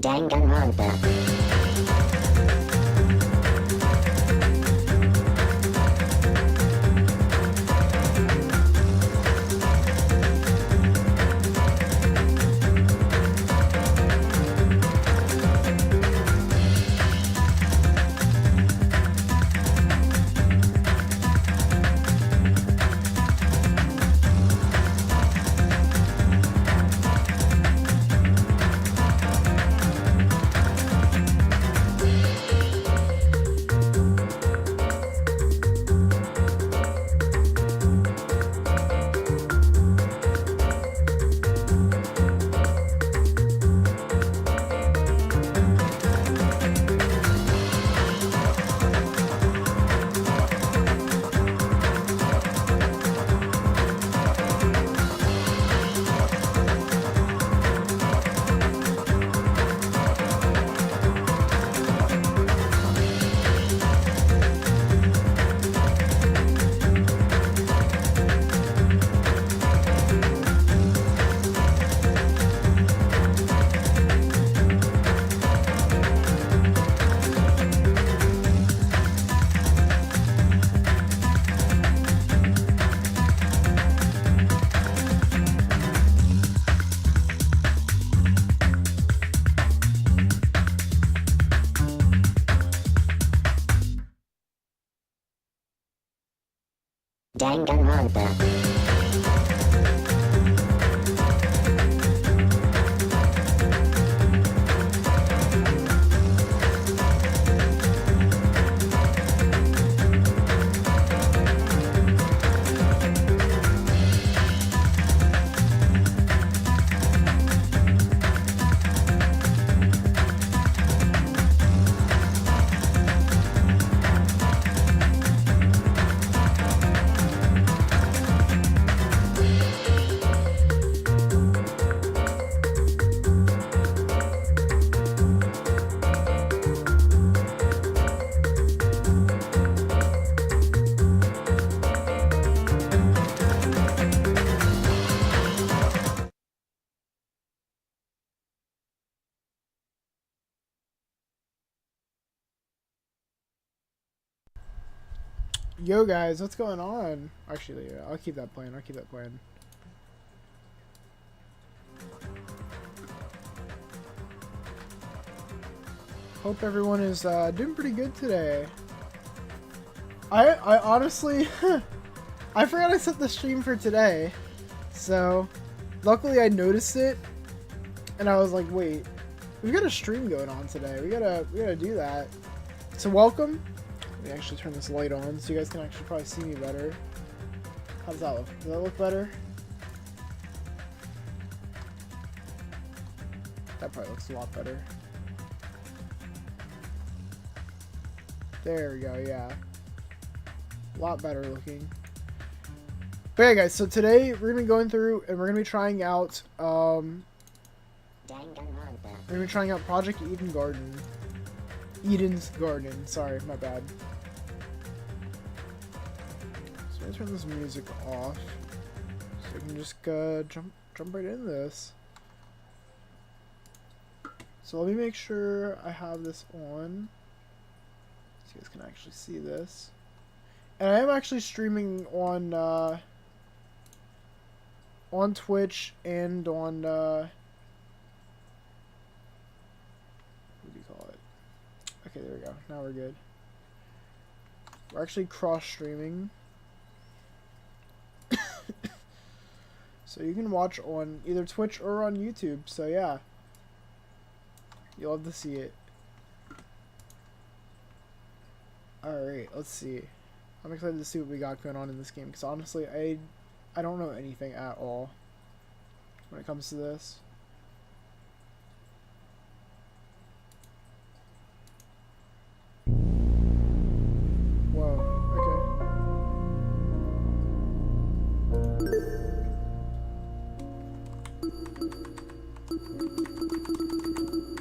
Danganronpa. Danganronpa. Yo guys, what's going on? Actually, yeah, I'll keep that playing. Hope everyone is doing pretty good today. I honestly, I forgot I set the stream for today. So, luckily I noticed it, and I was like, wait, we've got a stream going on today. We gotta do that. So welcome. Let me actually turn this light on so you guys can actually probably see me better. How does that look? Does that look better? That probably looks a lot better. There we go, yeah. A lot better looking. But yeah guys, so today we're gonna be going through and we're gonna be trying out Project Eden's Garden. Sorry, my bad. So I'm gonna turn this music off so we can just jump right into this. So let me make sure I have this on so you guys can actually see this. And I am actually streaming on Twitch and on what do you call it? Okay, there we go. Now we're good. We're actually cross-streaming. So you can watch on either Twitch or on YouTube. So yeah. You'll love to see it. Alright, let's see. I'm excited to see what we got going on in this game. Because honestly, I don't know anything at all when it comes to this.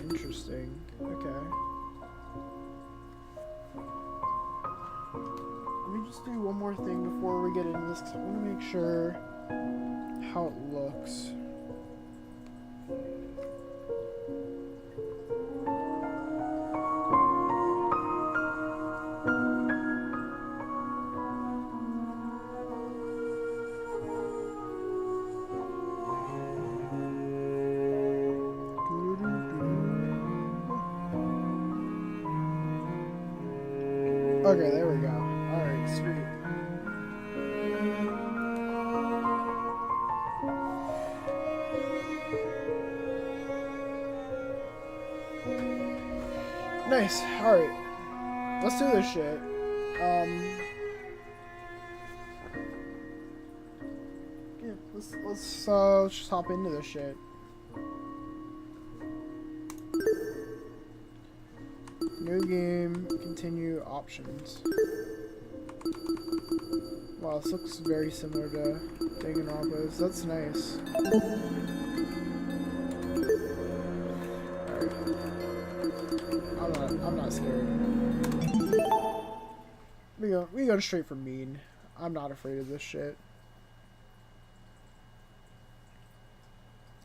Interesting. Okay. Let me just do one more thing before we get into this, because I want to make sure how it looks. Okay, there we go. Alright, sweet. Nice. Alright. Let's do this shit. Yeah, let's just hop into this shit. New game, continue options. Wow, this looks very similar to Danganronpa's. That's nice. Alright. I'm not scared. We go straight for mean. I'm not afraid of this shit.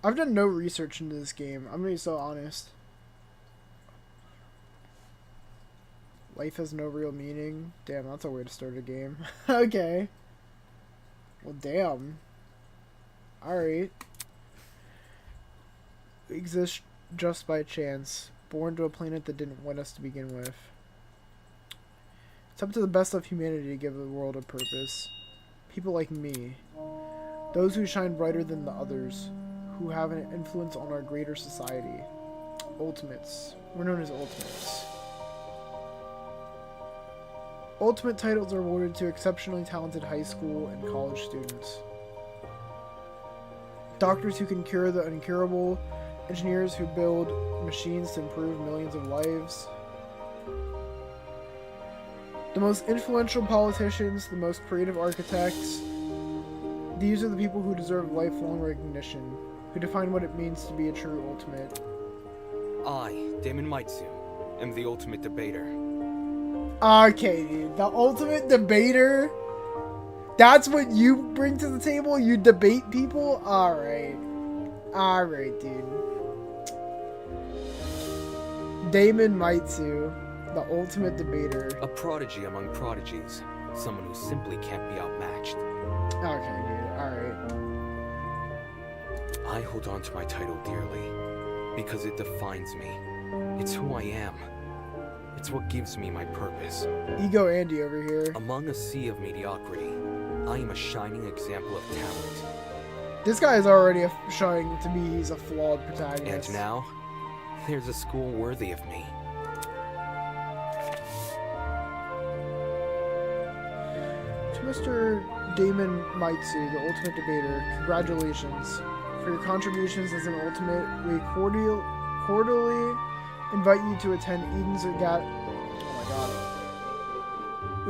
I've done no research into this game. I'm gonna be so honest. Life has no real meaning. Damn, that's a way to start a game. Okay. Well, damn. Alright. We exist just by chance. Born to a planet that didn't want us to begin with. It's up to the best of humanity to give the world a purpose. People like me. Those who shine brighter than the others. Who have an influence on our greater society. Ultimates. We're known as Ultimates. Ultimate titles are awarded to exceptionally talented high school and college students. Doctors who can cure the incurable, engineers who build machines to improve millions of lives. The most influential politicians, the most creative architects. These are the people who deserve lifelong recognition, who define what it means to be a true ultimate. I, Damon Maitsu, am the ultimate debater. Okay, dude. The ultimate debater? That's what you bring to the table? You debate people? Alright. Alright, dude. Damon Maitsu, the ultimate debater. A prodigy among prodigies. Someone who simply can't be outmatched. Okay, dude. Alright. I hold on to my title dearly, because it defines me. It's who I am. It's what gives me my purpose. Ego Andy over here. Among a sea of mediocrity, I am a shining example of talent. This guy is already showing to me he's a flawed protagonist. And now, there's a school worthy of me. To Mr. Damon Maitsu, the ultimate debater, congratulations. For your contributions as an ultimate, we cordially invite you to attend Eden's Oh my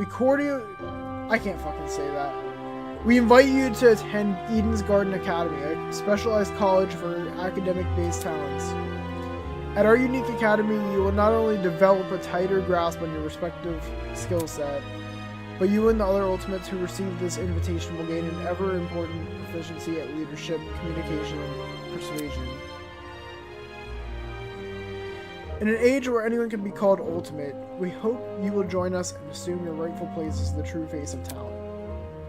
god. I can't fucking say that. We invite you to attend Eden's Garden Academy, a specialized college for academic-based talents. At our unique academy, you will not only develop a tighter grasp on your respective skill set, but you and the other ultimates who receive this invitation will gain an ever-important proficiency at leadership, communication, and persuasion. In an age where anyone can be called ultimate, we hope you will join us and assume your rightful place as the true face of town.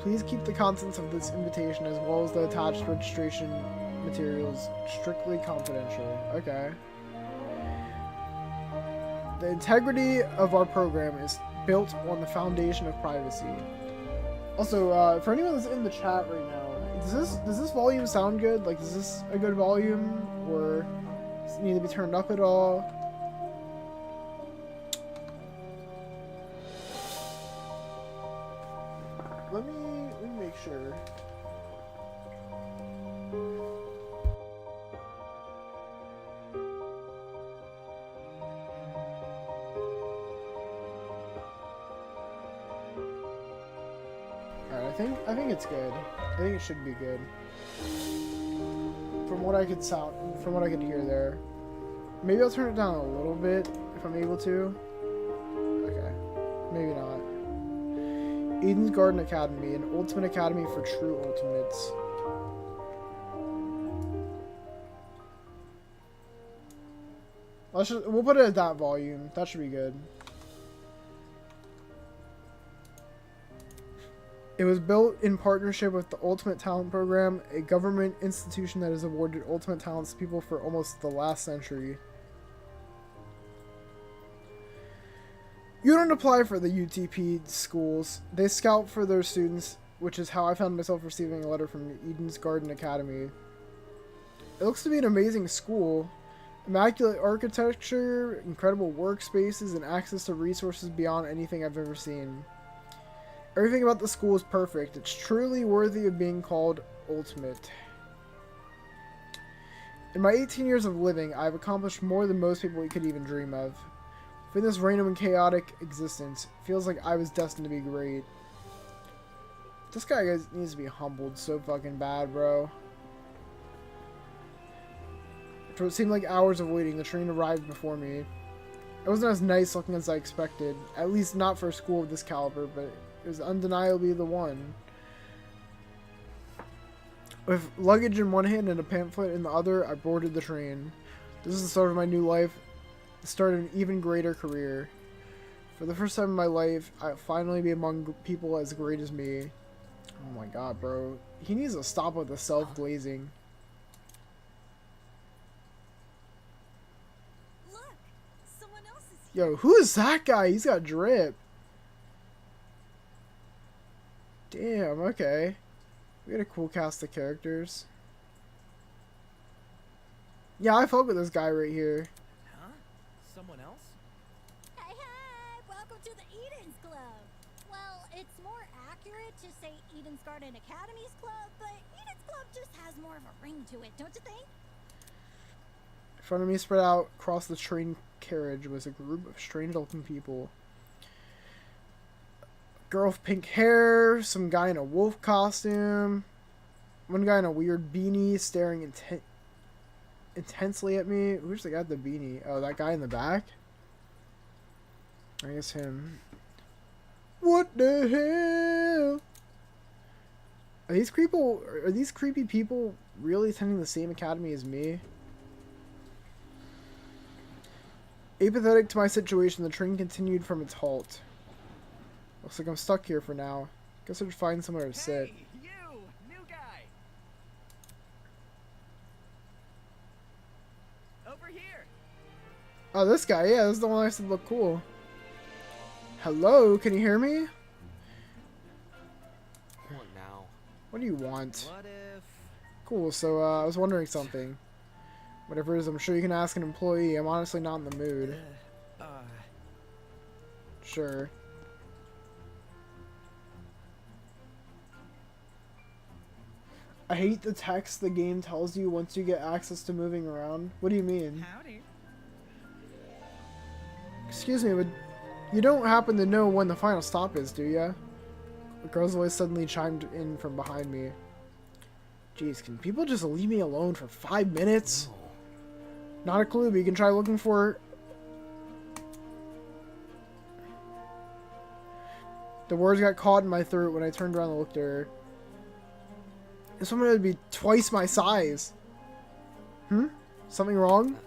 Please keep the contents of this invitation as well as the attached registration materials strictly confidential. Okay. The integrity of our program is built on the foundation of privacy. Also, for anyone that's in the chat right now, does this volume sound good? Like, is this a good volume, or does it need to be turned up at all? Let me make sure. Alright, I think it's good. I think it should be good. From what I could hear there. Maybe I'll turn it down a little bit if I'm able to. Okay. Maybe not. Eden's Garden Academy, an ultimate academy for true ultimates. We'll put it at that volume. That should be good. It was built in partnership with the Ultimate Talent Program, a government institution that has awarded ultimate talents to people for almost the last century. You don't apply for the UTP schools. They scout for their students, which is how I found myself receiving a letter from Eden's Garden Academy. It looks to be an amazing school. Immaculate architecture, incredible workspaces, and access to resources beyond anything I've ever seen. Everything about the school is perfect. It's truly worthy of being called ultimate. In my 18 years of living, I've accomplished more than most people could even dream of. Within this random and chaotic existence, it feels like I was destined to be great. This guy needs to be humbled so fucking bad, bro. For it seemed like hours of waiting, the train arrived before me. It wasn't as nice looking as I expected, at least not for a school of this caliber, but it was undeniably the one. With luggage in one hand and a pamphlet in the other, I boarded the train. This is the start of my new life, the start of an even greater career. For the first time in my life, I'll finally be among people as great as me. Oh my god, bro. He needs to stop with the self-glazing. Yo, who is that guy? He's got drip. Damn, okay. We got a cool cast of characters. Yeah, I fuck with this guy right here. Huh? Someone else? Hey, hey! Welcome to the Eden's Club! Well, it's more accurate to say Eden's Garden Academy's Club, but Eden's Club just has more of a ring to it, don't you think? In front of me, spread out across the train carriage, was a group of strange-looking people. A girl with pink hair, some guy in a wolf costume, one guy in a weird beanie staring intensely at me. Who's the guy with the beanie? Oh, that guy in the back? I guess him. What the hell? Are these creepy people really attending the same academy as me? Apathetic to my situation, the train continued from its halt. Looks like I'm stuck here for now. Guess I should find somewhere to sit. Hey, you! New guy! Over here! Oh, this guy, yeah, this is the one I said looked cool. Hello, can you hear me? What now? What do you want? What if... Cool, so I was wondering something. Whatever it is, I'm sure you can ask an employee. I'm honestly not in the mood. Sure. I hate the text the game tells you once you get access to moving around. What do you mean? Howdy. Excuse me, but you don't happen to know when the final stop is, do ya? A girl's voice suddenly chimed in from behind me. Jeez, can people just leave me alone for 5 minutes? No. Not a clue, but you can try looking for... The words got caught in my throat when I turned around and looked at her. This woman would be twice my size. Something wrong?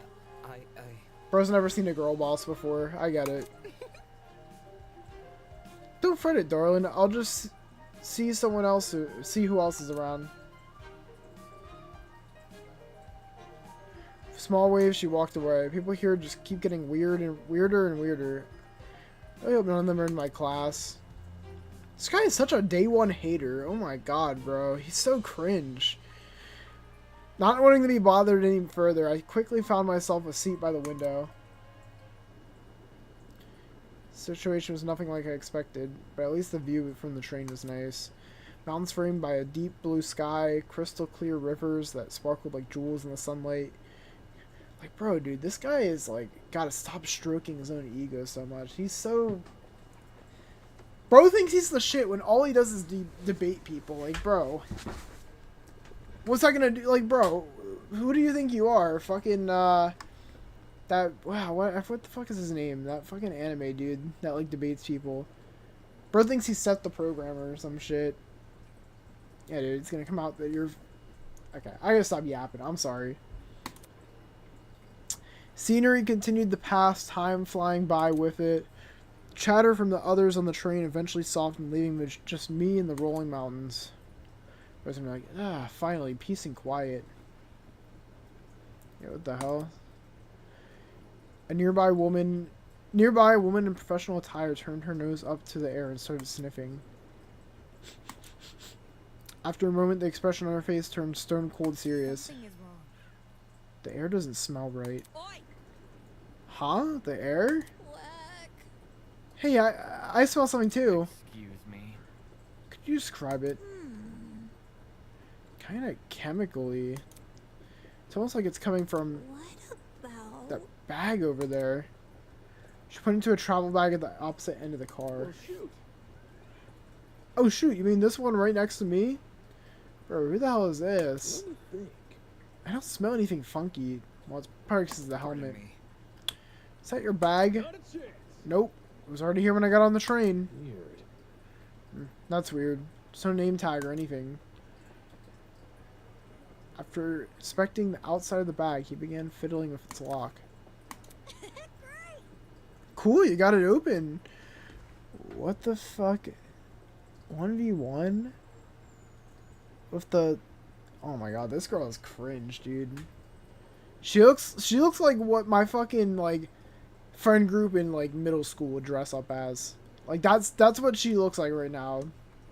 Bro's never seen a girl boss before. I get it. Don't fret it, darling. I'll just see who else is around. Small wave, she walked away. People here just keep getting weird and weirder and weirder. I hope none of them are in my class. This guy is such a day one hater. Oh my god, bro. He's so cringe. Not wanting to be bothered any further, I quickly found myself a seat by the window. The situation was nothing like I expected, but at least the view from the train was nice. Mountains framed by a deep blue sky, crystal clear rivers that sparkled like jewels in the sunlight. Like, bro, dude, this guy is, like, gotta stop stroking his own ego so much. He's so... Bro thinks he's the shit when all he does is debate people. Like, bro. What's that gonna do? Like, bro, who do you think you are? Fucking, wow, what the fuck is his name? That fucking anime dude that, like, debates people. Bro thinks he's Seth the programmer or some shit. Yeah, dude, it's gonna come out that you're... Okay, I gotta stop yapping. I'm sorry. Scenery continued to pass, time flying by with it. Chatter from the others on the train eventually softened, leaving just me and the rolling mountains. I was like, finally, peace and quiet. Yeah, what the hell? A nearby woman Nearby, a woman in professional attire turned her nose up to the air and started sniffing. After a moment, the expression on her face turned stone cold serious. Something is wrong. The air doesn't smell right. Oi! Huh? The air? Quack. Hey, I smell something too. Excuse me. Could you describe it? Kind of chemically. It's almost like it's coming from What about... that bag over there. She put it into a travel bag at the opposite end of the car. shoot. Oh shoot, you mean this one right next to me? Bro, who the hell is this? Let me think. I don't smell anything funky. Well, it's probably because of the Pardon helmet. me. Is that your bag? Not a chance. Nope. It was already here when I got on the train. Weird. That's weird. There's no name tag or anything. After inspecting the outside of the bag, he began fiddling with its lock. Great! Cool, you got it open. What the fuck? 1v1? With the... Oh my god, this girl is cringe, dude. She looks like what my fucking, like, friend group in, like, middle school would dress up as. Like, that's what she looks like right now.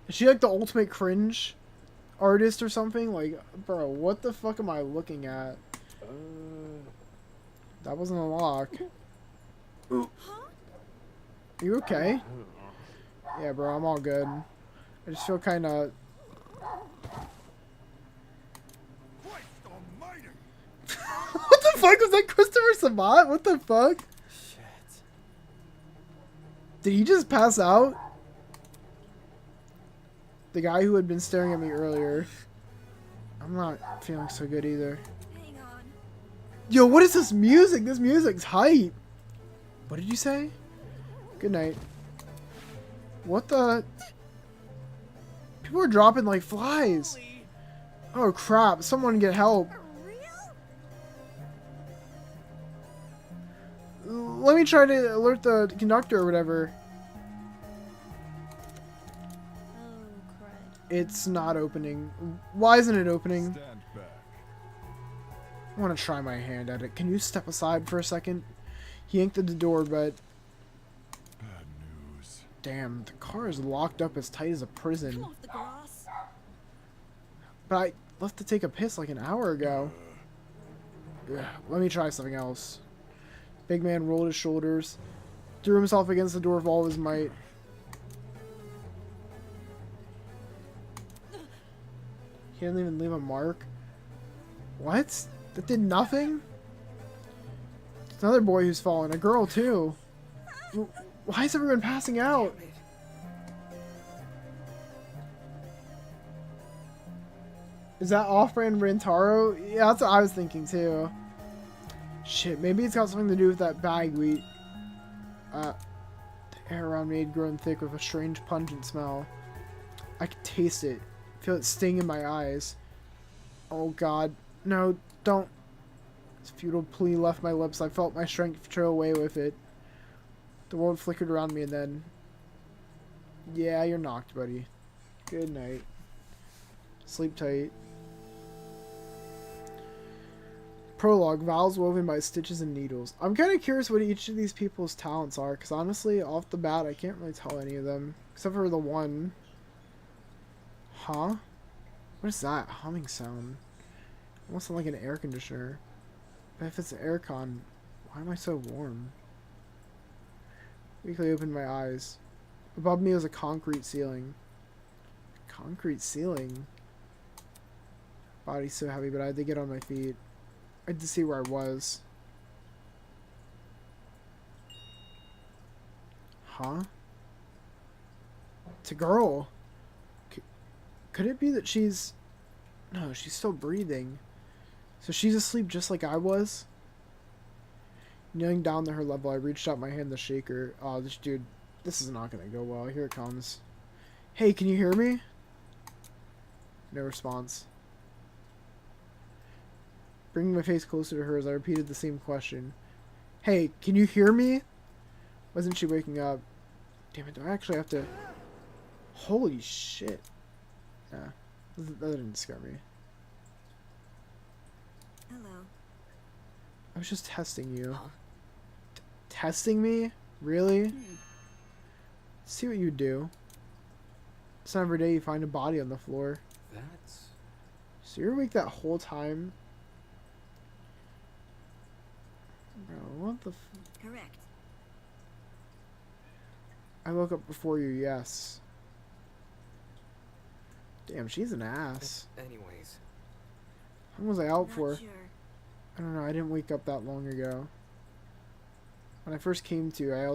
Is she, like, the ultimate cringe artist or something? Like, bro, what the fuck am I looking at? That wasn't a lock. Ooh. You okay? Yeah, bro, I'm all good. I just feel kind of... What the fuck? Was that Christopher Sabat? What the fuck? Shit. Did he just pass out? The guy who had been staring at me earlier. I'm not feeling so good either. Hang on. Yo, what is this music? This music's hype. What did you say? Good night. What the... People are dropping like flies. Holy. Oh crap, someone get help. For real? Let me try to alert the conductor or whatever. Oh, crud. It's not opening. Why isn't it opening? Stand back. I want to try my hand at it. Can you step aside for a second? He yanked at the door, but... Bad news. Damn, the car is locked up as tight as a Come prison. off the grass. But I left to take a piss like an hour ago. Ugh, let me try something else. Big man rolled his shoulders, threw himself against the door with all of his might. He didn't even leave a mark. What? That did nothing? It's another boy who's fallen. A girl, too. Why is everyone passing out? Is that off-brand Rentaro? Yeah, that's what I was thinking, too. Shit, maybe it's got something to do with that bag we... the air around me had grown thick with a strange pungent smell. I could taste it. Feel it sting in my eyes. Oh god. No, don't. This futile plea left my lips. I felt my strength trail away with it. The world flickered around me and then... Yeah, you're knocked, buddy. Good night. Sleep tight. Prologue, vows woven by stitches and needles. I'm kind of curious what each of these people's talents are, because honestly, off the bat, I can't really tell any of them. Except for the one. Huh? What is that? Humming sound. Almost sound like an air conditioner. But if it's an aircon, why am I so warm? Weakly opened my eyes. Above me was a concrete ceiling. Concrete ceiling? Body's so heavy, but I had to get on my feet. I had to see where I was. Huh? It's a girl. Could it be that she's... No, she's still breathing. So she's asleep just like I was? Kneeling down to her level, I reached out my hand to shake her. Oh, this dude... This is not gonna go well. Here it comes. Hey, can you hear me? No response. Bringing my face closer to hers, I repeated the same question. Hey, can you hear me? Wasn't she waking up? Damn it, do I actually have to... Holy shit. Nah, that didn't scare me. Hello. I was just testing you. Testing me? Really? See what you do. It's not every day you find a body on the floor. That's... So you're awake that whole time? Bro, what the Correct. I woke up before you, yes. Damn, she's an ass. Anyways, How long was I out Not for? sure. I don't know, I didn't wake up that long ago. When I first came to, I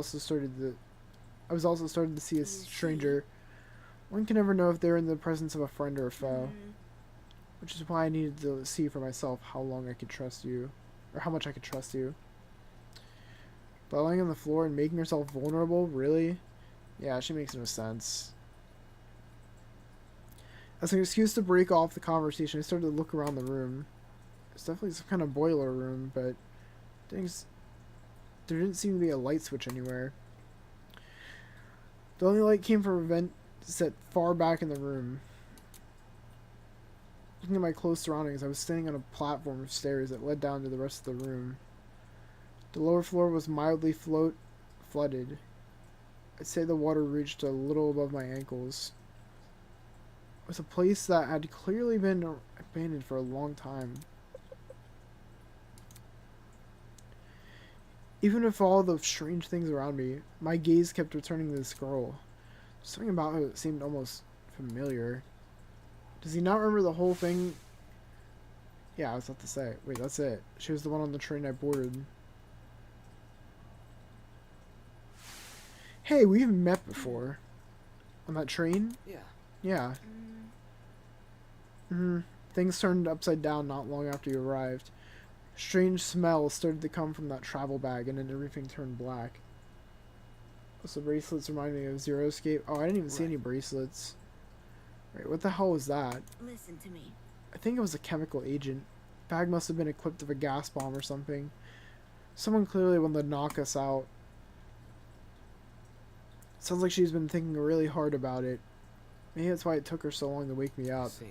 was also starting to see a You stranger. One can never know if they're in the presence of a friend or a foe. Which is why I needed to see for myself how long I could trust you. Or how much I could trust you. But lying on the floor and making herself vulnerable, really? Yeah, she makes no sense. As an excuse to break off the conversation, I started to look around the room. It's definitely some kind of boiler room, but there didn't seem to be a light switch anywhere. The only light came from a vent set far back in the room. Looking at my close surroundings, I was standing on a platform of stairs that led down to the rest of the room. The lower floor was mildly flooded. I'd say the water reached a little above my ankles. It was a place that had clearly been abandoned for a long time. Even with all the strange things around me, my gaze kept returning to this girl. Something about her that seemed almost familiar. Does he not remember the whole thing? Yeah, I was about to say. Wait, that's it. She was the one on the train I boarded. Hey, we've met before. On that train? yeah. Yeah. Things turned upside down not long after you arrived. Strange smells started to come from that travel bag, and then everything turned black. Also, bracelets remind me of Zero Escape. Oh, I didn't even see any bracelets. Wait, what the hell was that? Listen to me. I think it was a chemical agent. Bag must have been equipped with a gas bomb or something. Someone clearly wanted to knock us out. Sounds like she's been thinking really hard about it. Maybe that's why it took her so long to wake me up. See.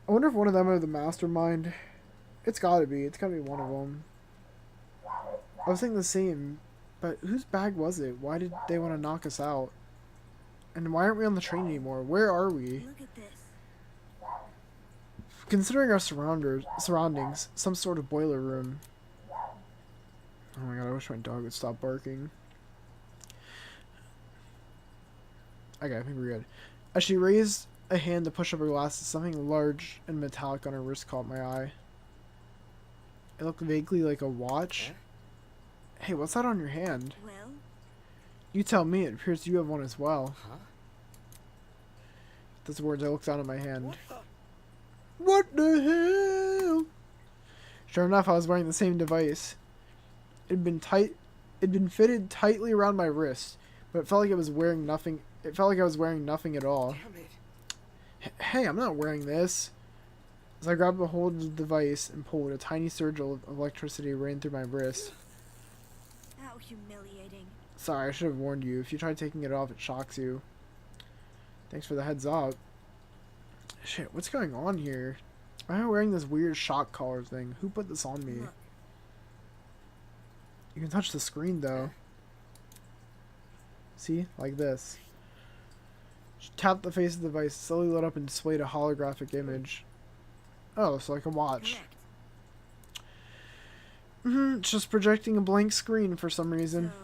I wonder if one of them are the mastermind. It's gotta be. It's gotta be one of them. I was thinking the same, but whose bag was it? Why did they want to knock us out? And why aren't we on the train anymore? Where are we? Look at this. Considering our surroundings, some sort of boiler room. Oh my god, I wish my dog would stop barking. Okay, I think we're good. As she raised a hand to push up her glasses, something large and metallic on her wrist caught my eye. It looked vaguely like a watch. Eh? Hey, what's that on your hand? Well, You tell me, it appears you have one as well. Huh? Those words, I looked down at my hand. What the... What the hell? Sure enough, I was wearing the same device. It'd been fitted tightly around my wrist, but it felt like I was wearing nothing. It felt like I was wearing nothing at all. Damn it. Hey, I'm not wearing this. As I grabbed a hold of the device and pulled, a tiny surge of electricity ran through my wrist. how humiliating. Sorry, I should have warned you. If you try taking it off, it shocks you. Thanks for the heads up. Shit, what's going on here? Why am I wearing this weird shock collar thing? Who put this on me? Look. You can touch the screen, though. See? Like this. Tap the face of the device, slowly lit up and displayed a holographic image. Oh, so like a watch. Correct. It's just projecting a blank screen for some reason. So,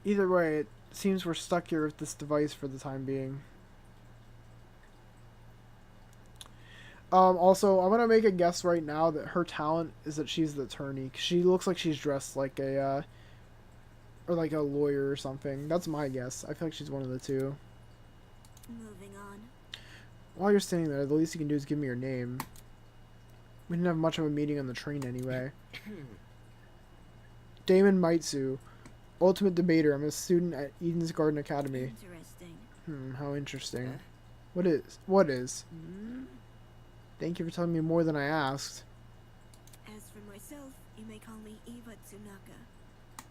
Either way, it seems we're stuck here with this device for the time being. Also, I'm gonna make a guess right now that her talent is that she's the attorney. 'Cause she looks like she's dressed like a, or like a lawyer or something. That's my guess. I feel like she's one of the two. moving on. While you're standing there, the least you can do is give me your name. We didn't have much of a meeting on the train anyway. Damon Maitsu, ultimate debater. I'm a student at Eden's Garden Academy. Interesting. How interesting. Eh? What is? Thank you for telling me more than I asked. As for myself, you may call me Eva Tsunaka.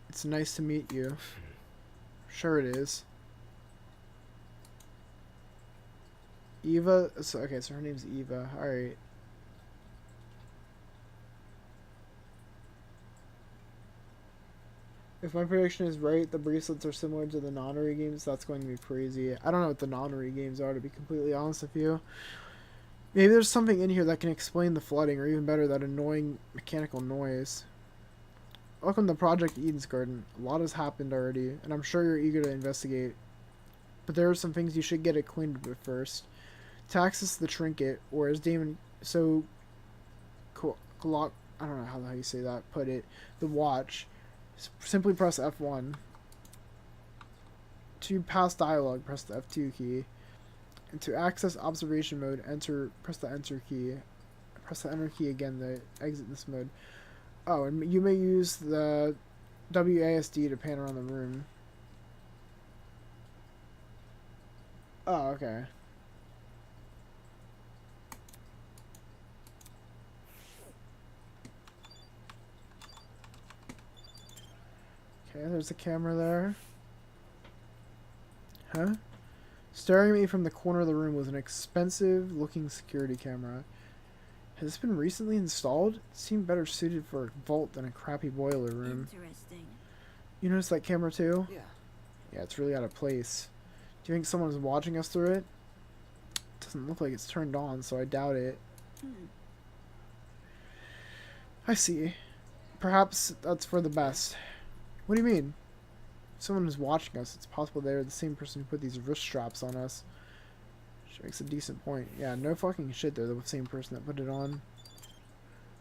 It's nice to meet you. Sure it is. Eva, so her name's Eva. Alright. If my prediction is right, the bracelets are similar to the nonary games. That's going to be crazy. I don't know what the nonary games are, to be completely honest with you. Maybe there's something in here that can explain the flooding, or even better, that annoying mechanical noise. Welcome to Project Eden's Garden. A lot has happened already, and I'm sure you're eager to investigate. But there are some things you should get acquainted with first. To access the trinket, or as Damon so... I don't know how you say that, put it, the watch. Simply press F1. To pass dialogue, press the F2 key. And to access observation mode, press the enter key. Press the enter key again to exit this mode. Oh, and you may use the WASD to pan around the room. Oh, okay. Okay, there's a camera there. Huh? Staring at me from the corner of the room was an expensive-looking security camera. Has this been recently installed? It seemed better suited for a vault than a crappy boiler room. Interesting. You noticed that camera too? Yeah. Yeah, it's really out of place. Do you think someone's watching us through it? Doesn't look like it's turned on, so I doubt it. I see. Perhaps that's for the best. What do you mean? If someone is watching us, it's possible they're the same person who put these wrist straps on us. She makes a decent point. Yeah, no fucking shit, they're the same person that put it on.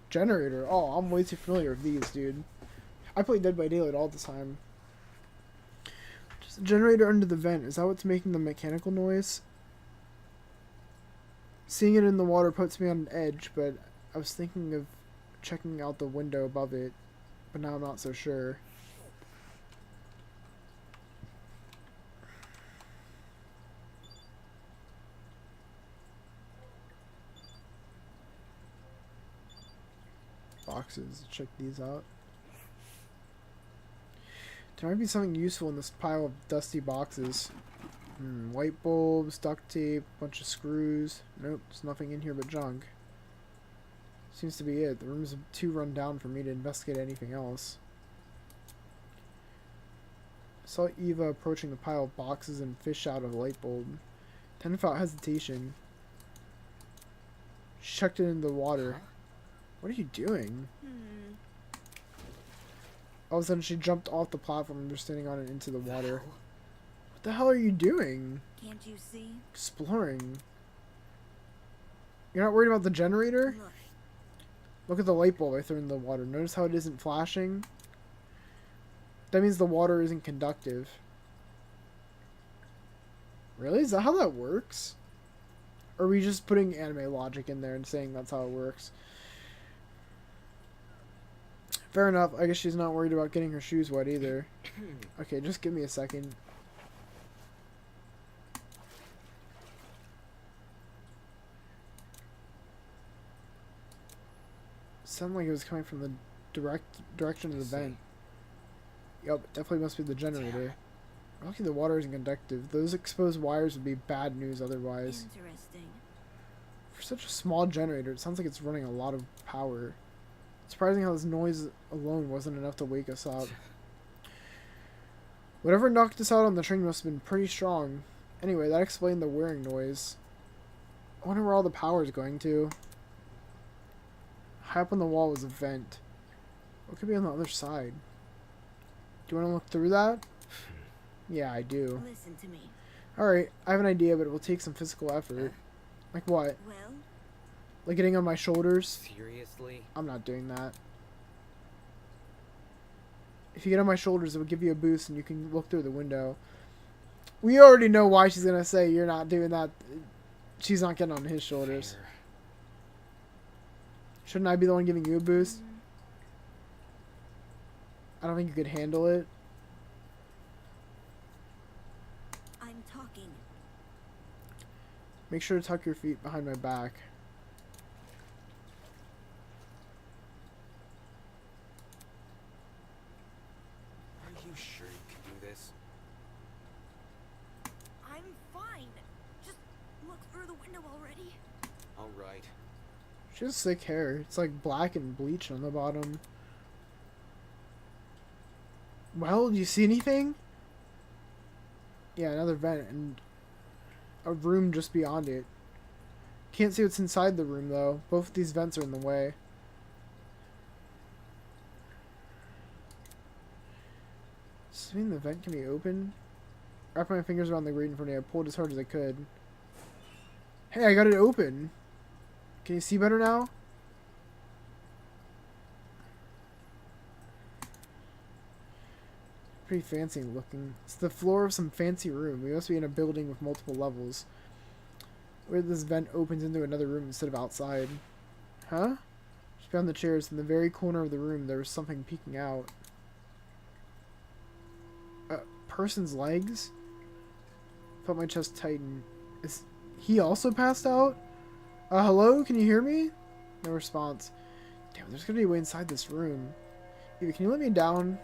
Generator. Oh, I'm way too familiar with these, dude. I play Dead by Daylight all the time. Just a generator under the vent. Is that what's making the mechanical noise? Seeing it in the water puts me on an edge, but I was thinking of checking out the window above it, but now I'm not so sure. Boxes. Check these out. There might be something useful in this pile of dusty boxes. White bulbs, duct tape, bunch of screws. Nope, there's nothing in here but junk. Seems to be it. The room's too run down for me to investigate anything else. I saw Eva approaching the pile of boxes and fish out a light bulb. Then without hesitation, she chucked it in the water. What are you doing? All of a sudden, she jumped off the platform and was standing on it into the water. What the hell are you doing? Can't you see? Exploring. You're not worried about the generator? Look. Look at the light bulb I threw in the water. Notice how it isn't flashing? That means the water isn't conductive. Really? Is that how that works? Or are we just putting anime logic in there and saying that's how it works? Fair enough. I guess she's not worried about getting her shoes wet either. Okay, just give me a second. Sounded like it was coming from the direction of the vent. Yup, definitely must be the generator. Lucky the water isn't conductive. Those exposed wires would be bad news otherwise. Interesting. For such a small generator, it sounds like it's running a lot of power. Surprising how this noise alone wasn't enough to wake us up. Whatever knocked us out on the train must have been pretty strong. Anyway, that explained the whirring noise. I wonder where all the power is going to. High up on the wall was a vent. What could be on the other side? Do you want to look through that? Yeah, I do. Listen to me. Alright, I have an idea, but it will take some physical effort. Like what? Well, Like getting on my shoulders? Seriously? I'm not doing that. If you get on my shoulders, it will give you a boost and you can look through the window. We already know why she's going to say you're not doing that. She's not getting on his shoulders. Fair. Shouldn't I be the one giving you a boost? I don't think you could handle it. I'm talking. Make sure to tuck your feet behind my back. Are you sure you can do this? I'm fine. Just look through the window already. Alright. She has sick hair. It's like black and bleach on the bottom. Well, do you see anything? Yeah, another vent and a room just beyond it. Can't see what's inside the room, though. Both of these vents are in the way. Does this mean the vent can be opened? Wrapping my fingers around the grate in front of me, I pulled as hard as I could. Hey, I got it open. Can you see better now? Pretty fancy looking. It's the floor of some fancy room. We must be in a building with multiple levels. Where this vent opens into another room instead of outside. Huh? Just beyond the chairs, in the very corner of the room, there was something peeking out. A person's legs? Felt my chest tighten. Is he also passed out? Hello? Can you hear me? No response. Damn, there's gonna be a way inside this room. Eva, can you let me down?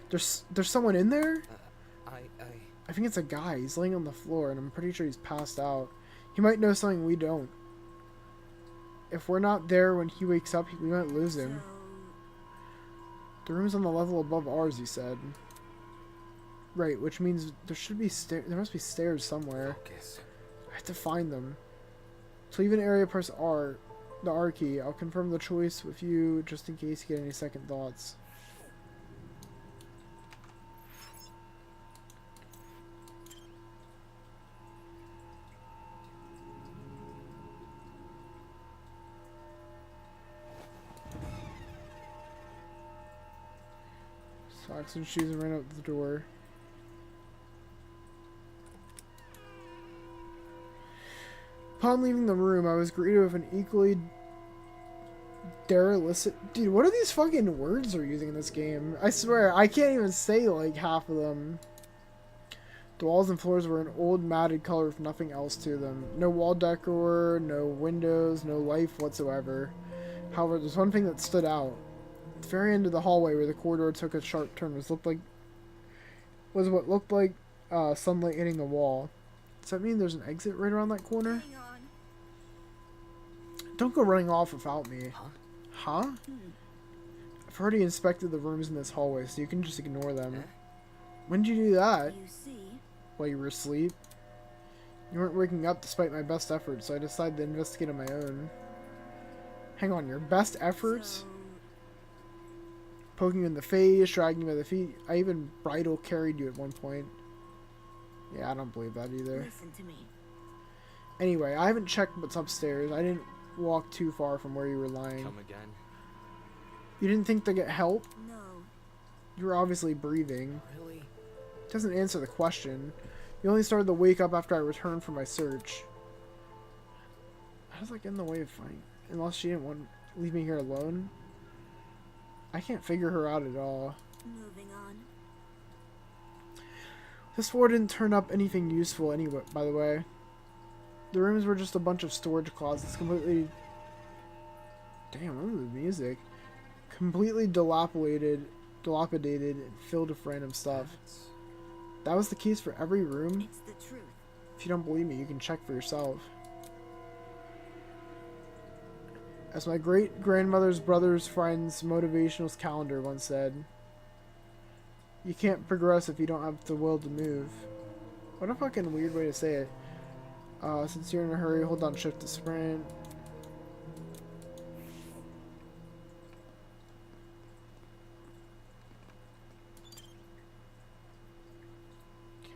There's someone in there? I think it's a guy. He's laying on the floor, and I'm pretty sure he's passed out. He might know something we don't. If we're not there when he wakes up, we might lose him. The room's on the level above ours, he said. Right, which means there should be there must be stairs somewhere. Focus. I have to find them. To leave an area, press R, the R key. I'll confirm the choice with you just in case you get any second thoughts. Socks and shoes and ran out the door. Upon leaving the room, I was greeted with an equally derelict... Dude, what are these fucking words they're using in this game? I swear, I can't even say, like, half of them. The walls and floors were an old matted color with nothing else to them. No wall decor, no windows, no life whatsoever. However, there's one thing that stood out. At the very end of the hallway where the corridor took a sharp turn was what looked like sunlight hitting the wall. Does that mean there's an exit right around that corner? Hang on. Don't go running off without me. Huh? Hmm. I've already inspected the rooms in this hallway, so you can just ignore them. When did you do that? You see? While you were asleep? You weren't waking up despite my best efforts, so I decided to investigate on my own. Hang on, your best efforts? So, Poking you in the face, dragging you by the feet. I even bridal carried you at one point. Yeah, I don't believe that either. listen to me. Anyway, I haven't checked what's upstairs. I didn't walk too far from where you were lying. Come again? You didn't think to get help? No. You were obviously breathing. Really? It doesn't answer the question. You only started to wake up after I returned from my search. How does that get in the way of fighting? Unless she didn't want to leave me here alone? I can't figure her out at all. Moving on. This floor didn't turn up anything useful anyway, by the way. The rooms were just a bunch of storage closets completely... Damn, look at the music. Completely dilapidated and filled with random stuff. That was the case for every room? It's the truth. If you don't believe me, you can check for yourself. As my great-grandmother's brother's friend's motivational calendar once said, you can't progress if you don't have the will to move. What a fucking weird way to say it. Since you're in a hurry, hold on shift to sprint.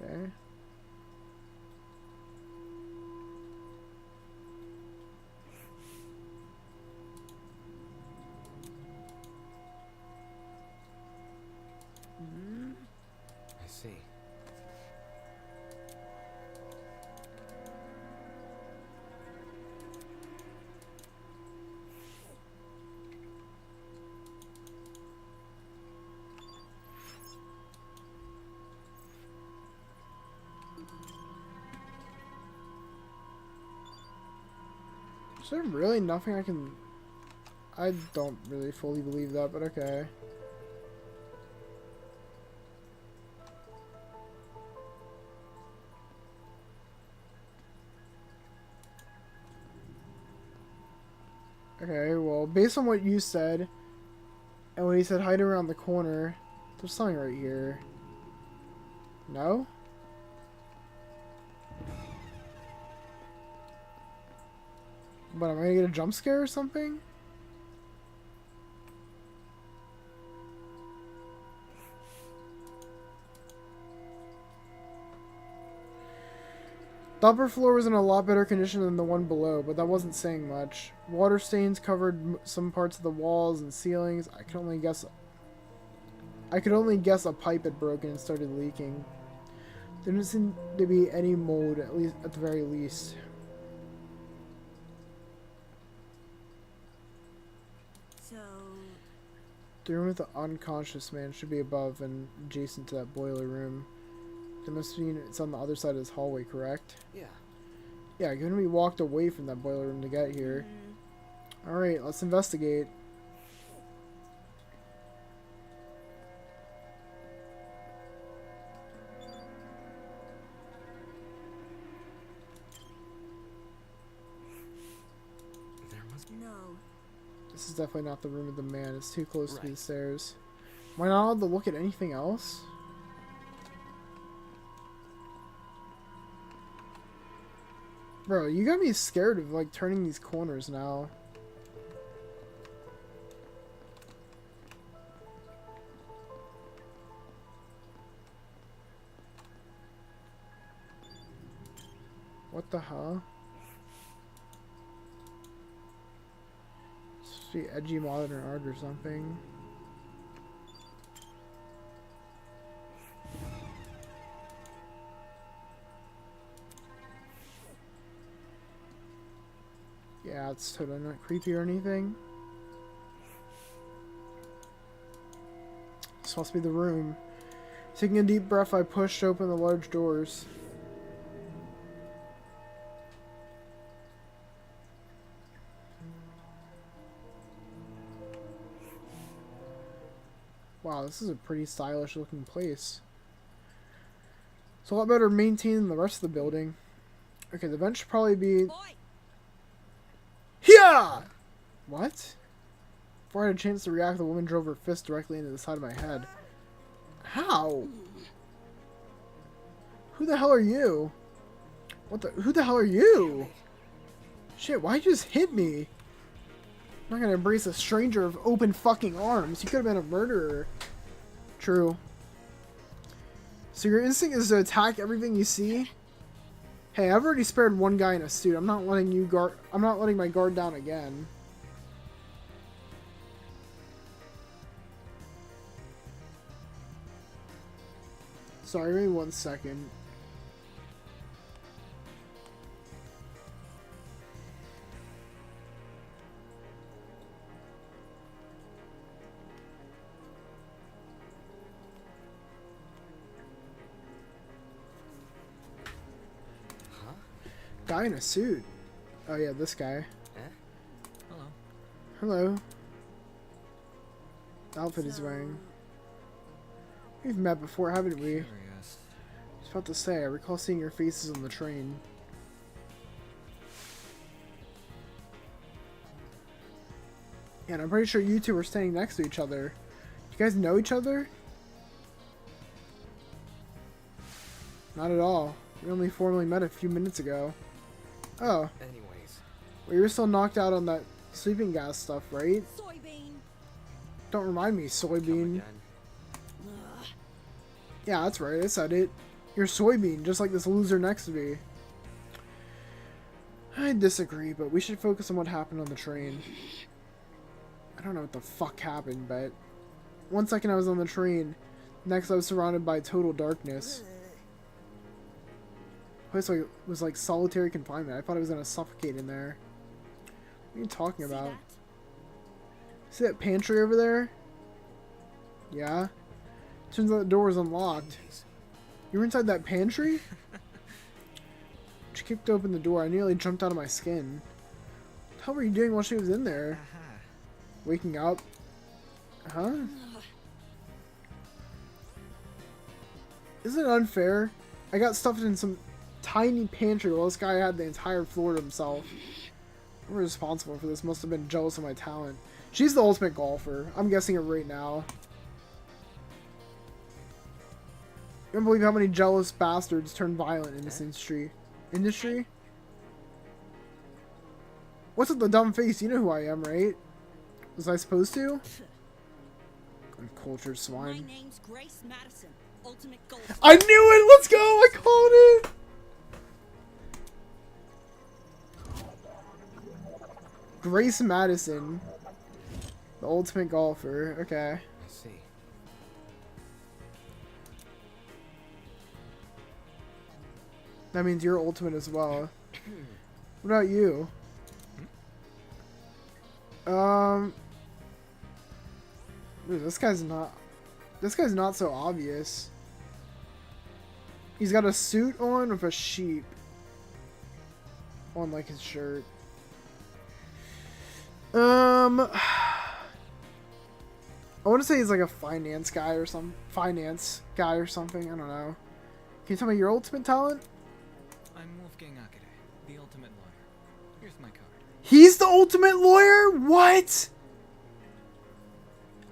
Okay. I see. Is there really nothing I can... I don't really fully believe that, but okay. Okay, well, based on what you said, and when he said hide around the corner, there's something right here. No? But am I gonna get a jump scare or something? The upper floor was in a lot better condition than the one below, but that wasn't saying much. Water stains covered some parts of the walls and ceilings. I could only guess a pipe had broken and started leaking. There didn't seem to be any mold, at least at the very least. So, The room with the unconscious man should be above and adjacent to that boiler room. That must mean it's on the other side of this hallway, correct? Yeah. Yeah, given we walked away from that boiler room to get here. Alright, let's investigate. There must be. no. This is definitely not the room of the man. It's too close to Right. the stairs. Am I not allowed to look at anything else? Bro, you got me scared of, like, turning these corners now. What the hell? It's supposed to be edgy modern art or something. Yeah, it's totally not creepy or anything. This must be the room. Taking a deep breath, I pushed open the large doors. Wow, this is a pretty stylish looking place. It's a lot better maintained than the rest of the building. Okay, the vent should probably be... Boy! Yeah! What? Before I had a chance to react, the woman drove her fist directly into the side of my head. How? Who the hell are you? What the? Who the hell are you? Shit, why'd you just hit me? I'm not gonna embrace a stranger of open fucking arms. You could have been a murderer. True. So your instinct is to attack everything you see? Hey, I've already spared one guy in a suit. I'm not letting my guard down again. Sorry, give me 1 second. Huh? Guy in a suit. Oh yeah, this guy. Eh? Hello. Hello. The outfit he's So- wearing. We've met before, haven't we? I Curious. was about to say, I recall seeing your faces on the train. Yeah, and I'm pretty sure you two were standing next to each other. You guys know each other? Not at all. We only formally met a few minutes ago. Oh, Anyways. well, you were still knocked out on that sleeping gas stuff, right? Soybean! Don't remind me, Come soybean. again. Ugh. Yeah, that's right, I said it. You're soybean, just like this loser next to me. I disagree, but we should focus on what happened on the train. I don't know what the fuck happened, but... 1 second I was on the train, next I was surrounded by total darkness. The place was like solitary confinement. I thought I was gonna suffocate in there. What are you talking See about? that? See that pantry over there? Yeah? Turns out the door was unlocked. Jeez. You were inside that pantry? She kicked open the door. I nearly jumped out of my skin. What the hell were you doing while she was in there? Aha. Waking up? Huh? Isn't it unfair? I got stuffed in some tiny pantry while this guy had the entire floor to himself. Whoever was responsible for this must have been jealous of my talent. She's the ultimate golfer. I'm guessing it right now. You don't believe how many jealous bastards turn violent in this industry. Industry? What's with the dumb face? You know who I am, right? Was I supposed to? Uncultured swine. My name's Grace Madison, ultimate golfer. I knew it! Let's go! I called it! Grace Madison. The ultimate golfer. Okay. I see. That means you're ultimate as well. What about you? Ooh, this guy's not so obvious. He's got a suit on with a sheep on like his shirt. I want to say he's like a finance guy or something. I don't know. Can you tell me your ultimate talent? I'm Wolfgang Akade, the ultimate lawyer. Here's my card. He's the ultimate lawyer? What?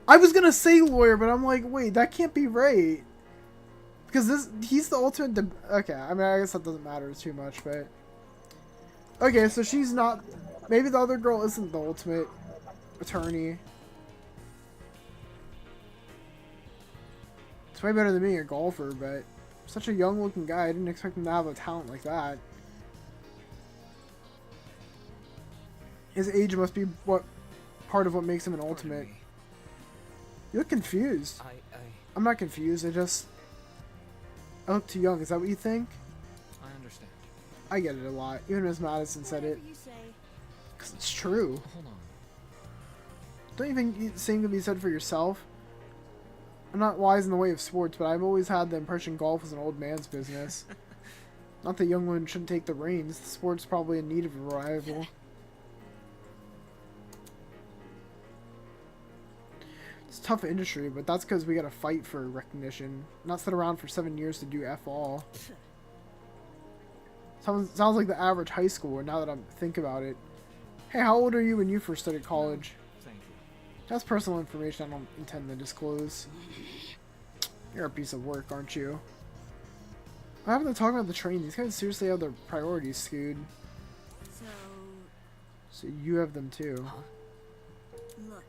I was gonna say lawyer, but I'm like, wait, that can't be right. Because he's the ultimate. Okay, I mean, I guess that doesn't matter too much, but okay, so she's not. Maybe the other girl isn't the ultimate attorney. It's way better than being a golfer, but such a young-looking guy. I didn't expect him to have a talent like that. His age must be part of what makes him an ultimate. You look confused. I'm not confused. I look too young. Is that what you think? I understand. I get it a lot. Even Miss Madison said it. You say. Because it's true. Hold on. Don't you think the same can be said for yourself? I'm not wise in the way of sports, but I've always had the impression golf was an old man's business. Not that young women shouldn't take the reins. The sport's probably in need of a revival. It's a tough industry, but that's because we gotta fight for recognition. Not sit around for 7 years to do F all. Sounds like the average high schooler now that I think about it. Hey, how old are you when you first started college? Thank you. That's personal information I don't intend to disclose. You're a piece of work, aren't you? What happened to talking about the train? These guys seriously have their priorities skewed. So you have them too. Look.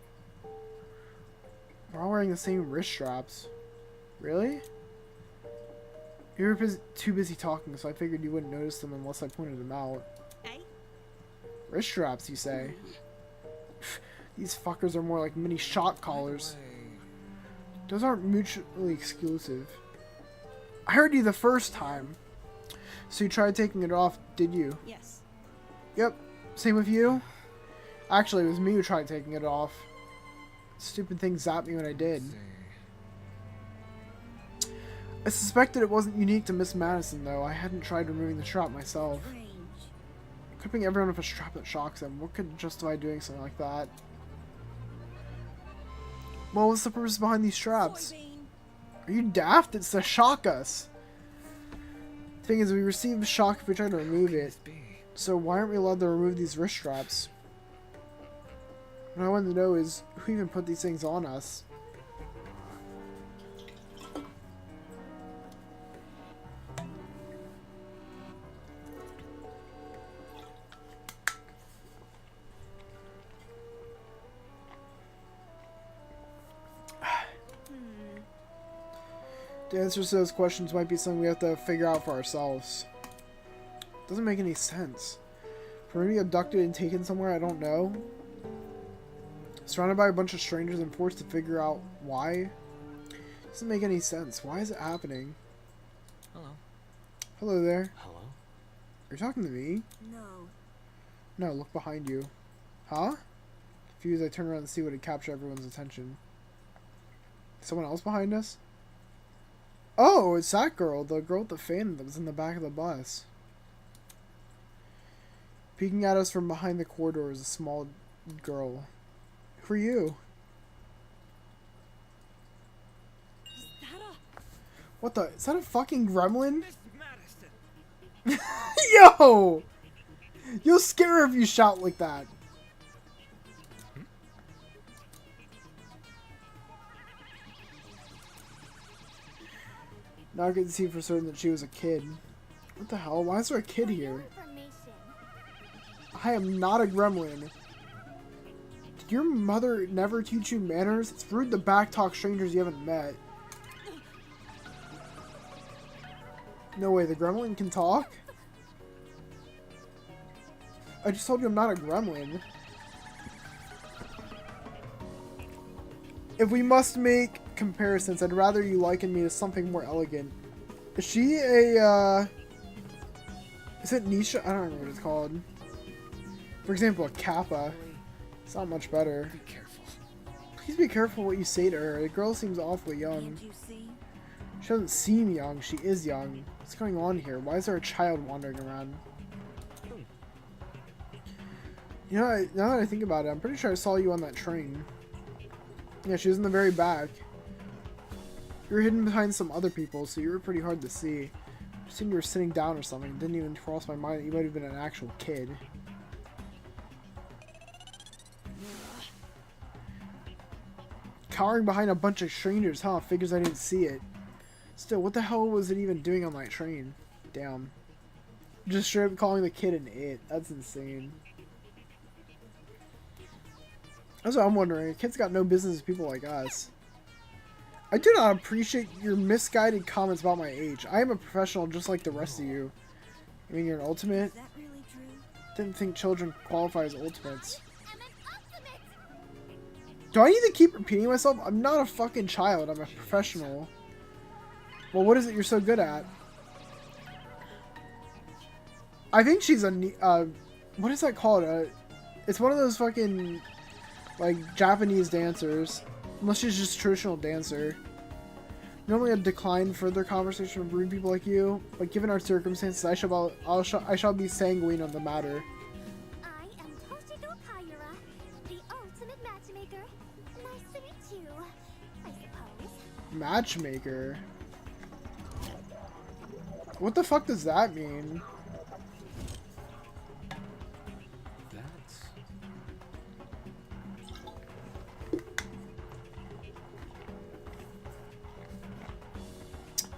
We're all wearing the same wrist straps. Really? You were too busy talking, so I figured you wouldn't notice them unless I pointed them out. Hey? Wrist straps, you say? These fuckers are more like mini shock collars. Those aren't mutually exclusive. I heard you the first time. So you tried taking it off, did you? Yes. Yep. Same with you? Actually, it was me who tried taking it off. Stupid thing zapped me when I did. I suspected it wasn't unique to Miss Madison, though. I hadn't tried removing the strap myself. Strange. Equipping everyone with a strap that shocks them. What could justify doing something like that? Well, what's the purpose behind these straps? Soybean. Are you daft? It's to shock us. Thing is, we receive shock if we try to remove it. So why aren't we allowed to remove these wrist straps? What I want to know is, who even put these things on us? The answers to those questions might be something we have to figure out for ourselves. Doesn't make any sense. For me to be abducted and taken somewhere I don't know, surrounded by a bunch of strangers and forced to figure out why, doesn't make any sense. Why is it happening? Hello. Hello there. Hello? Are you talking to me? No. No, look behind you. Huh? Confused, I turn around to see what had captured everyone's attention. Someone else behind us? Oh, it's that girl, the girl with the fan that was in the back of the bus. Peeking at us from behind the corridor is a small girl. Who are you? Is that a... What the? Is that a fucking gremlin? Miss Madison. Yo! You'll scare her if you shout like that. Now I can see for certain that she was a kid. What the hell? Why is there a kid here? I am not a gremlin. Did your mother never teach you manners? It's rude to backtalk strangers you haven't met. No way, the gremlin can talk? I just told you I'm not a gremlin. If we must make comparisons, I'd rather you liken me to something more elegant. Is she a, is it Nisha? I don't remember what it's called. For example, a Kappa. It's not much better. Be careful. Please be careful what you say to her. The girl seems awfully young. Can't you see? She doesn't seem young. She is young. What's going on here? Why is there a child wandering around? You know, now that I think about it, I'm pretty sure I saw you on that train. Yeah, she was in the very back. You were hidden behind some other people, so you were pretty hard to see. I assumed you were sitting down or something. It didn't even cross my mind that you might have been an actual kid. Cowering behind a bunch of strangers, huh? Figures I didn't see it. Still, what the hell was it even doing on that train? Damn. Just straight up calling the kid an it. That's insane. That's what I'm wondering. Kids got no business with people like us. I do not appreciate your misguided comments about my age. I am a professional just like the rest of you. I mean, you're an ultimate? Is that really true? Didn't think children qualify as ultimates. Do I need to keep repeating myself? I'm not a fucking child. I'm a professional. Well, what is it you're so good at? I think she's a... what is that called? It's one of those fucking... like, Japanese dancers. Unless she's just a traditional dancer. Normally I'd decline further conversation with rude people like you, but given our circumstances, I shall be sanguine on the matter. I am Toshiko Kaira, the ultimate matchmaker. Nice to meet you, I suppose. Matchmaker? What the fuck does that mean? That's...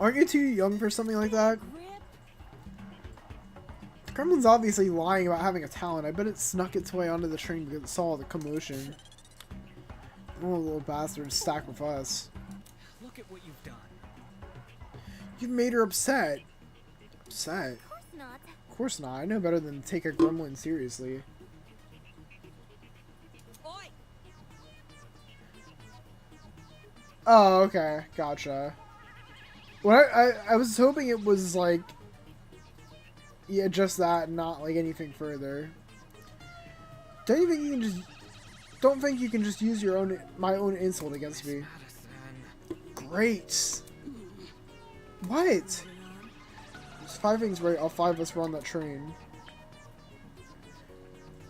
Aren't you too young for something like that? Gremlin's obviously lying about having a talent. I bet it snuck its way onto the train because it saw the commotion. Oh, little bastard stacked with us. Look at what you've done. You've made her upset. Upset? Of course not. Of course not. I know better than to take a gremlin seriously. Oi! Oh, okay. Gotcha. Well, I was hoping it was like... yeah, just that, and not like anything further. Don't you think you can just... don't think you can just use your own... my own insult against me. Madison. Great! What? There's 5 things right, all 5 of us were on that train.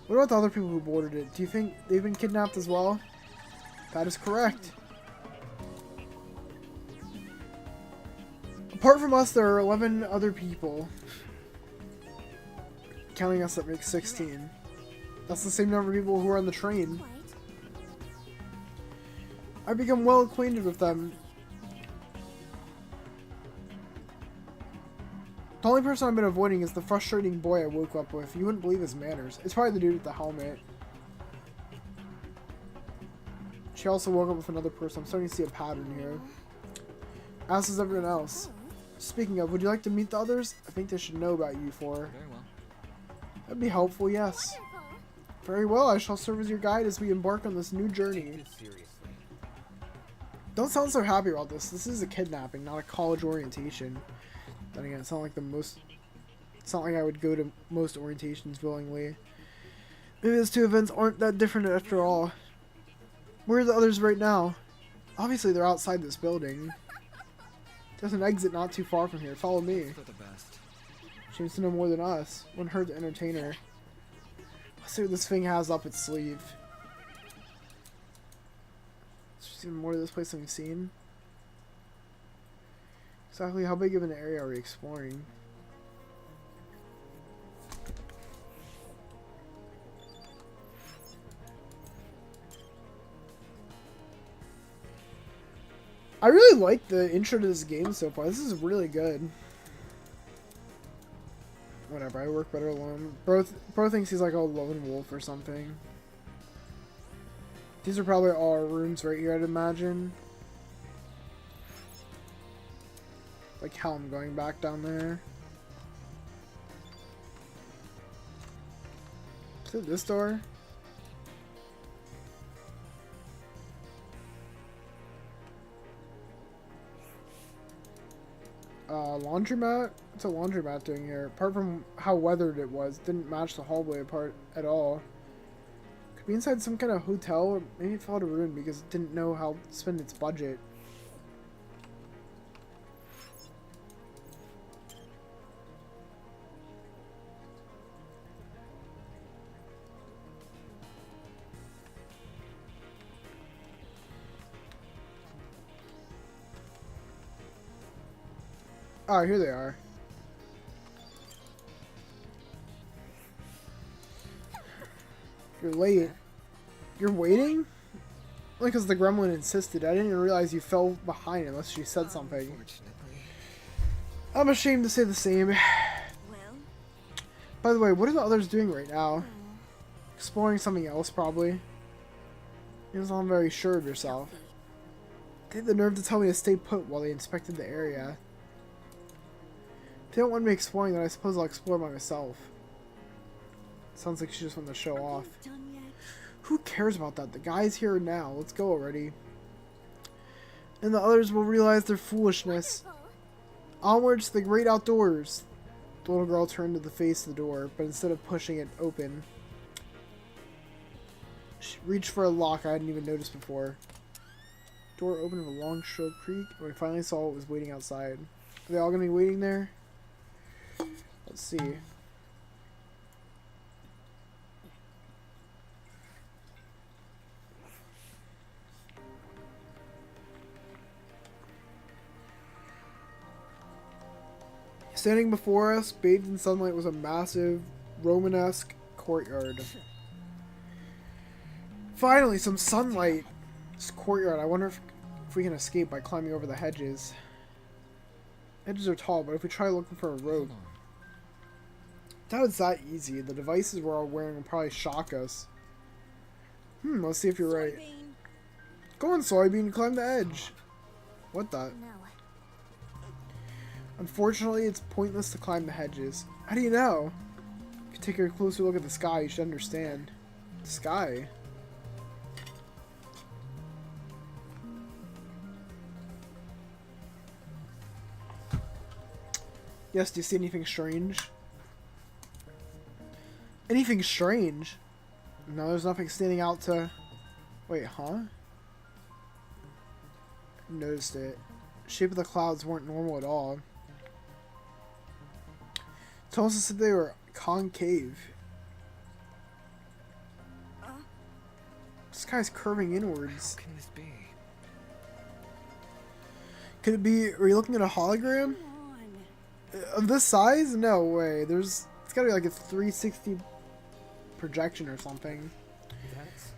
What about the other people who boarded it? Do you think they've been kidnapped as well? That is correct. Apart from us, there are 11 other people. Counting us, that makes 16. That's the same number of people who were on the train. Quite. I've become well acquainted with them. The only person I've been avoiding is the frustrating boy I woke up with. You wouldn't believe his manners. It's probably the dude with the helmet. She also woke up with another person. I'm starting to see a pattern here. As is everyone else. Speaking of, would you like to meet the others? I think they should know about you four. Very well. That'd be helpful, yes. Wonderful. Very well, I shall serve as your guide as we embark on this new journey. Take this seriously. Don't sound so happy about this. This is a kidnapping, not a college orientation. Then again, it's not like it's not like I would go to most orientations willingly. Maybe those 2 events aren't that different after all. Where are the others right now? Obviously they're outside this building. There's an exit not too far from here. Follow me. For the best. She needs to know more than us. Wouldn't hurt to entertain her. Let's see what this thing has up its sleeve. There's even more to this place than we've seen. Exactly how big of an area are we exploring? I really like the intro to this game so far. This is really good. Whatever, I work better alone. Bro thinks he's like a lone wolf or something. These are probably all our rooms right here, I'd imagine. Like how I'm going back down there. Is it this door? Laundromat? What's a laundromat doing here? Apart from how weathered it was, didn't match the hallway apart at all. Could be inside some kind of hotel, or maybe it fell to ruin because it didn't know how to spend its budget. Oh, here they are. You're late. You're waiting? Only because the gremlin insisted. I didn't even realize you fell behind unless she said something. Unfortunately. I'm ashamed to say the same. Well, By the way, what are the others doing right now? Exploring something else, probably. You don't sound very sure of yourself. They had the nerve to tell me to stay put while they inspected the area. If they don't want me exploring, then I suppose I'll explore by myself. Sounds like she just wanted to show off. done yet? Who cares about that? The guy's here now. Let's go already. And the others will realize their foolishness. Onwards to the great outdoors. The little girl turned to the face of the door, but instead of pushing it open, she reached for a lock I hadn't even noticed before. Door opened with a long, shrill creak, and we finally saw what was waiting outside. Are they all gonna be waiting there? Let's see. Standing before us, bathed in sunlight, was a massive, Romanesque courtyard. Finally, some sunlight! This courtyard, I wonder if we can escape by climbing over the hedges. Hedges are tall, but if we try looking for a rope... Doubt it's that easy. The devices we're all wearing will probably shock us. Let's see if you're right. Soybean. Go on, Soybean, climb the edge. What the? No. Unfortunately, it's pointless to climb the hedges. How do you know? If you take a closer look at the sky, you should understand. The sky? Yes, do you see anything strange? Anything strange? No, there's nothing standing out to... Wait, huh? Noticed it. The shape of the clouds weren't normal at all. It's almost as if they were concave. The sky's curving inwards. What can this be? Could it be... Are you looking at a hologram? Come on. Of this size? No way. It's gotta be like a 360 projection or something. That's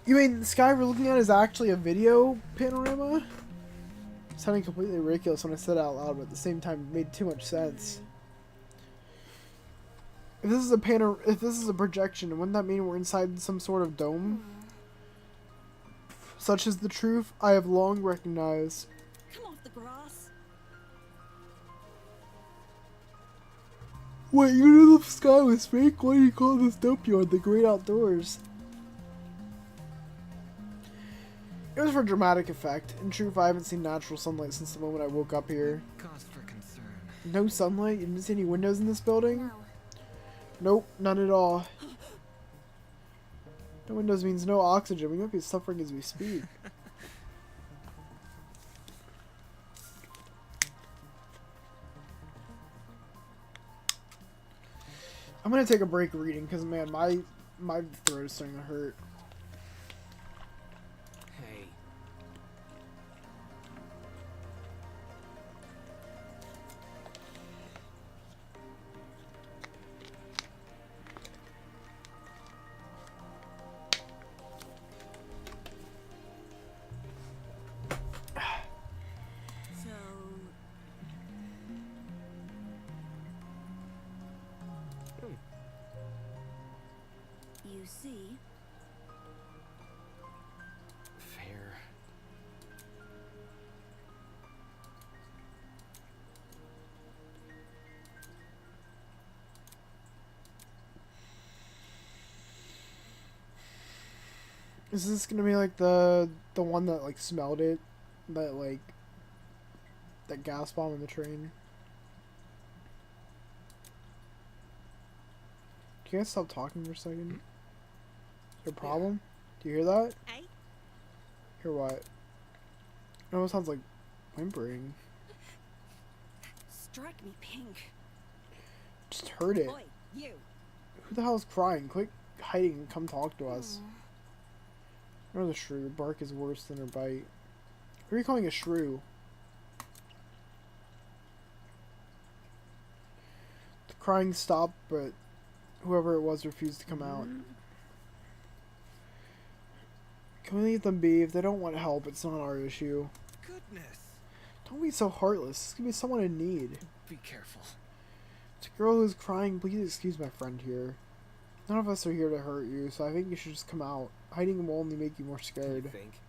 You mean the sky we're looking at is actually a video panorama? Sounding completely ridiculous when I said it out loud, but at the same time it made too much sense. If this is a projection, wouldn't that mean we're inside some sort of dome? Such is the truth I have long recognized. Come off the grass. Wait, you knew the sky was fake? Why do you call this dope yard the great outdoors? It was for dramatic effect. In truth, I haven't seen natural sunlight since the moment I woke up here. cause for concern. No sunlight? You didn't see any windows in this building? No. Nope, none at all. No windows means no oxygen. We might be suffering as we speak. I'm gonna take a break reading because man, my throat is starting to hurt. Hey. You see? Fair. Is this gonna be like the one that like smelled it, that like that gas bomb in the train? Can you guys stop talking for a second? Your problem? Do you hear that? Hey? Hear what? It almost sounds like whimpering. Strike me pink. Just heard it. Oi, you. Who the hell is crying? Quit hiding and come talk to us. Or the shrew. Bark is worse than her bite. Who are you calling a shrew? The crying stopped, but whoever it was refused to come out. Can we leave them be? If they don't want help, it's not our issue. Goodness. Don't be so heartless. This could be someone in need. Be careful. It's a girl who's crying. Please excuse my friend here. None of us are here to hurt you, so I think you should just come out. Hiding will only make you more You scared. think?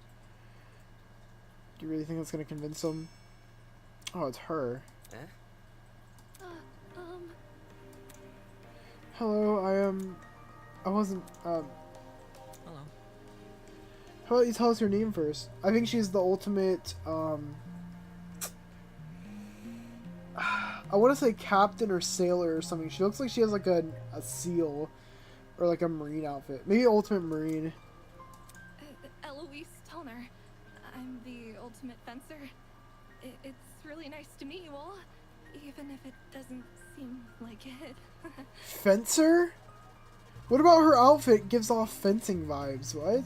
Do you really think that's gonna convince them? Oh, it's her. Eh? Hello, I wasn't, Hello. how about you tell us your name first? I think she's the ultimate, I want to say captain or sailor or something. She looks like she has like a seal or like a marine outfit. Maybe ultimate marine. Eloise Toner. I'm the ultimate fencer. It's really nice to meet you all, even if it doesn't seem like it. Fencer? What about her outfit gives off fencing vibes? What?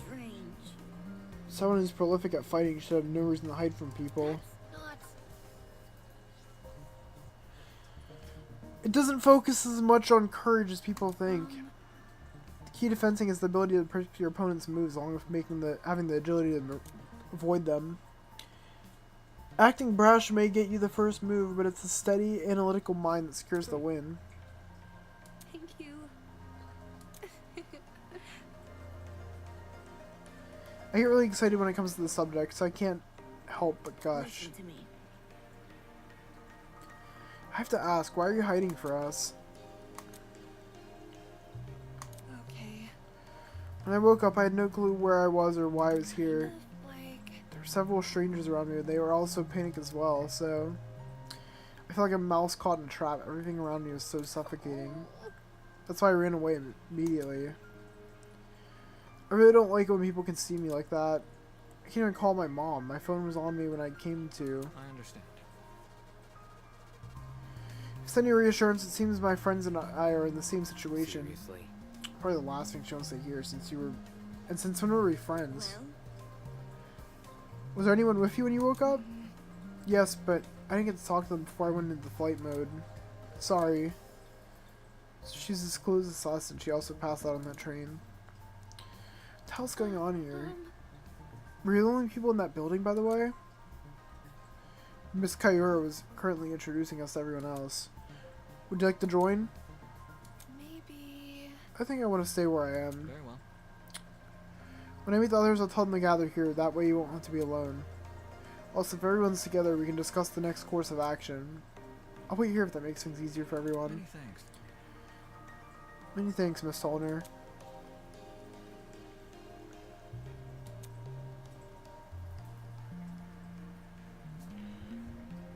Strange. Someone who's prolific at fighting should have no reason to hide from people. Not. It doesn't focus as much on courage as people think. The key to fencing is the ability to predict your opponent's moves, along with having the agility to avoid them. Acting brash may get you the first move, but it's a steady, analytical mind that secures the win. Thank you. I get really excited when it comes to the subject, so I can't help but gush. Listen to me. I have to ask, why are you hiding for us? Okay. When I woke up, I had no clue where I was or why I was here. Like, There were several strangers around me, and they were also panicked as well, so... I feel like a mouse caught in a trap. Everything around me was so suffocating. That's why I ran away immediately. I really don't like it when people can see me like that. I can't even call my mom. My phone was on me when I came to. I understand. If any reassurance, it seems my friends and I are in the same situation. Seriously? Probably the last thing she wants to hear since you were... And since when were we friends? Well, Was there anyone with you when you woke up? Yes, but I didn't get to talk to them before I went into flight mode. Sorry. She's as close as us, and she also passed out on that train. What the hell's going on here? Were you the only people in that building, by the way? Miss Kayura was currently introducing us to everyone else. Would you like to join? maybe. I think I want to stay where I am. Very well. When I meet the others, I'll tell them to gather here. That way you won't have to be alone. Also, if everyone's together, we can discuss the next course of action. I'll wait here if that makes things easier for everyone. Many thanks. Many thanks, Miss Tolner.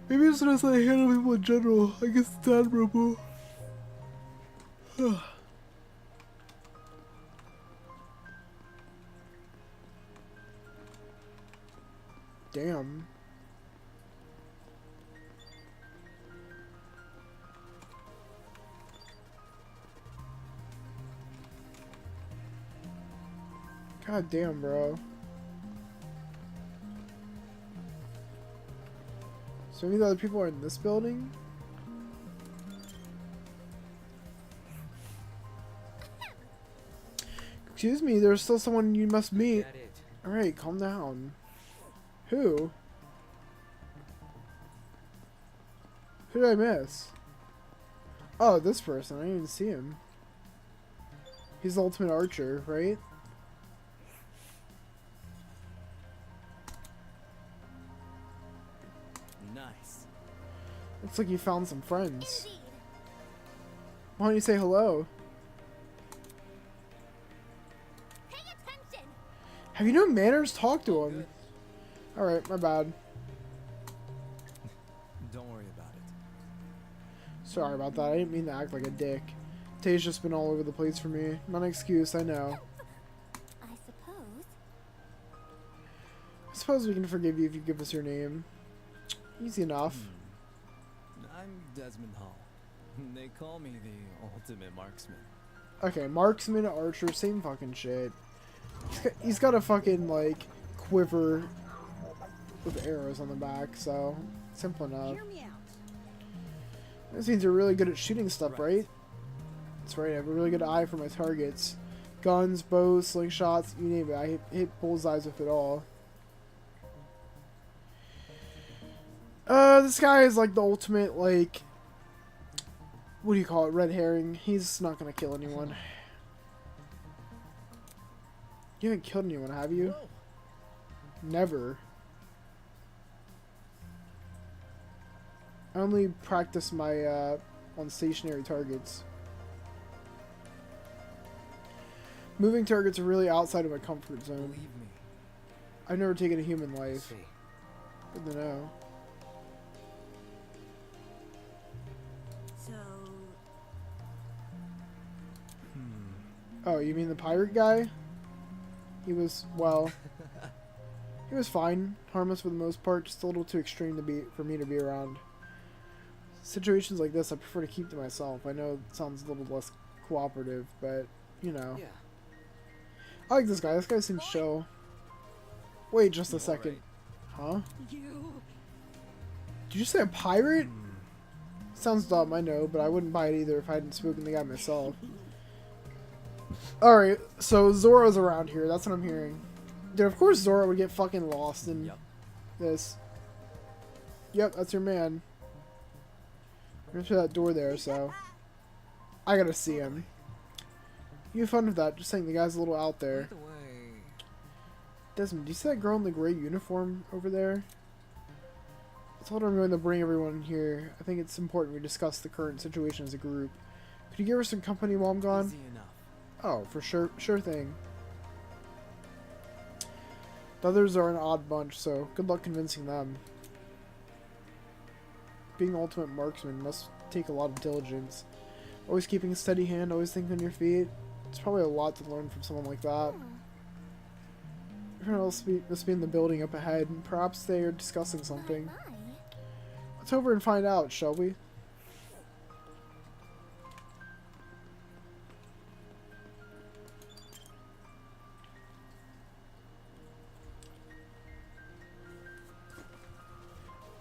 Maybe it's just like I handle people in general. I guess it's admirable. Damn. God damn, bro. So maybe the other people are in this building? Excuse me, there's still someone you must meet. That it? Alright, calm down. Who? Who did I miss? Oh, this person. I didn't even see him. He's the ultimate archer, right? Nice. Looks like you found some friends. Indeed. Why don't you say hello? Pay attention. Have you no manners? Talk to him. Alright, my bad. Don't worry about it. Sorry about that. I didn't mean to act like a dick. Today's just been all over the place for me. Not an excuse, I know. I suppose. I suppose we can forgive you if you give us your name. Easy enough. I'm Desmond Hall. They call me the ultimate marksman. Okay, marksman, archer, same fucking shit. He's got a fucking, like, quiver with arrows on the back, so simple enough. Hear me out. This means you're really good at shooting stuff, right? That's right, I have a really good eye for my targets. Guns, bows, slingshots, you name it. I hit bullseyes with it all. This guy is like the ultimate, like, what do you call it, red herring. He's not gonna kill anyone. You haven't killed anyone, have you? Never. I only practice my, on stationary targets. Moving targets are really outside of my comfort zone. Believe me. I've never taken a human life. See. Good to know. So, Oh, you mean the pirate guy? He was, well, he was fine. Harmless for the most part, just a little too extreme for me to be around. Situations like this, I prefer to keep to myself. I know it sounds a little less cooperative, but, you know. Yeah. I like this guy. This guy seems chill. Wait just a second. Huh? you. Did you say a pirate? Sounds dumb, I know, but I wouldn't buy it either if I hadn't spoken to the guy myself. Alright, so Zora's around here. That's what I'm hearing. Dude, of course Zora would get fucking lost in this. Yep, that's your man. There's that door there, so I gotta see him. You have fun with that. Just saying, the guy's a little out there. By the way, Desmond, do you see that girl in the gray uniform over there? I told her I'm going to bring everyone here. I think it's important we discuss the current situation as a group. Could you give her some company while I'm gone? Easy enough. Oh, for sure. Sure thing. The others are an odd bunch, so good luck convincing them. Being the ultimate marksman must take a lot of diligence. Always keeping a steady hand, always thinking on your feet. It's probably a lot to learn from someone like that. Everyone else must be in the building up ahead, and perhaps they are discussing something. Let's over and find out, shall we?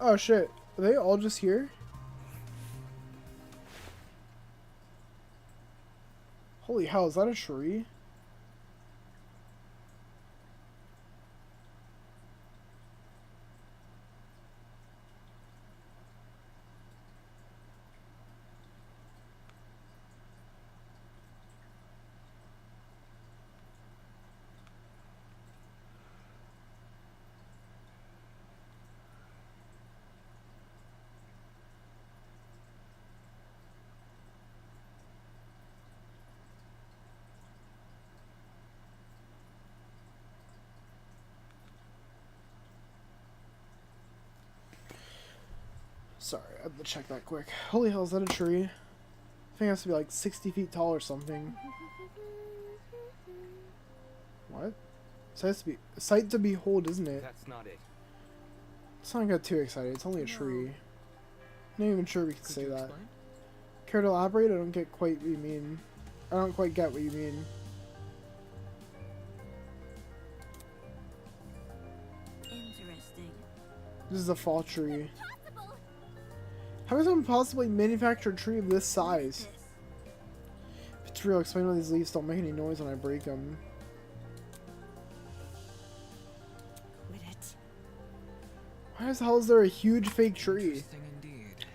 Oh shit, are they all just here? Holy hell, is that a tree? Sorry, I have to check that quick. Holy hell, is that a tree? I think it has to be like 60 feet tall or something. What? So it has to be a sight to behold, isn't it? That's not it. Let's not get too excited. It's only a tree. Not even sure we can say could you that. explain? Care to elaborate? I don't get quite what you mean. I don't quite get what you mean. Interesting. This is a fall tree. Possible. How does someone possibly manufacture a tree of this size? This. If it's real, explain why these leaves don't make any noise when I break them. Quit it. Why the hell is there a huge fake tree? Interesting indeed.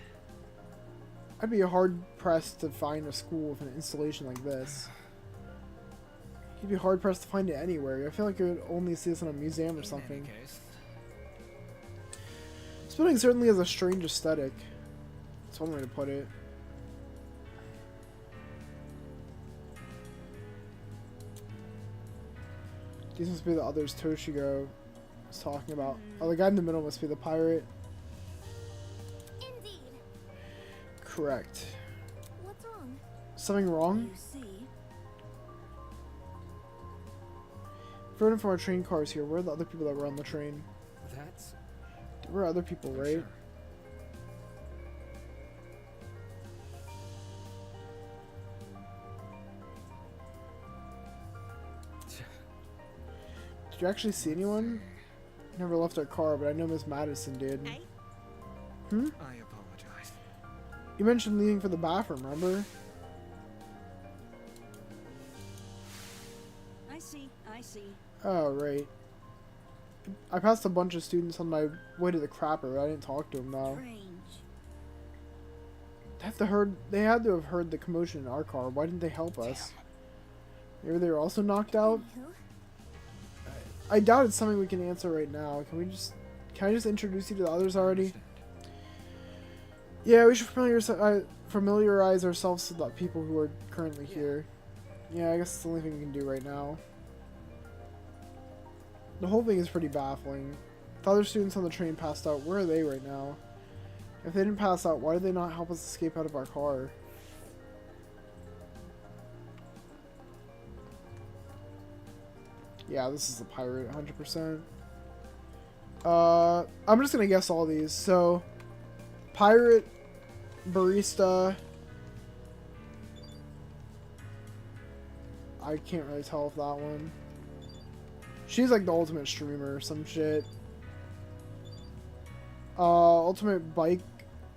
I'd be hard pressed to find a school with an installation like this. You'd be hard pressed to find it anywhere. I feel like you would only see this in a museum or something. In any case, This building certainly has a strange aesthetic. That's one way to put it. These must be the others Toshigo was talking about. Oh, the guy in the middle must be the pirate. Indeed. Correct. What's wrong? Something wrong? You see, Running from our train cars here. Where are the other people that were on the train? That's There were other people, right? sure. Did you actually see anyone? Never left our car, but I know Miss Madison did. Hey. Hmm? I apologize. You mentioned leaving for the bathroom, remember? I see, I see. Oh, right. I passed a bunch of students on my way to the crapper, but I didn't talk to them, though. Strange. They had to have heard the commotion in our car. Why didn't they help us? Maybe they were also knocked out? Who? I doubt it's something we can answer right now. Can I just introduce you to the others already? Understand. Yeah, we should familiarize ourselves with the people who are currently here. Yeah, I guess it's the only thing we can do right now. The whole thing is pretty baffling. The other students on the train passed out. Where are they right now? If they didn't pass out, why did they not help us escape out of our car? Yeah, this is a pirate, 100%. I'm just gonna guess all these. So, pirate, barista. I can't really tell if that one. She's like the ultimate streamer or some shit. Ultimate bike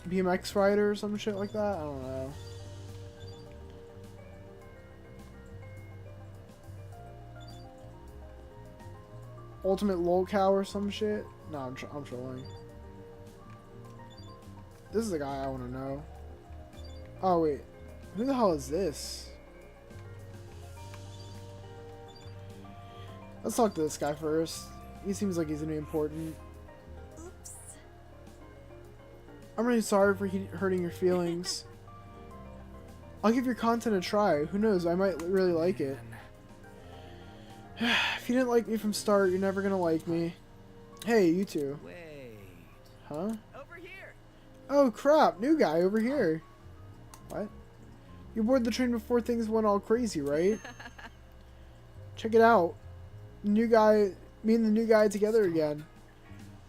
BMX rider or some shit like that. I don't know. Ultimate lolcow or some shit. No, I'm trolling. This is the guy I want to know. Oh wait, who the hell is this? Let's talk to this guy first. He seems like he's gonna be important. Oops. I'm really sorry for hurting your feelings. I'll give your content a try. Who knows? I might really like it. If you didn't like me from start, you're never gonna like me. Hey, you two. Wait. Huh? Over here. Oh crap, new guy over here. What? You boarded the train before things went all crazy, right? Check it out. New guy, me and the new guy together again.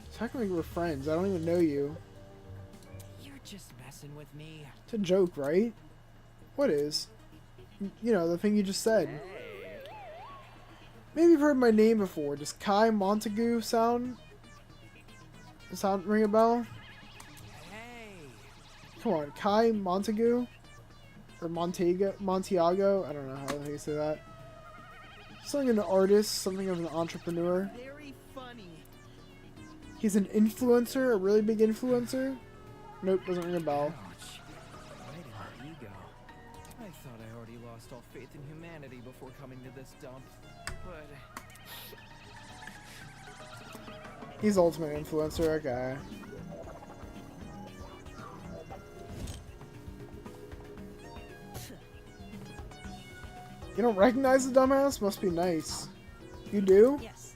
It's acting like we're friends. I don't even know you. You're just messing with me. It's a joke, right? What is? You know, the thing you just said. Maybe you've heard my name before. Does Kai Montague sound ring a bell? Hey. Come on, Kai Montague? Or Montiago? I don't know how you say that. Something of an artist, something of an entrepreneur. Very funny. He's an influencer, a really big influencer. Nope, doesn't ring a bell. Ouch. Right in the ego. I thought I already lost all faith in humanity before coming to this dump. But He's ultimate influencer, okay. You don't recognize the dumbass? Must be nice. You do? Yes.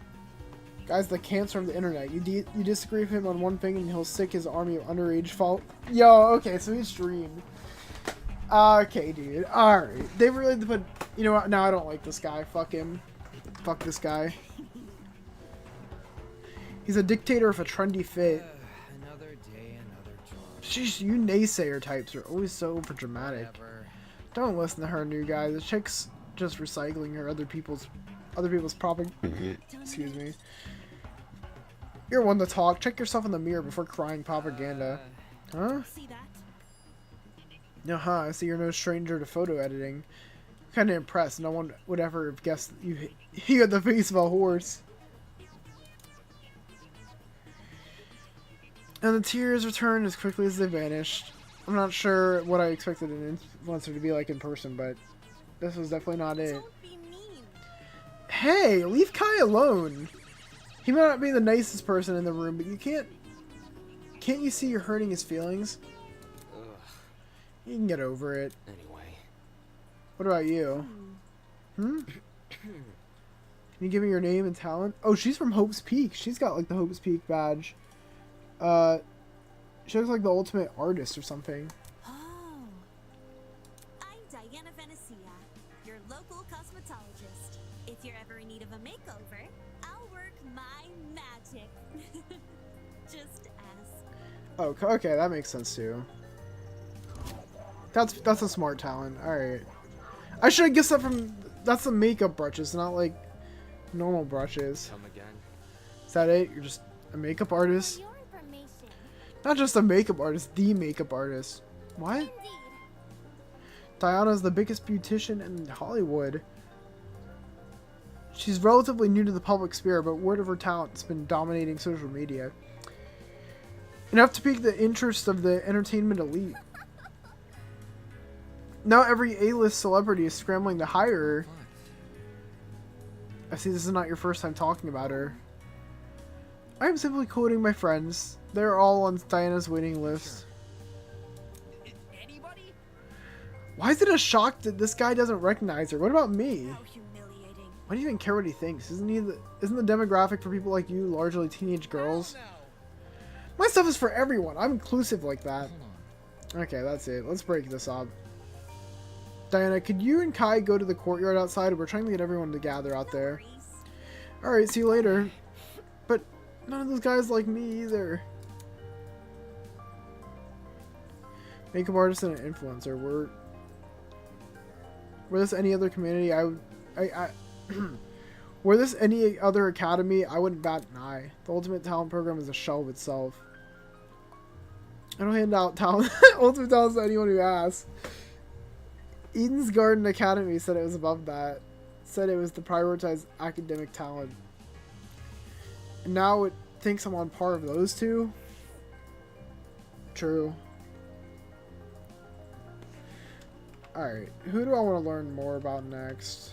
Guy's the cancer of the internet. You disagree with him on one thing and he'll sick his army of underage fault. Yo, okay, so he streamed. Okay, dude. Alright. They really put... You know what? No, I don't like this guy. Fuck him. Fuck this guy. He's a dictator of a trendy fit. another day, another job. Sheesh, you naysayer types are always so overdramatic. Whatever. Don't listen to her, new guy. The chick's just recycling her other people's propaganda. Excuse me. You're one to talk. Check yourself in the mirror before crying propaganda. Huh? See that? I see you're no stranger to photo editing. Kinda impressed. No one would ever have guessed you had the face of a horse. And the tears returned as quickly as they vanished. I'm not sure what I expected an influencer to be like in person, but this was definitely not it. Don't be mean. Hey, leave Kai alone. He might not be the nicest person in the room, but you can't you see you're hurting his feelings? Ugh. You can get over it. Anyway. What about you? Hmm? Can you give me your name and talent? Oh, she's from Hope's Peak. She's got like the Hope's Peak badge. She looks like the ultimate artist or something. Oh. I'm Diana Venecia, your local cosmetologist. If you're ever in need of a makeover, I'll work my magic. Just ask. Oh, okay, that makes sense too. That's a smart talent. All right. I should have guessed that from. That's the makeup brushes, not like normal brushes. Come again. Is that it? You're just a makeup artist? Your information. Not just a makeup artist, the makeup artist. What? Indeed. Diana's the biggest beautician in Hollywood. She's relatively new to the public sphere, but word of her talent has been dominating social media. Enough to pique the interest of the entertainment elite. Now every A-list celebrity is scrambling to hire her. I see this is not your first time talking about her. I am simply quoting my friends. They're all on Diana's waiting list. Anybody? Why is it a shock that this guy doesn't recognize her? What about me? How humiliating. Why do you even care what he thinks? Isn't the demographic for people like you largely teenage girls? Hell My stuff is for everyone. I'm inclusive like no. that. Hold on. Okay, that's it. Let's break this up. Diana, could you and Kai go to the courtyard outside? We're trying to get everyone to gather out there. Alright, see you later. But none of those guys like me either. Makeup artist and an influencer. Were this any other community, were this any other academy, I wouldn't bat an eye. The Ultimate Talent Program is a shell of itself. I don't hand out talent, ultimate talents to anyone who asks. Eden's Garden Academy said it was above that. Said it was to prioritize academic talent. And now it thinks I'm on par of those two? True. Alright, who do I want to learn more about next?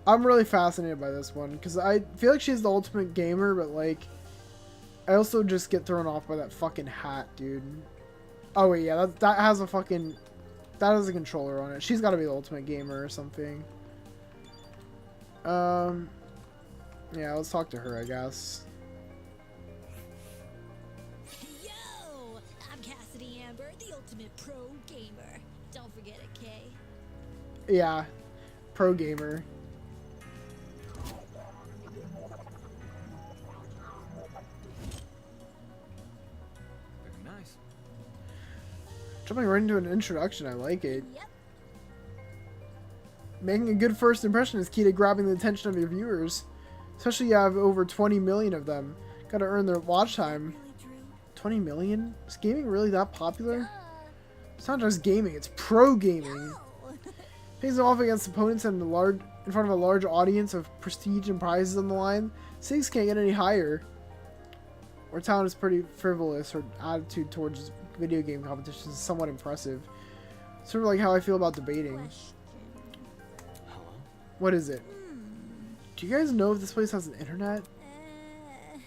I'm really fascinated by this one, because I feel like she's the ultimate gamer, but like, I also just get thrown off by that fucking hat, dude. Oh wait, yeah, that has a fucking... That has a controller on it. She's gotta be the ultimate gamer or something. Yeah, let's talk to her, I guess. Yo! I'm Cassidy Amber, the ultimate pro gamer. Don't forget it, Kay. Yeah, pro gamer. Very nice. Jumping right into an introduction, I like it. Yep. Making a good first impression is key to grabbing the attention of your viewers. Especially you have over 20 million of them. Gotta earn their watch time. Really, Drew? 20 million? Is gaming really that popular? It's not just gaming, it's pro gaming. No. Pays them off against opponents in front of a large audience of prestige and prizes on the line. Stakes can't get any higher. Our talent is pretty frivolous. Her attitude towards video game competitions is somewhat impressive. Sort of like how I feel about debating. Question. Hello? What is it? Do you guys know if this place has an internet?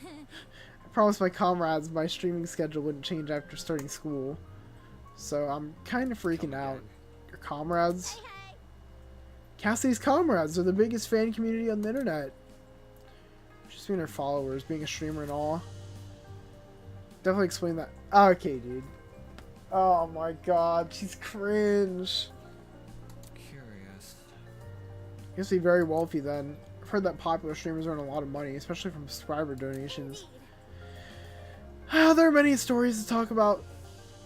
I promised my comrades my streaming schedule wouldn't change after starting school. So I'm kind of freaking out. Your comrades? Hey, hey. Cassidy's comrades are the biggest fan community on the internet. Just being her followers, being a streamer and all. Definitely explain that. Okay, dude. Oh my god, she's cringe. Curious. You must be very wealthy then. I've heard that popular streamers earn a lot of money, especially from subscriber donations. There are many stories to talk about.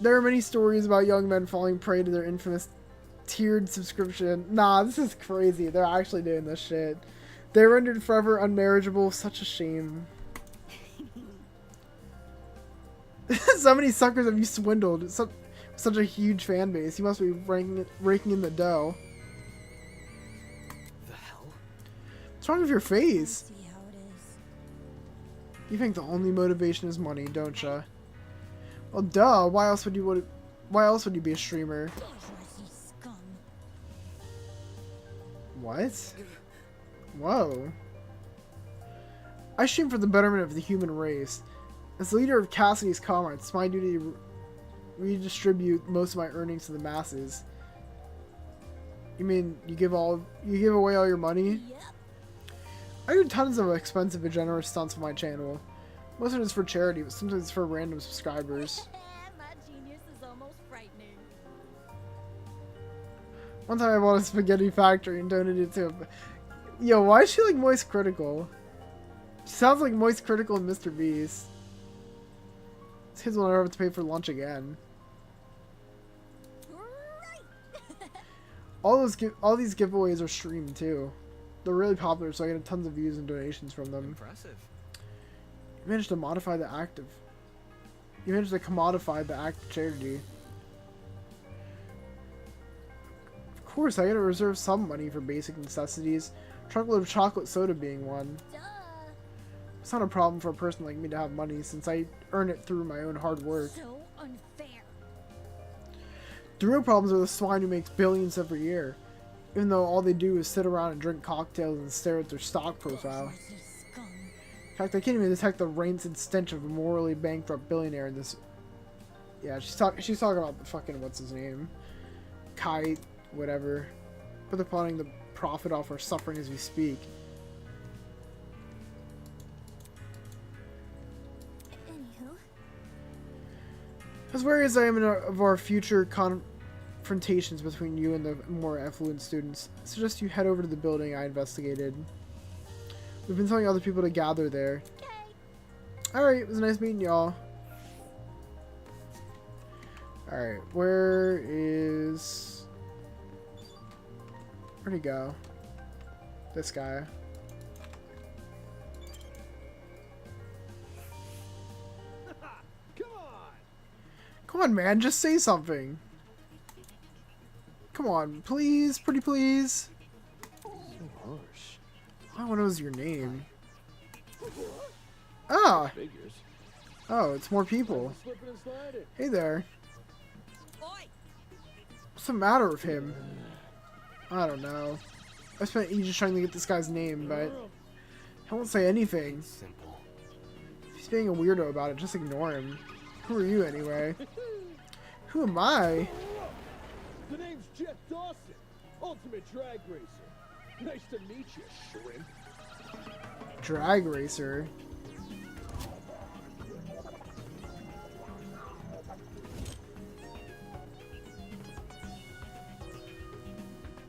There are many stories about young men falling prey to their infamous tiered subscription. Nah, this is crazy. They're actually doing this shit. They're rendered forever unmarriageable. Such a shame. So many suckers have you swindled. Such a huge fan base. You must be raking in the dough. The hell? What's wrong with your face? See how it is. You think the only motivation is money, don't ya? Well, duh. Why else would you be a streamer? Scum. What? Whoa. I stream for the betterment of the human race. As leader of Cassidy's comrades, it's my duty to redistribute most of my earnings to the masses. You mean you give away all your money? Yep. I do tons of expensive and generous stunts on my channel. Most of it is for charity, but sometimes it's for random subscribers. My genius is almost frightening. One time I bought a spaghetti factory and donated it to him. Yo, why is she like Moist Critical? She sounds like Moist Critical and Mr. Beast. These kids will never have to pay for lunch again. Right. All these giveaways are streamed too. They're really popular, so I get tons of views and donations from them. Impressive. You managed to modify the act of... You managed to commodify the act of charity. Of course, I gotta reserve some money for basic necessities. Truckload of chocolate soda being one. Duh. It's not a problem for a person like me to have money, since I earn it through my own hard work. So unfair. The real problems are the swine who makes billions every year, even though all they do is sit around and drink cocktails and stare at their stock profile. Scum. In fact, I can't even detect the rancid stench of a morally bankrupt billionaire in this. Yeah, she's talking about the fucking what's his name, Kite, whatever. But they're plotting to profit off our suffering as we speak. Anywho. As wary as I am of our future confrontations between you and the more affluent students, I suggest you head over to the building I investigated. We've been telling other people to gather there. Alright, it was nice meeting y'all. Alright, where'd he go? This guy. Come on, man, just say something. Come on, please, pretty please. I want to know your name. Ah! Oh, it's more people. Hey there. What's the matter with him? I don't know. I spent ages trying to get this guy's name, but he won't say anything. Simple. If he's being a weirdo about it, just ignore him. Who are you, anyway? Who am I? The name's Jeff Dawson, Ultimate Drag Racer. Nice to meet you, shrimp. Drag Racer.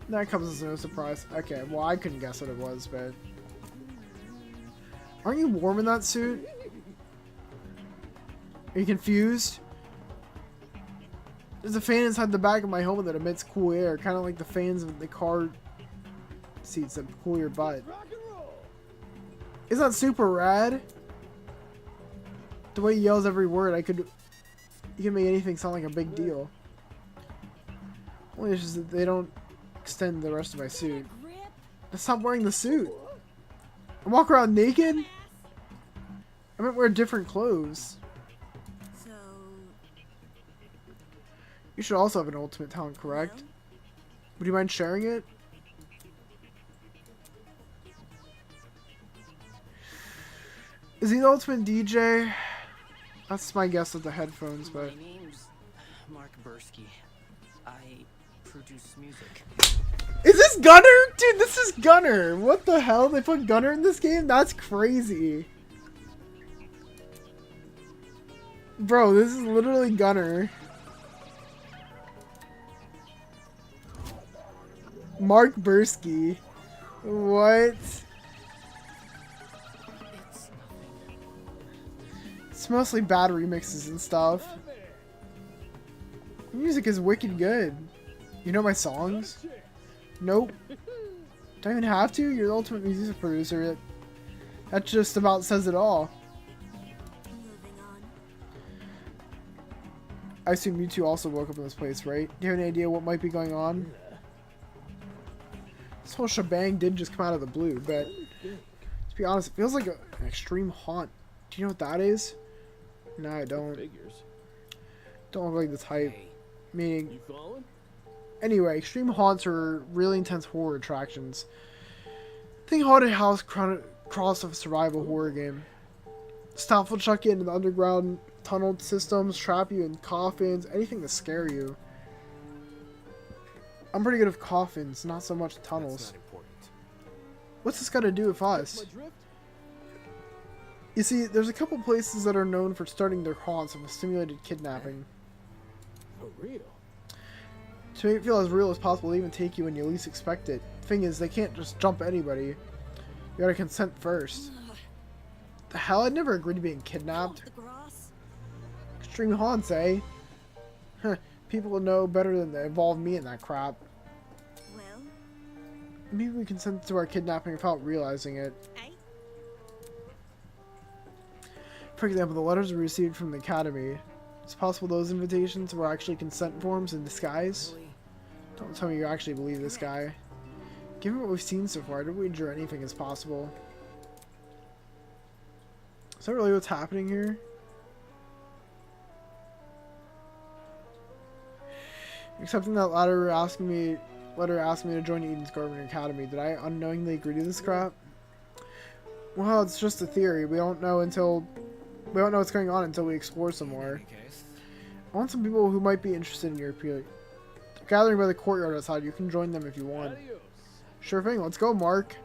That comes as no surprise. Okay, well, I couldn't guess what it was, but... Aren't you warm in that suit? Are you confused? There's a fan inside the back of my helmet that emits cool air, kind of like the fans of the car seats that cool your butt. Isn't that super rad? The way he yells every word, you can make anything sound like a big deal. Only it's just that they don't extend the rest of my suit. Stop wearing the suit. I walk around naked? I might wear different clothes. So, You should also have an ultimate talent, correct? Would you mind sharing it? Is he the ultimate DJ? That's my guess with the headphones, but... My name's Mark Bursky. I produce music. Is this Gunner? Dude, this is Gunner! What the hell? They put Gunner in this game? That's crazy. Bro, this is literally Gunner. Mark Bursky. What? It's mostly bad remixes and stuff. The music is wicked good. You know my songs? Nope. Don't even have to? You're the ultimate music producer. That just about says it all. moving on. I assume you two also woke up in this place, right? Do you have any idea what might be going on? This whole shebang did just come out of the blue, but to be honest, it feels like an extreme haunt. Do you know what that is? No, I don't. Don't look like the type. Hey, Meaning, You following? anyway, extreme haunts are really intense horror attractions. Think haunted house cross of a survival horror game. Staff will chuck you into the underground tunnel systems, trap you in coffins, anything to scare you. I'm pretty good with coffins, not so much that's tunnels. not important. What's this got to do with us? My drift? You see, there's a couple places that are known for starting their haunts with simulated kidnapping. For real? To make it feel as real as possible, they even take you when you least expect it. Thing is, they can't just jump anybody. You gotta consent first. The hell? I'd never agreed to being kidnapped. The grass. Extreme haunts, eh? Huh, people will know better than to involve me in that crap. Well, Maybe we consent to our kidnapping without realizing it. Eh? For example, the letters we received from the Academy. It's possible those invitations were actually consent forms in disguise? Really? Don't tell me you actually believe this guy. Given what we've seen so far, I don't wager anything is possible. Is that really what's happening here? Accepting that letter asking me to join Eden's Garden Academy, did I unknowingly agree to this crap? Well, it's just a theory. We don't know what's going on until we explore some In more. any case, I want some people who might be interested in your appeal. Gathering by the courtyard outside, you can join them if you want. Adios. Sure thing, let's go, Mark.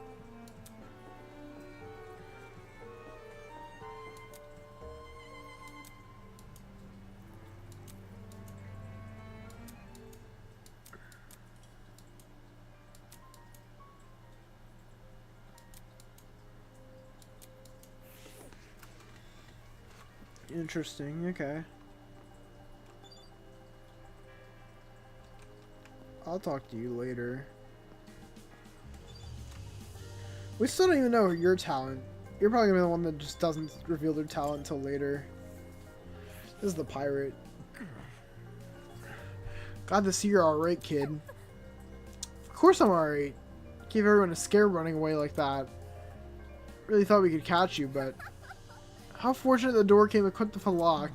Interesting, okay. I'll talk to you later. We still don't even know your talent. You're probably gonna be the one that just doesn't reveal their talent until later. This is the pirate. Glad to see you're alright, kid. Of course I'm alright. Gave everyone a scare running away like that. Really thought we could catch you, but... How fortunate the door came equipped with a lock.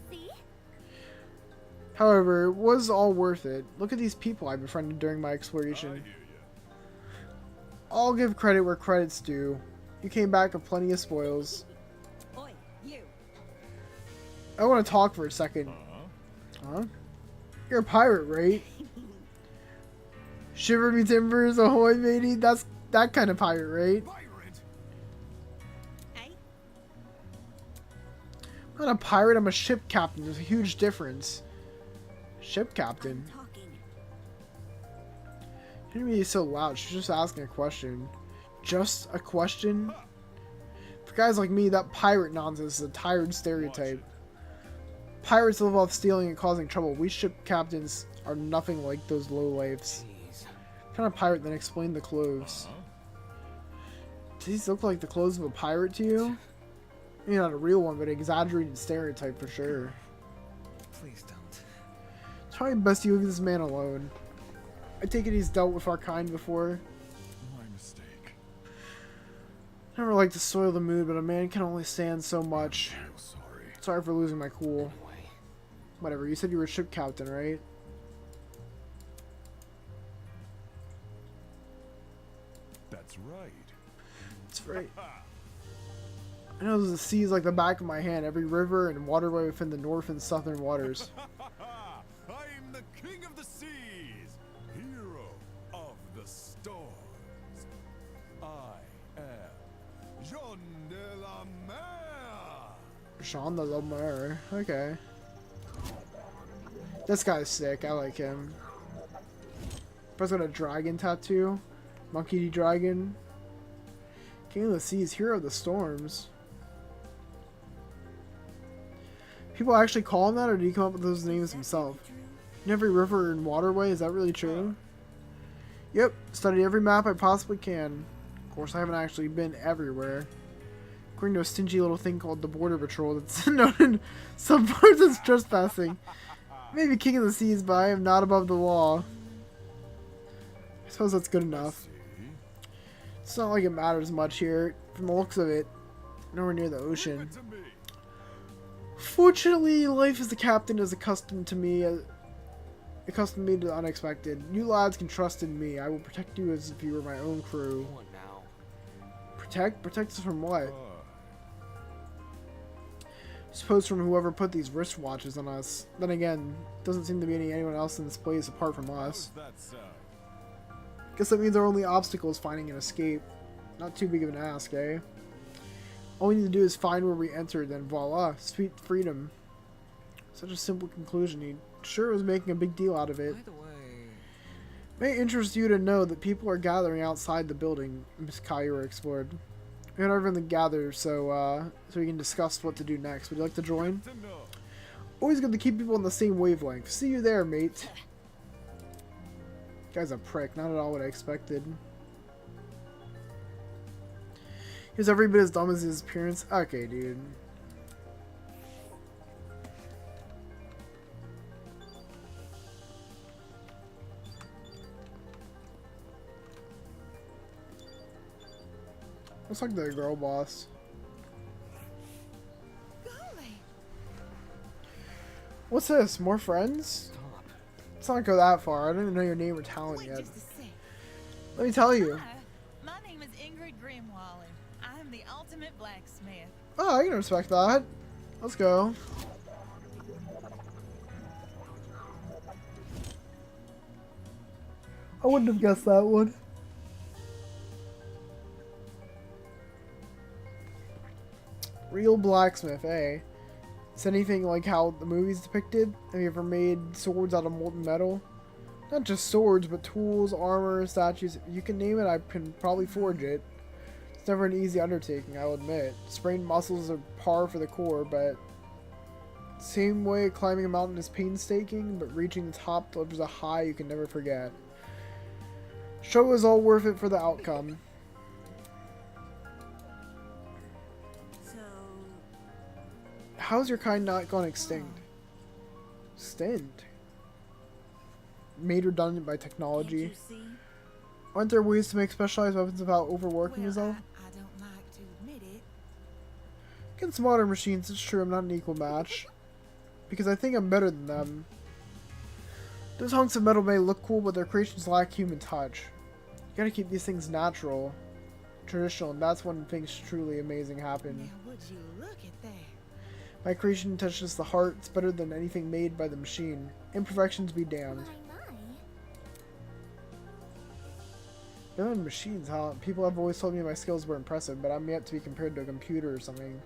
See? However, it was all worth it. Look at these people I befriended during my I exploration. hear ya. I'll give credit where credit's due. You came back with plenty of spoils. oi, you. I want to talk for a second. Uh-huh. Huh? You're a pirate, right? Shiver me timbers, ahoy matey. That's that kind of pirate, right? Pirate? Eh? I'm not a pirate, I'm a ship captain. There's a huge difference. Ship captain? Talking. You didn't be so loud. She's just asking a question. Just a question? For guys like me, that pirate nonsense is a tired stereotype. Pirates live off stealing and causing trouble. We ship captains are nothing like those lowlifes. Jeez. What kind of pirate then explain the clothes? Do these look like the clothes of a pirate to you? Maybe not a real one, but an exaggerated stereotype for sure. please don't. It's probably best you leave this man alone. I take it he's dealt with our kind before. My mistake. Never like to soil the mood, but a man can only stand so much. I'm sorry. Sorry for losing my cool. Anyway, Whatever, you said you were ship captain, right? That's right. That's right. I know the seas like the back of my hand, every river and waterway within the north and southern waters. I'm the king of the seas, hero of the stars. I am Jean de la Mer. Jean de la Mer. Okay. This guy's sick. I like him. He's got a dragon tattoo. Monkey D. Dragon. King of the Seas, hero of the storms. People actually call him that, or did he come up with those names himself? In every river and waterway, is that really true? Yep, studied every map I possibly can. Of course, I haven't actually been everywhere. According to a stingy little thing called the Border Patrol that's known in some parts as trespassing. Maybe King of the Seas, but I am not above the law. I suppose that's good enough. It's not like it matters much here. From the looks of it, nowhere near the Give ocean. it to me. Fortunately, life as the captain is accustomed me to the unexpected. You lads can trust in me. I will protect you as if you were my own crew. What now? Protect? Protect us from what? Suppose from whoever put these wristwatches on us. Then again, doesn't seem to be anyone else in this place apart from us. Guess that means our only obstacle is finding an escape. Not too big of an ask, eh? All we need to do is find where we entered, then voila, sweet freedom. Such a simple conclusion. He sure was making a big deal out of it. By the way, May interest you to know that people are gathering outside the building, Miss Kaira explored. We had everyone gather so we can discuss what to do next. Would you like to join? Always good to keep people on the same wavelength. See you there, mate. Guy's a prick. Not at all what I expected. He was every bit as dumb as his appearance. Okay, dude. Looks like the girl boss. What's this? More friends? Stop. Let's not go that far. I don't even know your name or talent yet. Let me tell you. Hi, my name is Ingrid Grimwall, and I'm the ultimate blacksmith. Oh, I can respect that. Let's go. I wouldn't have guessed that one. Real blacksmith, eh? Is anything like how the movie's depicted? Have you ever made swords out of molten metal? Not just swords, but tools, armor, statues. If you can name it, I can probably forge it. It's never an easy undertaking, I'll admit. Sprained muscles are par for the core, but same way climbing a mountain is painstaking, but reaching the top delivers a high you can never forget. Show was all worth it for the outcome. How's your kind not gone extinct? Extinct? Made redundant by technology? Aren't there ways to make specialized weapons without overworking yourself? I don't like to admit it. Against modern machines, it's true I'm not an equal match. Because I think I'm better than them. Those hunks of metal may look cool, but their creations lack human touch. You gotta keep these things natural, traditional, and that's when things truly amazing happen. Now, would you look at that? My creation touches the heart. It's better than anything made by the machine. Imperfections be damned. Better than machines, huh? People have always told me my skills were impressive, but I'm yet to be compared to a computer or something.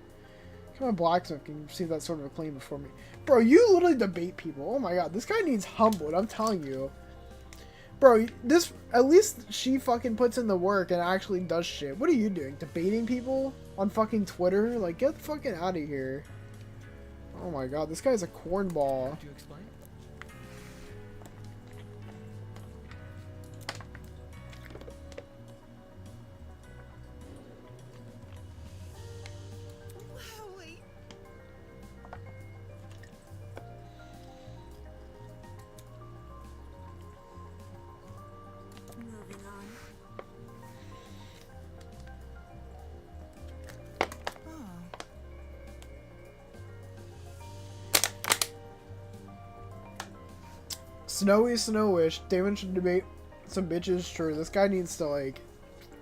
Come on, blacksmith can receive that sort of acclaim before me. Bro, you literally debate people. Oh my god, this guy needs humbled, I'm telling you. Bro, this, at least she fucking puts in the work and actually does shit. What are you doing? Debating people on fucking Twitter? Like, get the fucking out of here. Oh my god, this guy's a cornball. could you explain? Wowie. Moving on. Oh. Snowy Snowish. Damon should debate some bitches. Sure, this guy needs to, like...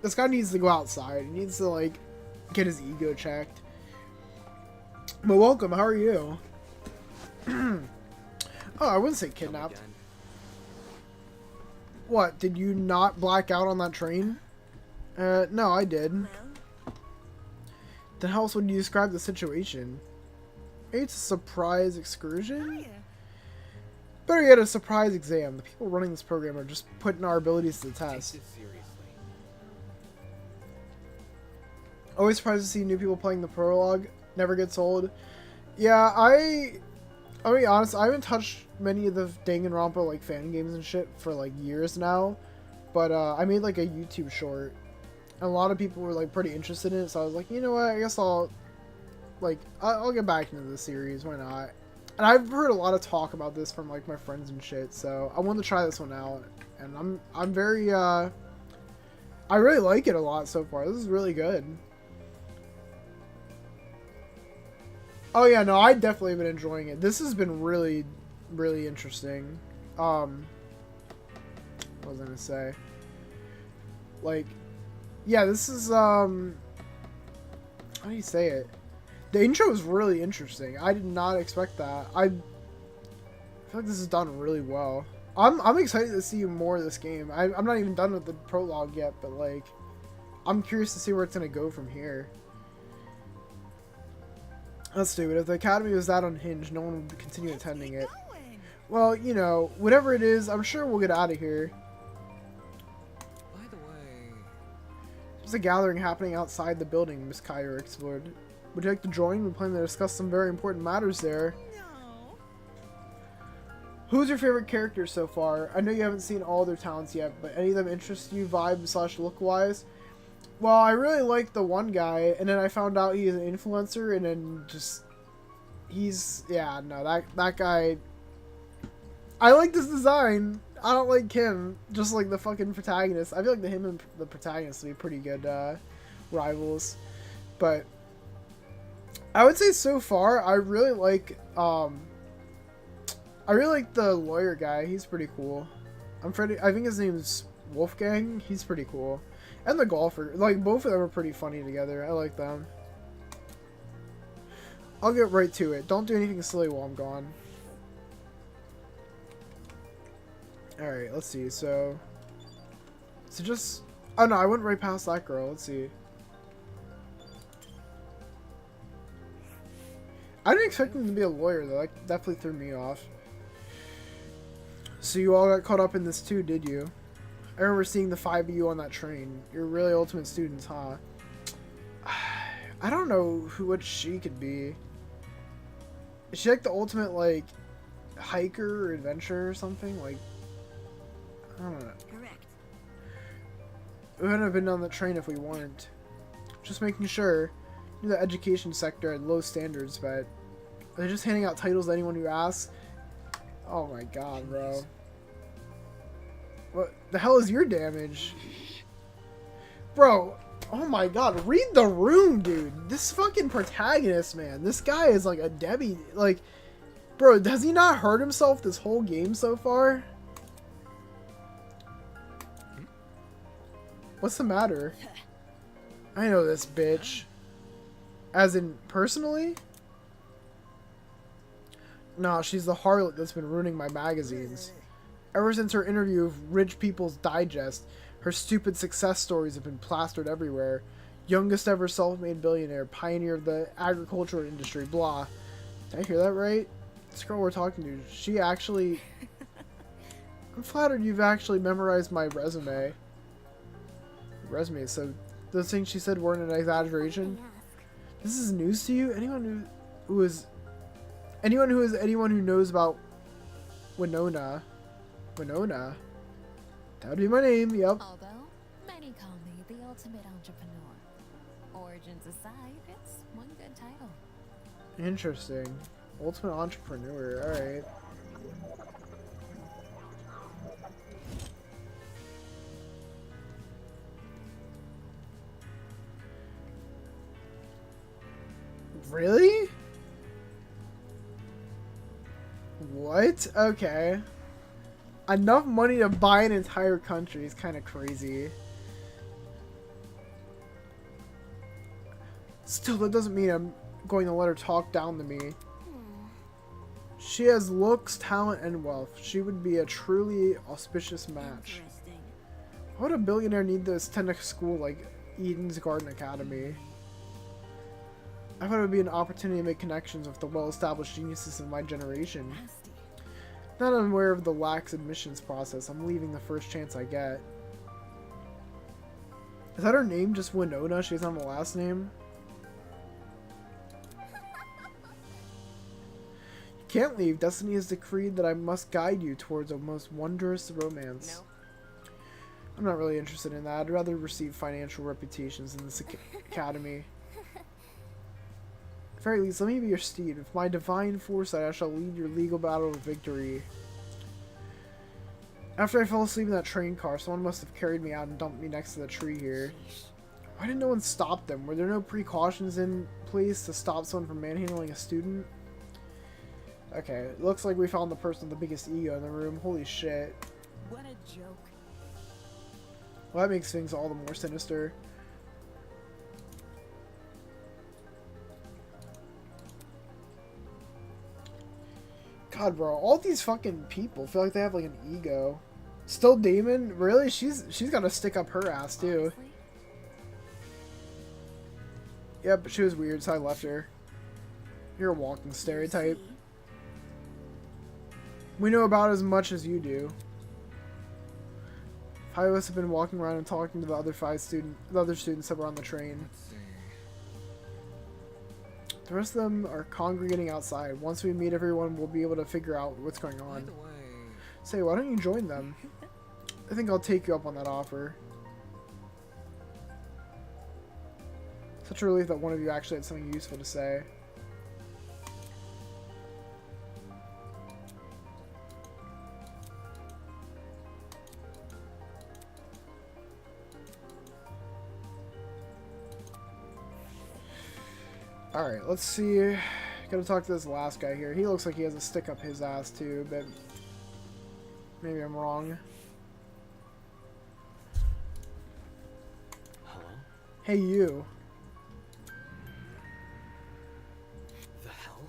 This guy needs to go outside. He needs to, like, get his ego checked. But welcome, how are you? Oh, I wouldn't say kidnapped. Again. What, did you not black out on that train? No, I did. Well, Then how else would you describe the situation? Maybe it's a surprise excursion? Hiya. Better yet, a surprise exam. The people running this program are just putting our abilities to the Take test. this seriously. Always surprised to see new people playing the prologue. Never gets old. Yeah, I'll be honest, I haven't touched many of the Danganronpa like fan games and shit for like years now. But I made like a YouTube short. And a lot of people were like pretty interested in it, so I was like, you know what, I guess I'll get back into the series, why not? And I've heard a lot of talk about this from like my friends and shit, so I wanted to try this one out. And I'm very I really like it a lot so far. This is really good. Oh yeah, no, I definitely been enjoying it. This has been really, really interesting. What was I gonna say? Like, yeah, this is how do you say it? The intro is really interesting. I did not expect that. I feel like this is done really well. I'm excited to see more of this game. I'm not even done with the prologue yet, but like, I'm curious to see where it's gonna go from here. That's stupid. If the Academy was that unhinged, no one would continue attending it. Well, you know, whatever it is, I'm sure we'll get out of here. By the way, There's a gathering happening outside the building, Miss Kyer explored. Would you like to join? We plan to discuss some very important matters there. No. Who's your favorite character so far? I know you haven't seen all their talents yet, but any of them interest you vibe/look-wise? Well, I really like the one guy, and then I found out he's an influencer, and then just... yeah, no, that guy... I like this design. I don't like him, just like the fucking protagonist. I feel like him and the protagonist would be pretty good rivals. But I would say so far, I really like the lawyer guy. He's pretty cool. I think his name's Wolfgang. He's pretty cool. And the golfer. Like, both of them are pretty funny together. I like them. I'll get right to it. Don't do anything silly while I'm gone. Alright, let's see. So just... Oh no, I went right past that girl. Let's see. I didn't expect him to be a lawyer, though. That definitely threw me off. So you all got caught up in this too, did you? I remember seeing the 5 of you on that train. You're really ultimate students, huh? I don't know what she could be. Is she like the ultimate, like, hiker or adventurer or something? Like, I don't know. Correct. We wouldn't have been on the train if we weren't. Just making sure. The education sector had low standards, but they're just handing out titles to anyone who asks. Oh my god, bro. What the hell is your damage? Bro, oh my god, read the room, dude. This fucking protagonist, man. This guy is like a Debbie. Like, bro, has he not hurt himself this whole game so far? What's the matter? I know this bitch. As in, personally? Nah, she's the harlot that's been ruining my magazines. Ever since her interview of Rich People's Digest, her stupid success stories have been plastered everywhere. Youngest ever self-made billionaire, pioneer of the agricultural industry, blah. Did I hear that right? This girl we're talking to, she actually... I'm flattered you've actually memorized my resume. So those things she said weren't an exaggeration? This is news to you? Anyone who knows about Winona. Winona? That would be my name, yep. Although, many call me the ultimate entrepreneur. Origins aside, it's one good title. Interesting. Ultimate entrepreneur, alright. Really? What? Okay. Enough money to buy an entire country is kind of crazy. Still, that doesn't mean I'm going to let her talk down to me. She has looks, talent, and wealth. She would be a truly auspicious match. Why would a billionaire need to attend a school like Eden's Garden Academy? I thought it would be an opportunity to make connections with the well-established geniuses in my generation. Not unaware of the lax admissions process, I'm leaving the first chance I get. Is that her name, just Winona? She doesn't have a last name? You can't leave. Destiny has decreed that I must guide you towards a most wondrous romance. No. I'm not really interested in that. I'd rather receive financial reputations in this academy. At the very least, let me be your steed. With my divine foresight, I shall lead your legal battle to victory. After I fell asleep in that train car, someone must have carried me out and dumped me next to the tree here. Why did no one stop them? Were there no precautions in place to stop someone from manhandling a student? Okay, it looks like we found the person with the biggest ego in the room. Holy shit. What a joke. Well, that makes things all the more sinister. God, bro, all these fucking people feel like they have like an ego. Still Damon? Really? She's got to stick up her ass too. Yeah, but she was weird, so I left her. You're a walking stereotype. We know about as much as you do. 5 of us have been walking around and talking to the other students that were on the train. The rest of them are congregating outside. Once we meet everyone, we'll be able to figure out what's going on. Say, why don't you join them? I think I'll take you up on that offer. Such a relief that one of you actually had something useful to say. Alright, let's see. Gotta talk to this last guy here. He looks like he has a stick up his ass too, but maybe I'm wrong. Hello? Hey, you. The hell?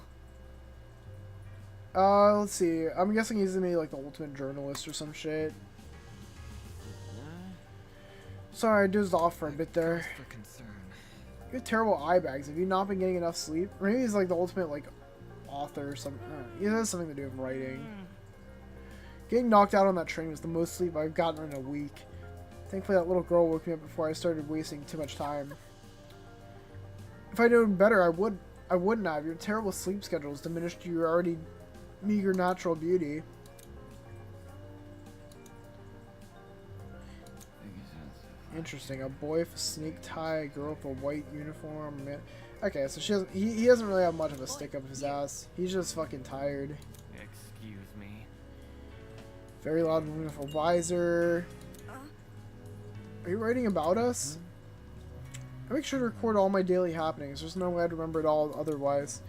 Let's see. I'm guessing he's gonna be like the ultimate journalist or some shit. Sorry, I dozed off for a bit there. You have terrible eye bags. Have you not been getting enough sleep? Or maybe he's like the ultimate like author or something. He has something to do with writing. Getting knocked out on that train was the most sleep I've gotten in a week. Thankfully that little girl woke me up before I started wasting too much time. If I'd known better, I wouldn't have. Your terrible sleep schedules diminished your already meager natural beauty. Interesting. A boy with a snake tie, a girl with a white uniform. Man. Okay, so he doesn't really have much of a stick up his ass. He's just fucking tired. Excuse me. Very loud woman with a visor. Are you writing about us? I make sure to record all my daily happenings. There's no way I'd remember it all otherwise.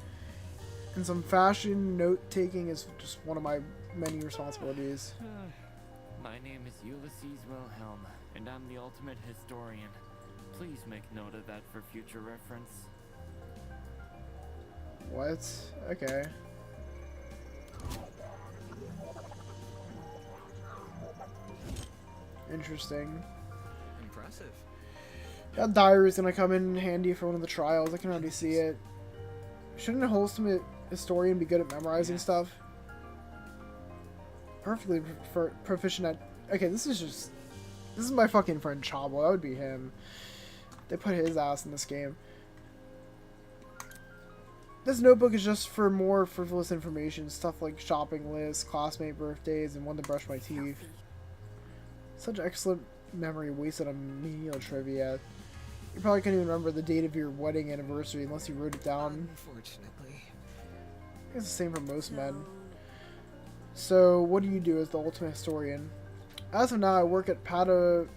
And some fashion note-taking is just one of my many responsibilities. My name is Ulysses Wilhelm, and I'm the ultimate historian. Please make note of that for future reference. What? Okay. Interesting. Impressive. That diary is gonna come in handy for one of the trials. I can already see it. Shouldn't a wholesome historian be good at memorizing stuff? Perfectly proficient at... Okay, this is my fucking friend Chabo. That would be him. They put his ass in this game. This notebook is just for more frivolous information. Stuff like shopping lists, classmate birthdays, and when to brush my teeth. Such excellent memory wasted on menial trivia. You probably can't even remember the date of your wedding anniversary unless you wrote it down. Unfortunately. It's the same for most men. So, what do you do as the ultimate historian? As of now, I work at Patawomek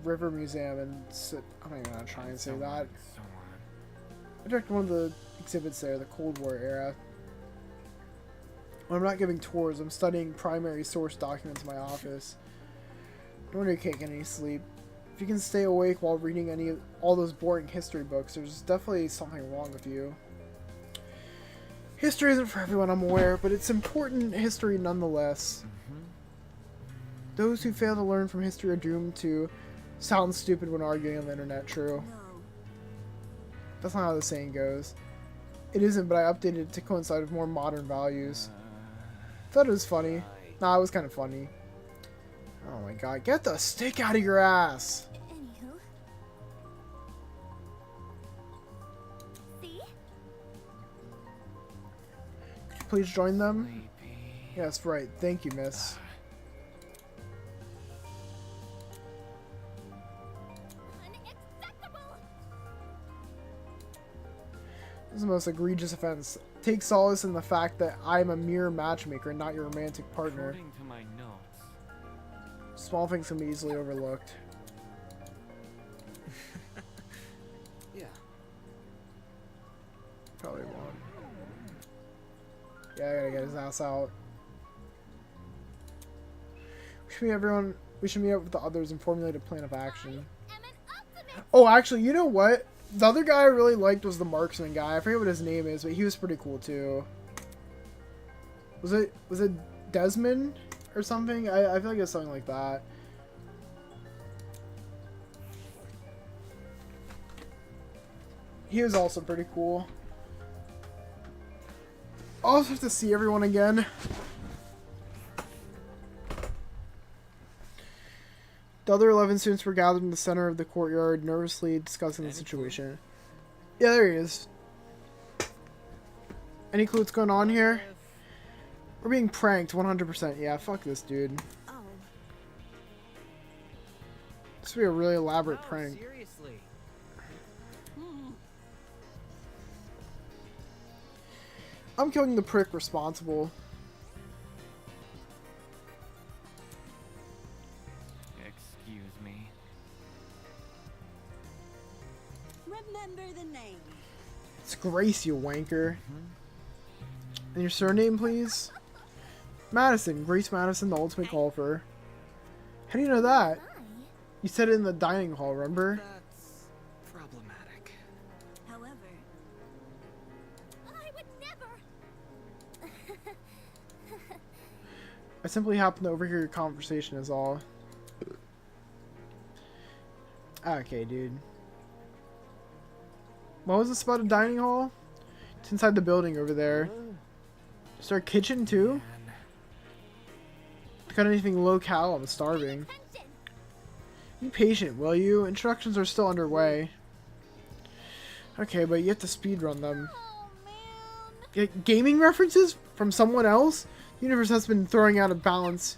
River Museum, and I'm not even gonna try and say that. I direct one of the exhibits there, the Cold War era. When I'm not giving tours, I'm studying primary source documents in my office. No wonder you can't get any sleep. If you can stay awake while reading all those boring history books, there's definitely something wrong with you. History isn't for everyone, I'm aware, but it's important history nonetheless. Those who fail to learn from history are doomed to sound stupid when arguing on the internet, true. That's not how the saying goes. It isn't, but I updated it to coincide with more modern values. Thought it was funny. Nah, it was kind of funny. Oh my god, get the stick out of your ass! Anywho. See? Could you please join them? Yes, right. Thank you, miss. This is the most egregious offense. Take solace in the fact that I'm a mere matchmaker and not your romantic partner. According to my notes. Small things can be easily overlooked. Yeah. Probably won't. Yeah, I gotta get his ass out. We should meet up with the others and formulate a plan of action. Oh, actually, you know what? The other guy I really liked was the marksman guy. I forget what his name is, but he was pretty cool too. Was it Desmond or something? I feel like it's something like that. He was also pretty cool. I'll also have to see everyone again. The other 11 students were gathered in the center of the courtyard, nervously discussing the situation. Yeah, there he is. Any clue what's going on here? We're being pranked, 100%. Yeah, fuck this dude. This would be a really elaborate prank. Seriously. I'm killing the prick responsible. Excuse me. Remember the name. It's Grace, you wanker. And your surname, please? Madison. Grace Madison, the ultimate golfer. How do you know that? You said it in the dining hall, remember? That's problematic. However, I would never. I simply happened to overhear your conversation is all. Okay, dude. What was this about a dining hall? It's inside the building over there. Is there a kitchen too? Got anything low-cal? I'm starving. Be patient, will you? Instructions are still underway. Okay, but you have to speedrun them. Get gaming references from someone else? The universe has been throwing out of balance.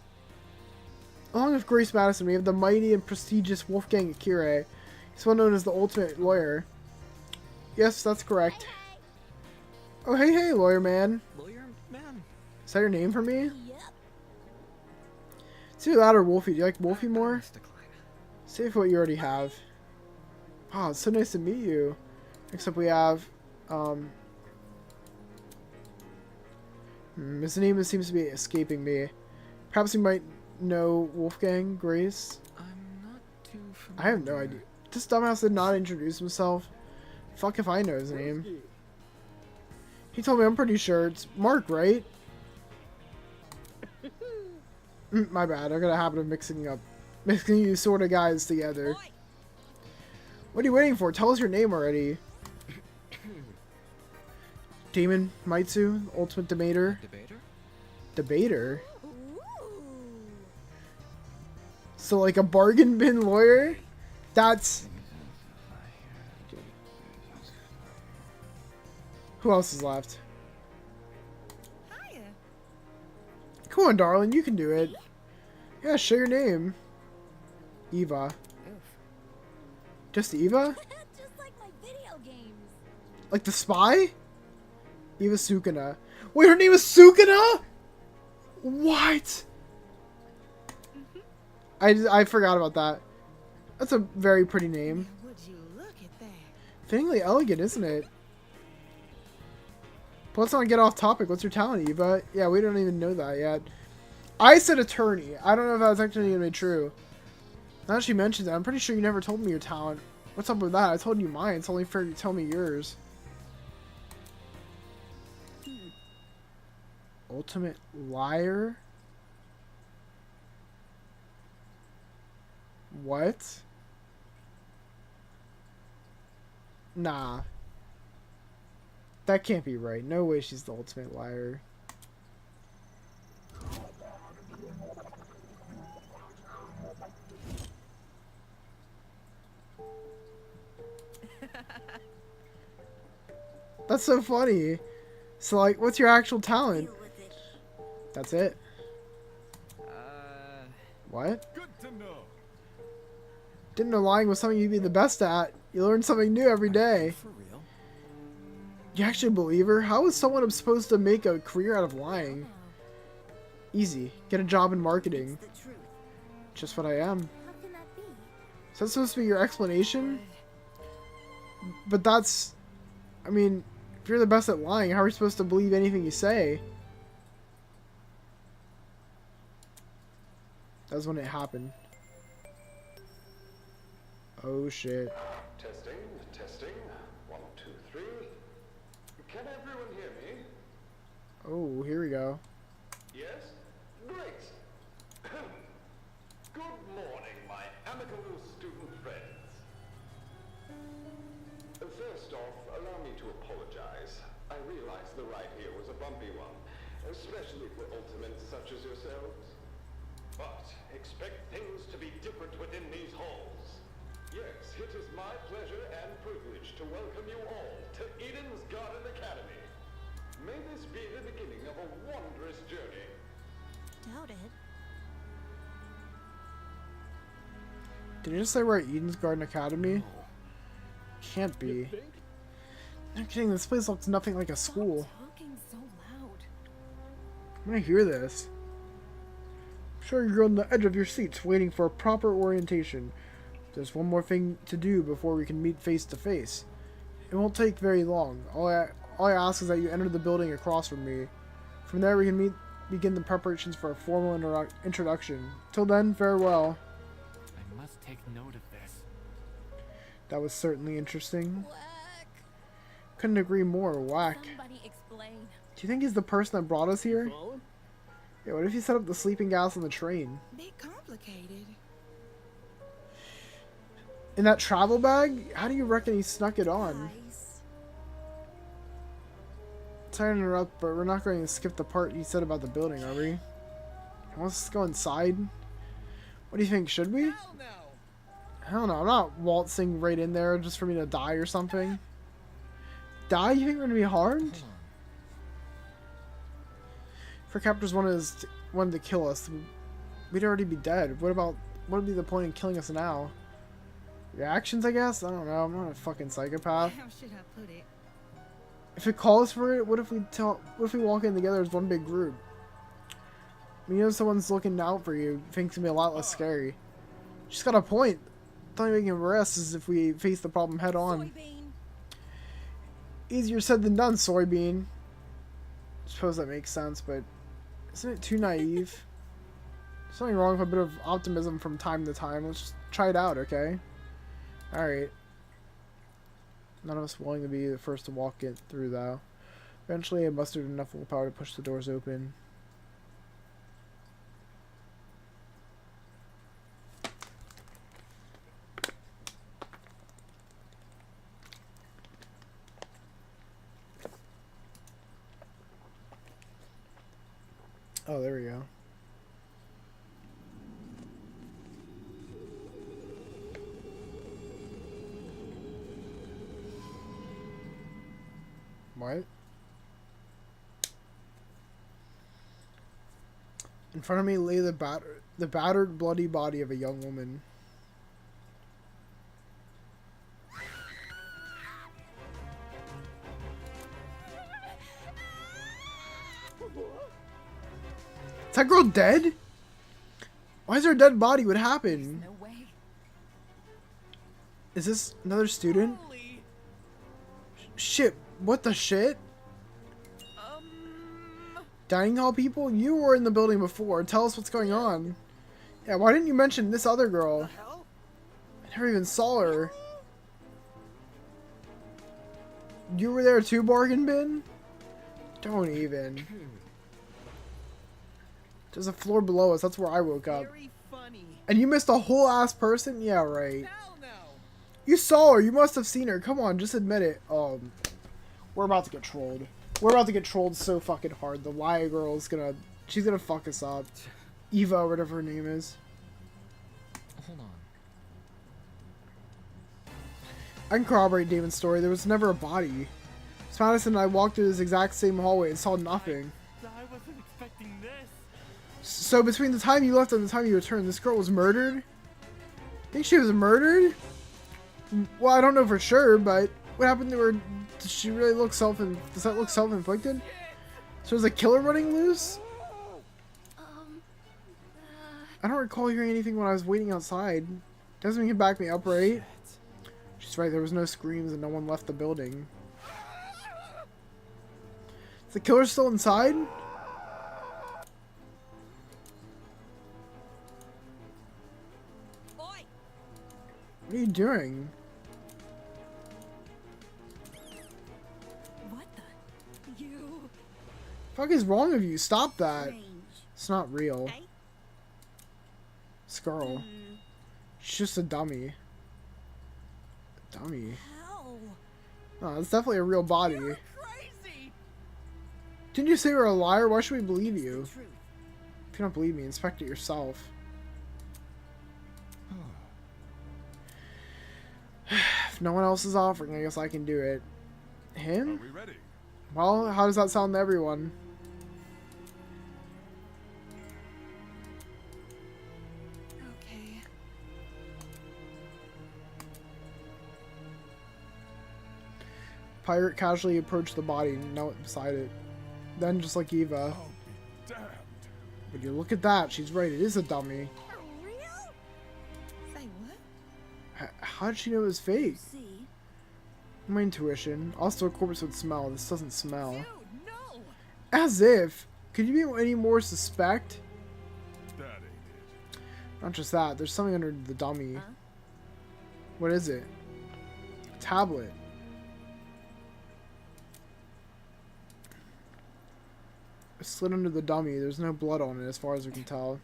Along with Grace Madison, we have the mighty and prestigious Wolfgang Akira. He's well known as the ultimate lawyer. Yes, that's correct. Oh, hey, lawyer man. Lawyer man. Is that your name for me? It's either that or Wolfie. Do you like Wolfie more? Save what you already have. Oh, it's so nice to meet you. Except we have, his name seems to be escaping me. Perhaps you might know Wolfgang Grace? I'm not too familiar. I have no idea. This dumbass did not introduce himself. Fuck if I know his name. He told me, I'm pretty sure it's Mark, right? My bad, I got a habit of mixing you sort of guys together. What are you waiting for? Tell us your name already. Damon Maitsu, Ultimate Debater. Debater? So like a bargain bin lawyer? That's... Who else is left? Come on, darling, you can do it. Yeah, show your name. Eva. Just Eva? Just like my video games. Like the spy? Eva Sukuna. Wait, her name is Sukuna? What? I forgot about that. That's a very pretty name. Would you look at that? Fittingly elegant, isn't it? But let's not get off topic. What's your talent, Eva? Yeah, we don't even know that yet. I said attorney. I don't know if that's actually going to be true. Now that she mentions it, I'm pretty sure you never told me your talent. What's up with that? I told you mine. It's only fair you tell me yours. Ultimate liar? What? Nah. That can't be right. No way she's the ultimate liar. That's so funny. So, like, what's your actual talent? That's it. What? Good to know. Didn't know lying was something you'd be the best at. You learn something new every day. For real? You actually believe her? How is someone supposed to make a career out of lying? Easy. Get a job in marketing. Just what I am. How can that be? Is that supposed to be your explanation? But that's... I mean, if you're the best at lying, how are we supposed to believe anything you say? That's when it happened. Oh shit. Testing, testing. 1, 2, 3. Can everyone hear me? Oh, here we go. Yes? Great. Good morning, my amicable student friends. First off, allow me to apologize. I realize the ride here was a bumpy one, especially for ultimates such as yourselves. But expect things to be different within these halls. Yes, it is my pleasure and privilege to welcome you all to Eden's Garden Academy. May this be the beginning of a wondrous journey. Doubt it. Did you just say we're at Eden's Garden Academy? Can't be. No kidding, this place looks nothing like a school. Talking so loud. I'm gonna hear this. I'm sure you're on the edge of your seats waiting for a proper orientation. There's one more thing to do before we can meet face to face. It won't take very long. All I ask is that you enter the building across from me. From there we can begin the preparations for a formal introduction. Till then, farewell. I must take note of this. That was certainly interesting. Couldn't agree more. Whack. Somebody explain. Do you think he's the person that brought us here? Yeah, what if he set up the sleeping gas on the train? Bit complicated. In that travel bag? How do you reckon he snuck it on? Sorry to interrupt, but we're not going to skip the part he said about the building, are we? Let's go inside. What do you think? Should we? Hell no, I'm not waltzing right in there just for me to die or something. Die? You think we're gonna be harmed? If our captors wanted to kill us, we'd already be dead. What would be the point in killing us now? Reactions, I guess? I don't know, I'm not a fucking psychopath. How should I put it? If it calls for it, what if we walk in together as one big group? When you know someone's looking out for you, it thinks it'll be a lot less scary. She's got a point. The only way we can rest is if we face the problem head on. Soybean. Easier said than done, soybean. I suppose that makes sense, but isn't it too naive? There's nothing wrong with a bit of optimism from time to time. Let's just try it out, okay? Alright. None of us willing to be the first to walk it through, though. Eventually, I mustered enough willpower to push the doors open. Oh, there we go. What? In front of me lay the battered, bloody body of a young woman. Is that girl dead? Why is there a dead body? What happened? No way. Is this another student? Shit, what the shit? Dining hall people? You were in the building before. Tell us what's going on. Yeah, why didn't you mention this other girl? I never even saw her. You were there too, bargain bin? Don't even. There's a floor below us. That's where I woke up. And you missed a whole ass person? Yeah, right. You saw her. You must have seen her. Come on, just admit it. We're about to get trolled. We're about to get trolled so fucking hard. The Lia girl is gonna... She's gonna fuck us up. Eva, whatever her name is. Hold on. I can corroborate Damon's story. There was never a body. Miss Madison and I walked through this exact same hallway and saw nothing. I wasn't expecting this. So between the time you left and the time you returned, this girl was murdered? Think she was murdered? Well, I don't know for sure, but what happened to her? Does she really look does that look self-inflicted? So there's a killer running loose? I don't recall hearing anything when I was waiting outside. Doesn't mean you can back me up, right? She's right, there was no screams and no one left the building. Is the killer still inside? Boy. What are you doing? What the? You. Fuck is wrong with you? Stop that. Strange. It's not real. Hey. This girl. She's just a dummy. Dummy. How? No, it's definitely a real body. You're crazy. Didn't you say you're a liar? Why should we believe you? Truth. If you don't believe me, inspect it yourself. If no one else is offering, I guess I can do it. Him? Are we ready? Well, how does that sound to everyone? Okay. Pirate casually approached the body and knelt beside it. Then, just like Eva. I'll be damned. But you look at that, she's right, it is a dummy. For real? Say what? How did she know it was fake? See? My intuition. Also, a corpse would smell. This doesn't smell. Dude, no. As if. Could you be any more suspect? That ain't it. Not just that, there's something under the dummy. Huh? What is it? A tablet. It slid under the dummy. There's no blood on it as far as we can tell.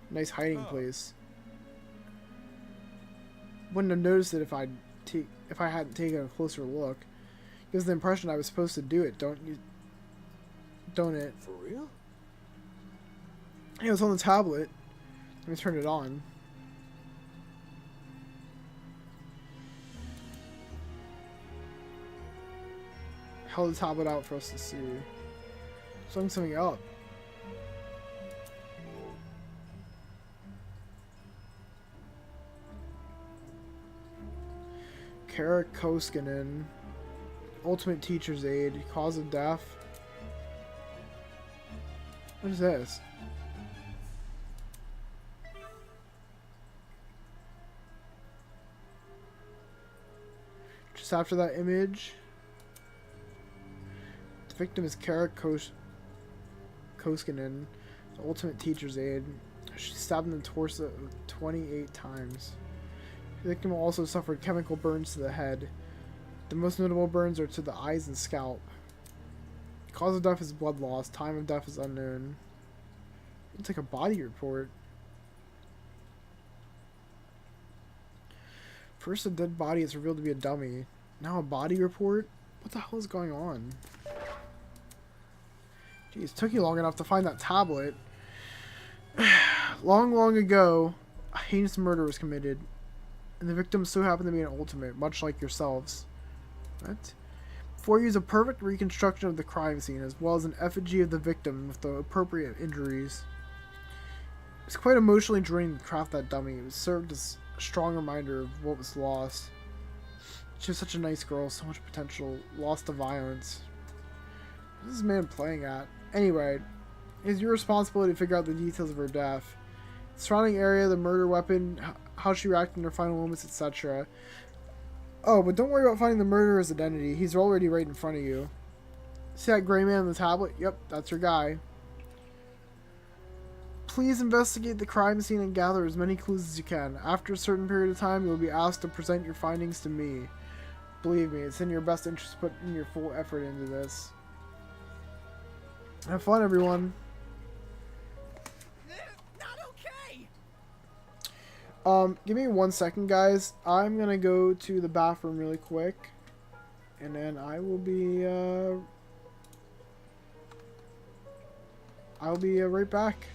Nice hiding place. Wouldn't have noticed it if I hadn't taken a closer look. Gives the impression I was supposed to do it, don't it? For real? Hey, it was on the tablet. Let me turn it on. Held the tablet out for us to see. Showing something up. Kara Koskinen. Ultimate Teacher's Aid. Cause of death. What is this? Just after that image, the victim is Kara Koskinen, the Ultimate Teacher's Aid. She stabbed in the torso 28 times. The victim also suffered chemical burns to the head. The most notable burns are to the eyes and scalp. Cause of death is blood loss. Time of death is unknown. It's like a body report. First a dead body is revealed to be a dummy. Now a body report? What the hell is going on? Jeez, took you long enough to find that tablet. Long ago, a heinous murder was committed. And the victim so happened to be an ultimate, much like yourselves. What? Before you is a perfect reconstruction of the crime scene, as well as an effigy of the victim with the appropriate injuries. It's quite emotionally draining to craft that dummy. It was served as a strong reminder of what was lost. She was such a nice girl, so much potential, lost to violence. What is this man playing at? Anyway, it is your responsibility to figure out the details of her death. The surrounding area, the murder weapon, how she reacted in her final moments, etc. Oh, but don't worry about finding the murderer's identity. He's already right in front of you. See that gray man on the tablet? Yep, that's your guy. Please investigate the crime scene and gather as many clues as you can. After a certain period of time, you will be asked to present your findings to me. Believe me, it's in your best interest to put in your full effort into this. Have fun, everyone. Not okay. Give me 1 second, guys. I'm gonna go to the bathroom really quick, and then I will be right back.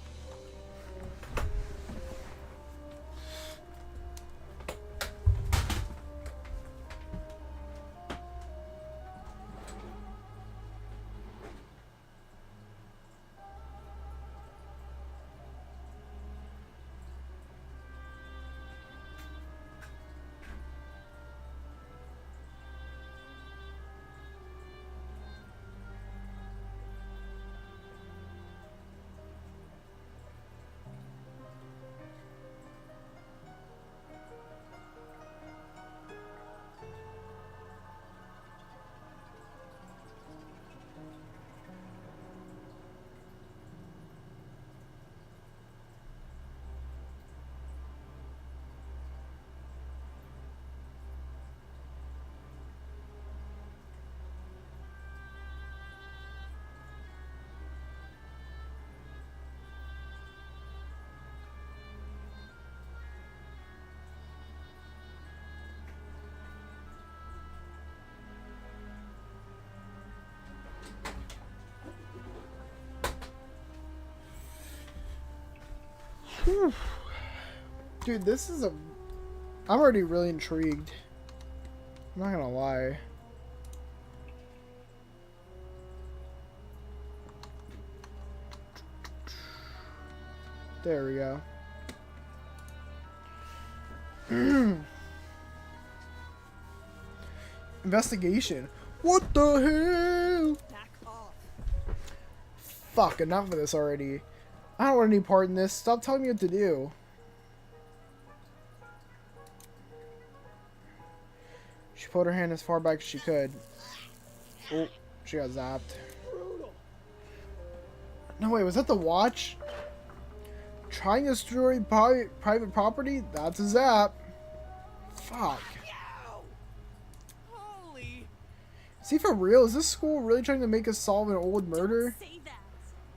Whew. Dude, this is a... I'm already really intrigued. I'm not gonna lie. There we go. Investigation. What the hell? Back off. Fuck, enough of this already. I don't want any part in this. Stop telling me what to do. She put her hand as far back as she could. Oh, she got zapped. No, wait, was that the watch? Trying to destroy private property? That's a zap. Fuck. Holy. See, for real? Is this school really trying to make us solve an old murder?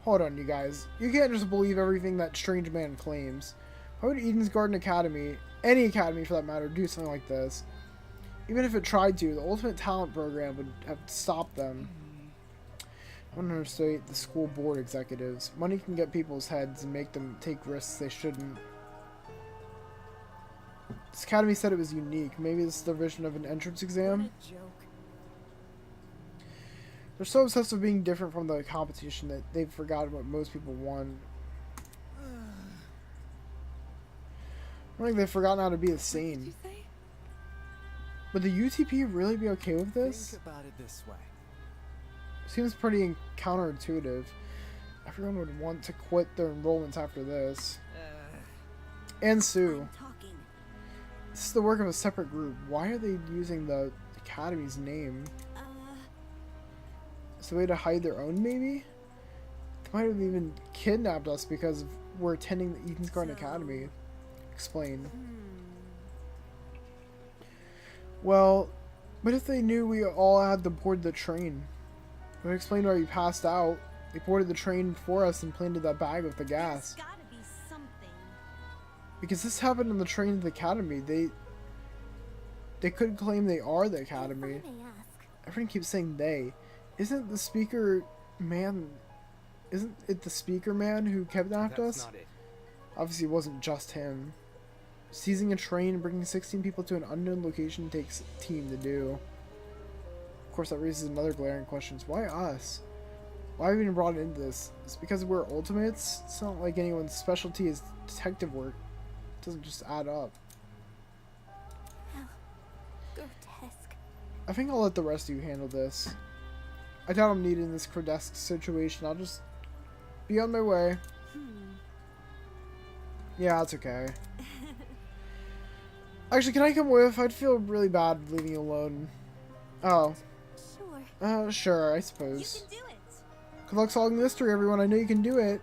Hold on, you guys. You can't just believe everything that strange man claims. Why would Eden's Garden Academy, any academy for that matter, do something like this? Even if it tried to, the Ultimate Talent Program would have stopped them. I don't understand the school board executives. Money can get people's heads and make them take risks they shouldn't. This academy said it was unique. Maybe this is their version of an entrance exam? They're so obsessed with being different from the competition that they've forgotten what most people want. I think they've forgotten how to be the same. Would the UTP really be okay with this? Think about it this way. Seems pretty counterintuitive. Everyone would want to quit their enrollments after this. And Sue. This is the work of a separate group. Why are they using the academy's name? It's a way to hide their own, maybe? They might have even kidnapped us because we're attending the Eden's Garden Academy. Explain. Well, what if they knew we all had to board the train? It would explain why we passed out. They boarded the train for us and planted that bag with the gas. There's gotta be something. Because this happened on the train to the academy. They could claim they are the academy. Everyone keeps saying they. Isn't it the speaker man who kidnapped us? That's not it. Obviously it wasn't just him. Seizing a train and bringing 16 people to an unknown location takes a team to do. Of course, that raises another glaring question. Why us? Why have we been brought into this? It's because we're ultimates? It's not like anyone's specialty is detective work. It doesn't just add up. Grotesque. I think I'll let the rest of you handle this. I doubt I'm needed in this grotesque situation. I'll just be on my way. Yeah, that's okay. Actually, can I come with? I'd feel really bad leaving you alone. Oh. Sure. Sure, I suppose. You can do it. Good luck solving the mystery, everyone. I know you can do it.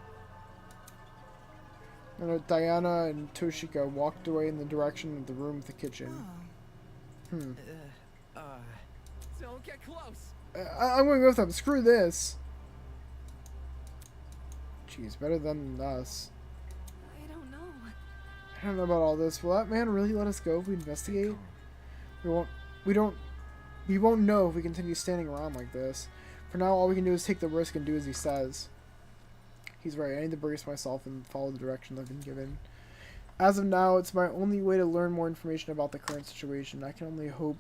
And Diana and Toshiko walked away in the direction of the room with the kitchen. Don't get close. I'm going to go with them. Screw this. Jeez, better than us. I don't know. I don't know about all this. Will that man really let us go if we investigate? We won't know if we continue standing around like this. For now, all we can do is take the risk and do as he says. He's right. I need to brace myself and follow the directions I've been given. As of now, it's my only way to learn more information about the current situation. I can only hope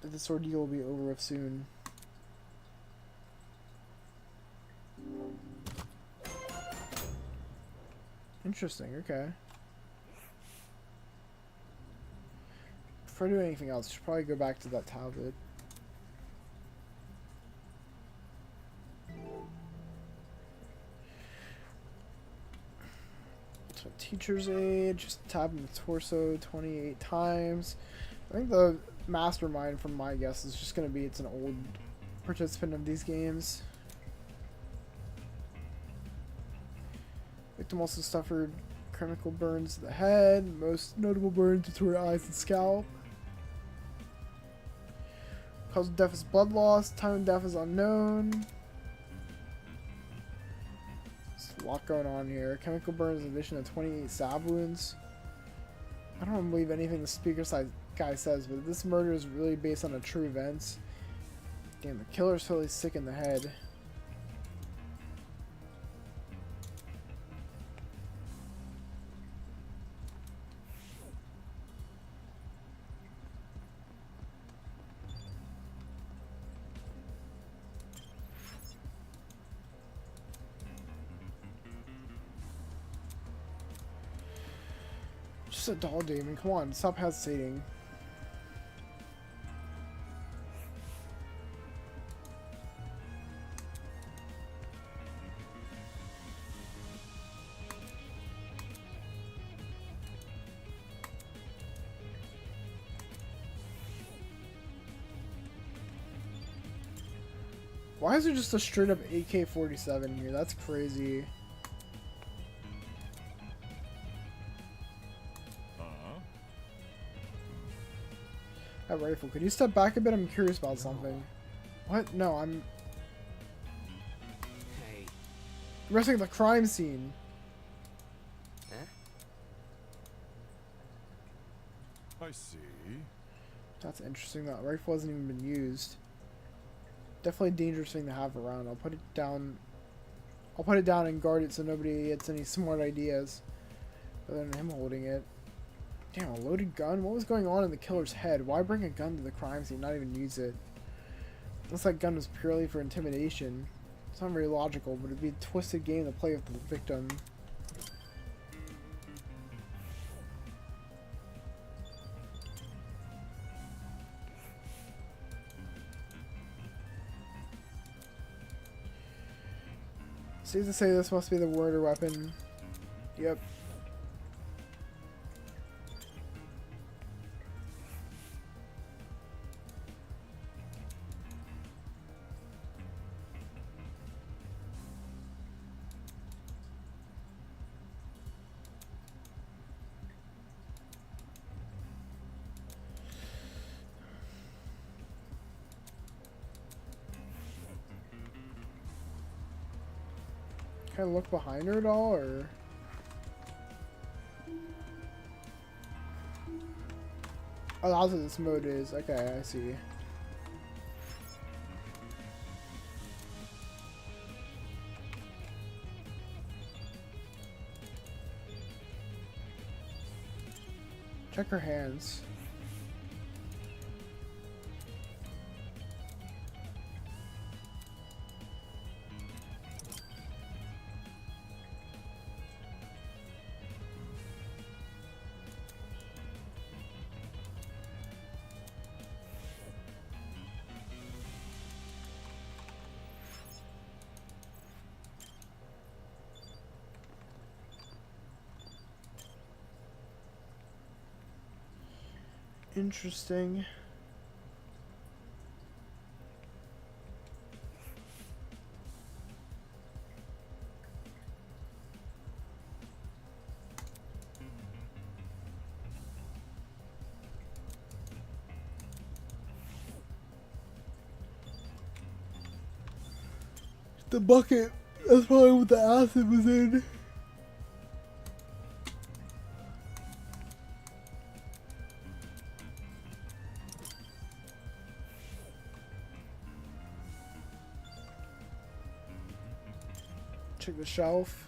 that this ordeal will be over with soon. Interesting, okay. Before I do anything else, I should probably go back to that tablet. So teacher's aid, just tapping the torso 28 times. I think the mastermind, from my guess, is just going to be it's an old participant of these games. Victim also suffered chemical burns to the head, most notable burns to her eyes and scalp. Cause of death is blood loss, time of death is unknown. There's a lot going on here. Chemical burns in addition to 28 stab wounds. I don't believe anything the speaker side guy says, but this murder is really based on a true events. Damn, the killer's totally sick in the head. just a doll, Damon. Come on, stop hesitating. Why is there just a straight up AK-47 here? That's crazy. That rifle. Could you step back a bit? I'm curious about something. What? No, I'm... Hey. Resting the crime scene. I see. That's interesting. That rifle hasn't even been used. Definitely a dangerous thing to have around. I'll put it down. I'll put it down and guard it so nobody gets any smart ideas. Other than him holding it. Damn, a loaded gun? What was going on in the killer's head? Why bring a gun to the crime scene, not even use it? Unless that gun was purely for intimidation. It's not very logical, but it'd be a twisted game to play with the victim. Safe to say this must be the murder weapon. Yep. Can I look behind her at all, or? Oh, that's what this mode is. Okay, I see. Check her hands. Interesting. The bucket, that's probably what the acid was in. Check the shelf.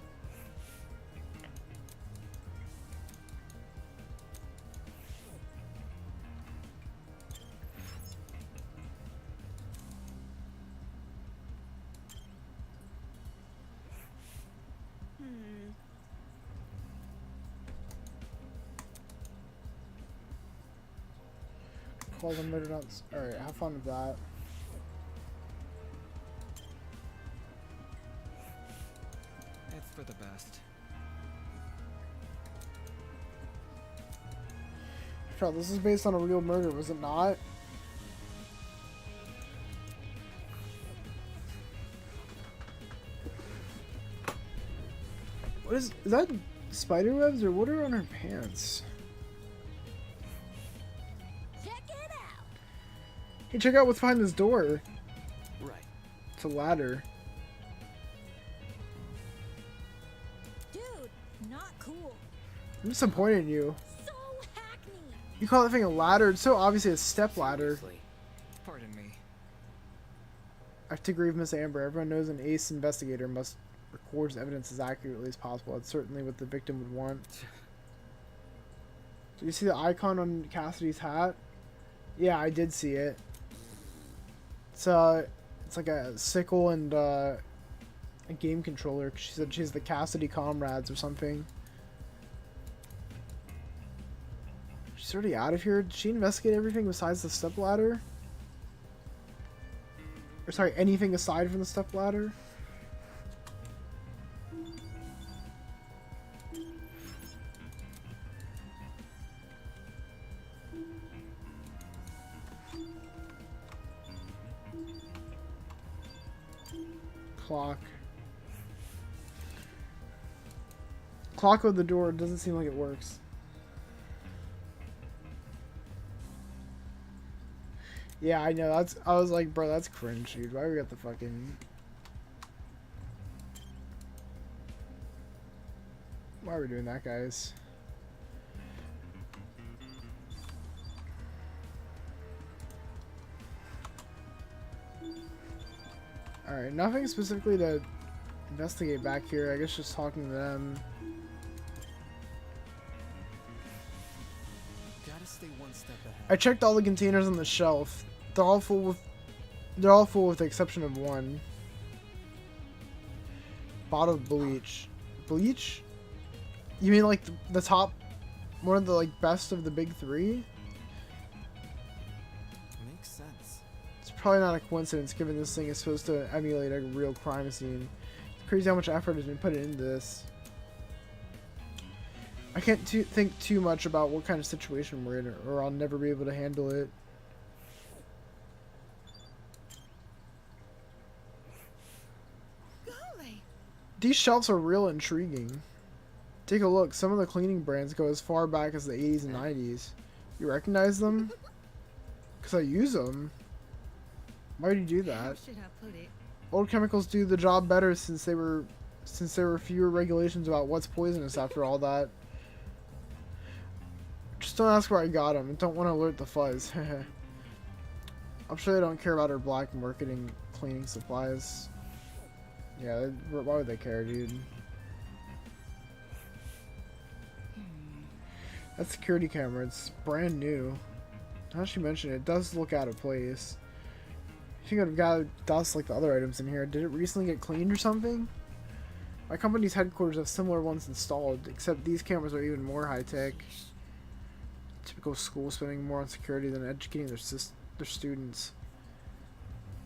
Call the murder notes. Alright, have fun with that. It's for the best. Bro, this is based on a real murder, was it not? What is that spider webs or what are on her pants? Check it out. Hey, check out what's behind this door. Right. It's a ladder. Dude, not cool. I'm disappointed in you. So hackneyed. You call that thing a ladder? It's so obviously a step ladder. Seriously. Pardon me. I have to agree with Miss Amber. Everyone knows an ace investigator must record evidence as accurately as possible. That's certainly what the victim would want. Do you see the icon on Cassidy's hat? Yeah, I did see it. It's like a sickle and a game controller. She said she's the Cassidy comrades or something. She's already out of here. Did she investigate everything besides the stepladder? Or sorry, anything aside from the stepladder? Clock. Clock on the door doesn't seem like it works. Yeah, I know. I was like, bro, that's cringe, dude. Why we got the fucking... Why are we doing that, guys? Alright, nothing specifically to investigate back here. I guess just talking to them. Gotta stay one step ahead. I checked all the containers on the shelf. They're all full with the exception of one. Bottle of bleach. Bleach? You mean like the top, one of the like best of the big three? Makes sense. It's probably not a coincidence given this thing is supposed to emulate a real crime scene. It's crazy how much effort has been put into this. I can't think too much about what kind of situation we're in, or I'll never be able to handle it. Golly. These shelves are real intriguing. Take a look. Some of the cleaning brands go as far back as the 80s and 90s. You recognize them? Because I use them. Why do you do that? How should I put it? Old chemicals do the job better since there were fewer regulations about what's poisonous after all that. Just don't ask where I got them. Don't want to alert the fuzz. I'm sure they don't care about our black marketing cleaning supplies. Yeah, why would they care, dude? That security camera, it's brand new. Now she mentioned it, it does look out of place. You think I've got dust like the other items in here. Did it recently get cleaned or something? My company's headquarters have similar ones installed, except these cameras are even more high-tech. Typical school spending more on security than educating their students.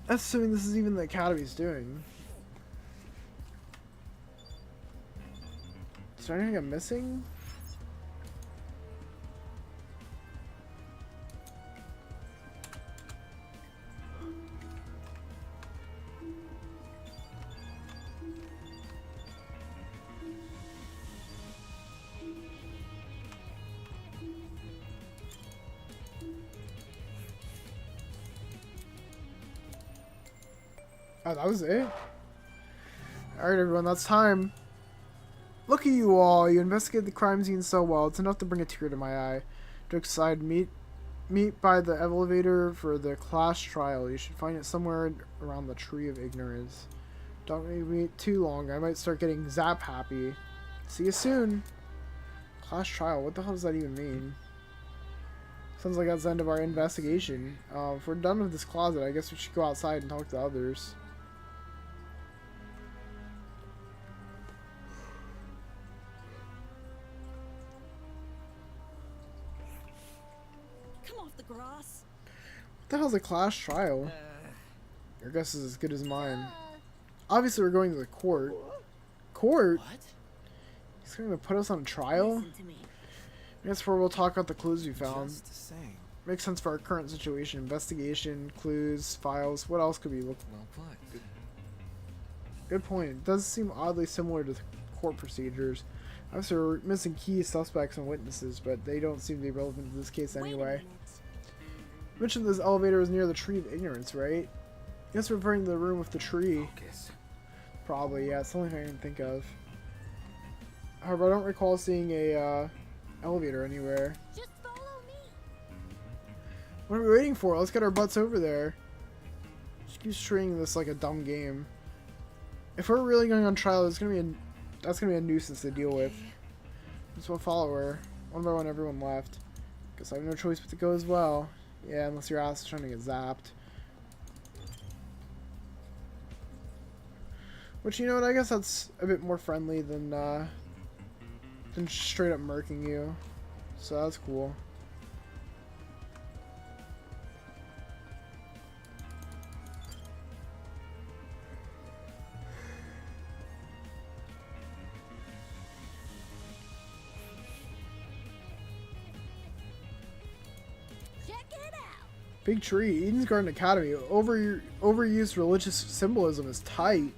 That's assuming this is even the academy's doing. Is there anything I'm missing? Oh, that was it? Alright everyone, that's time. Look at you all, you investigated the crime scene so well, it's enough to bring a tear to my eye. Jokes aside, meet by the elevator for the class trial. You should find it somewhere around the Tree of Ignorance. Don't make me wait too long, I might start getting zap happy. See you soon! Class trial, what the hell does that even mean? Sounds like that's the end of our investigation. If we're done with this closet, I guess we should go outside and talk to others. What the hell's a class trial? Your guess is as good as mine. Obviously, we're going to the court. Court? What? He's going to put us on trial? I guess where we'll talk about the clues we found. Makes sense for our current situation. Investigation, clues, files. What else could we look for? Good point. It does seem oddly similar to the court procedures. Obviously, we're missing key suspects and witnesses, but they don't seem to be relevant to this case anyway. You mentioned this elevator was near the Tree of Ignorance, right? I guess we're referring to the room with the tree. Focus. Probably, yeah. It's the only thing I can think of. However, I don't recall seeing a elevator anywhere. Just follow me. What are we waiting for? Let's get our butts over there. Just keep treating this like a dumb game. If we're really going on trial, that's gonna be a nuisance to deal with. Just we'll follow her. One by one, everyone left. Guess I have no choice but to go as well. Yeah, unless your ass is trying to get zapped. Which, you know what, I guess that's a bit more friendly than straight up murking you. So that's cool. Big tree. Eden's Garden Academy. Overused religious symbolism is tight.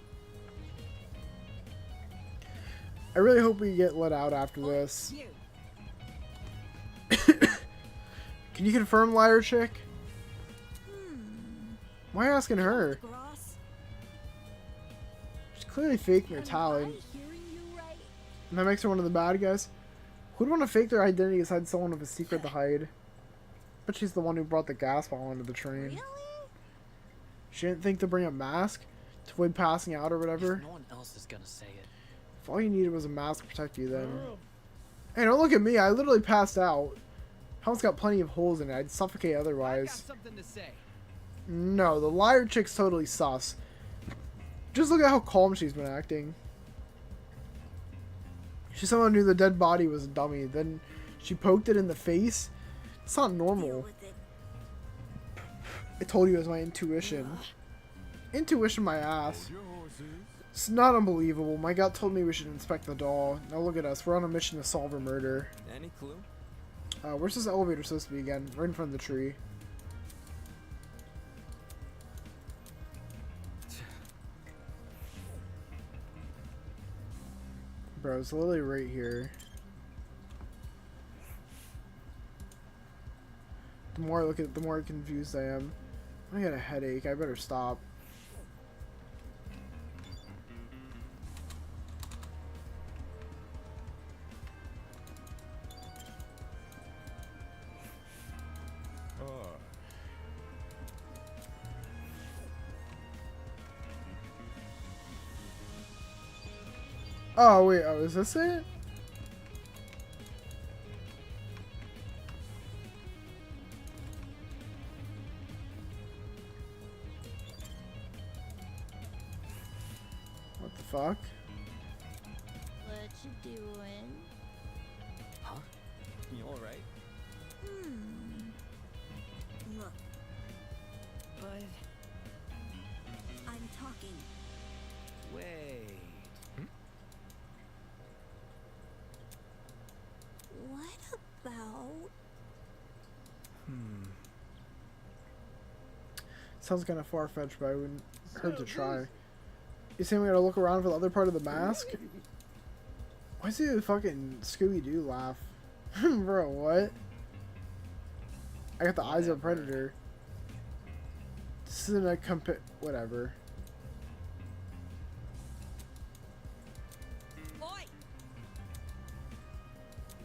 I really hope we get let out after this. Can you confirm, liar chick? Why are you asking her? She's clearly faking her talent. And that makes her one of the bad guys. Who'd want to fake their identity aside hide someone with a secret to hide? But she's the one who brought the gas bottle into the train. Really? She didn't think to bring a mask to avoid passing out or whatever. No one else is gonna say it. If all you needed was a mask to protect you, then. Hey, don't look at me. I literally passed out. Helmet's got plenty of holes in it. I'd suffocate otherwise. I got something to say. No, the liar chick's totally sus. Just look at how calm she's been acting. She somehow knew the dead body was a dummy. Then she poked it in the face. It's not normal. I told you it was my intuition. Intuition my ass. It's not unbelievable. My gut told me we should inspect the doll. Now look at us. We're on a mission to solve a murder. Any clue? Where's this elevator supposed to be again? Right in front of the tree. Bro, it's literally right here. The more I look at it, the more confused I am. I got a headache. I better stop. Oh, wait. Oh, is this it? What the fuck? What you doing? Huh? You alright? Look. But... I'm talking. Wait... What about... Sounds kind of far-fetched, but I wouldn't hurt to try. You saying we gotta look around for the other part of the mask? Why is he a fucking Scooby-Doo laugh? Bro, what? I got the eyes of a predator. This isn't a whatever.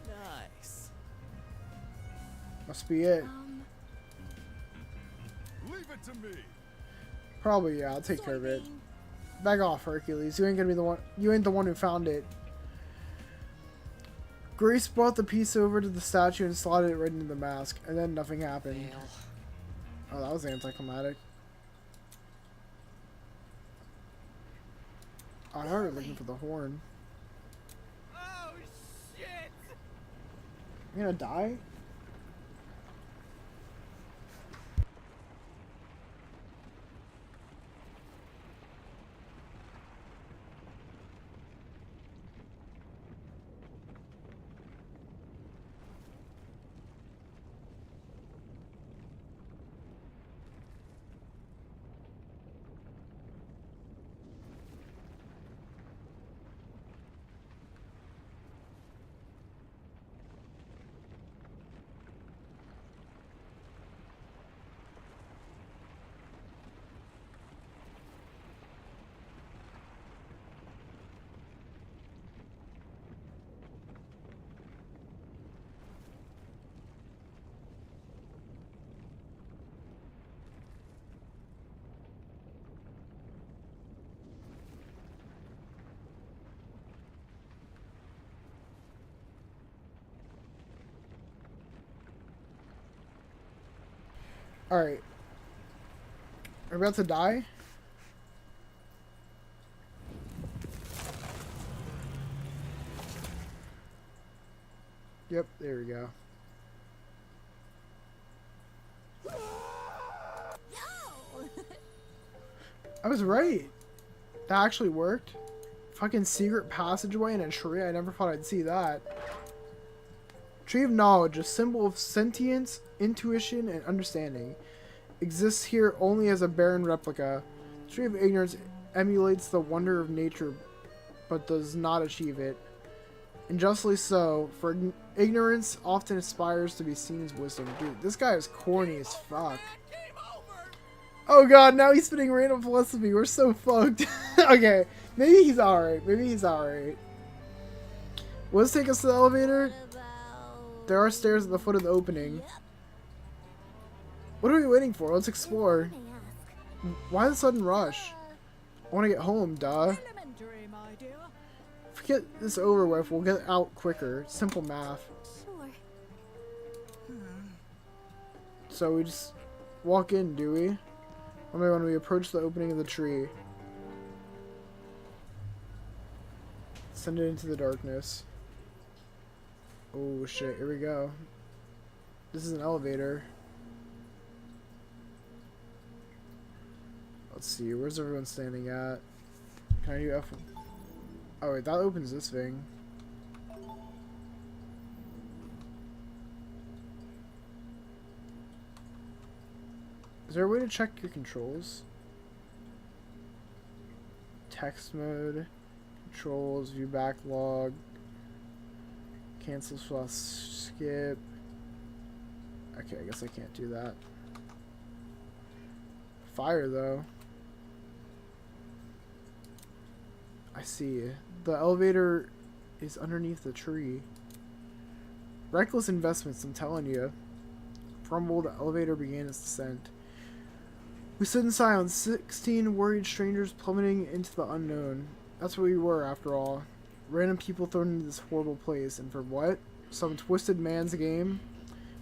Nice. Must be it. Leave it to me. Probably, yeah. I'll take care of it. Back off, Hercules. You ain't gonna be the one. You ain't the one who found it. Grace brought the piece over to the statue and slotted it right into the mask, and then nothing happened. Oh, that was anticlimactic. Oh, I heard looking for the horn. Oh shit! You gonna die? Alright. Are we about to die? Yep, there we go. I was right. That actually worked. Fucking secret passageway in a tree. I never thought I'd see that. Tree of knowledge, a symbol of sentience, intuition, and understanding. exists here only as a barren replica. The tree of ignorance emulates the wonder of nature, but does not achieve it. And justly so, for ignorance often aspires to be seen as wisdom. Dude, this guy is corny as fuck. Oh god, now he's spitting random philosophy. We're so fucked. Okay, maybe he's alright. Maybe he's alright. Will this take us to the elevator? There are stairs at the foot of the opening. What are we waiting for? Let's explore. Why the sudden rush? I want to get home, duh. If we get this over with, we'll get out quicker. Simple math. So we just walk in, do we? Only when we approach the opening of the tree. Send it into the darkness. Oh shit, here we go. This is an elevator. Let's see, where's everyone standing at? Can I do F? Oh wait, that opens this thing. Is there a way to check your controls? Text mode, controls, view backlog, cancel / skip. Okay, I guess I can't do that. Fire though. I see. The elevator is underneath the tree. Reckless investments, I'm telling you. Rumble, the elevator began its descent. We stood in silence, 16 worried strangers plummeting into the unknown. That's what we were, after all. Random people thrown into this horrible place, and for what? Some twisted man's game?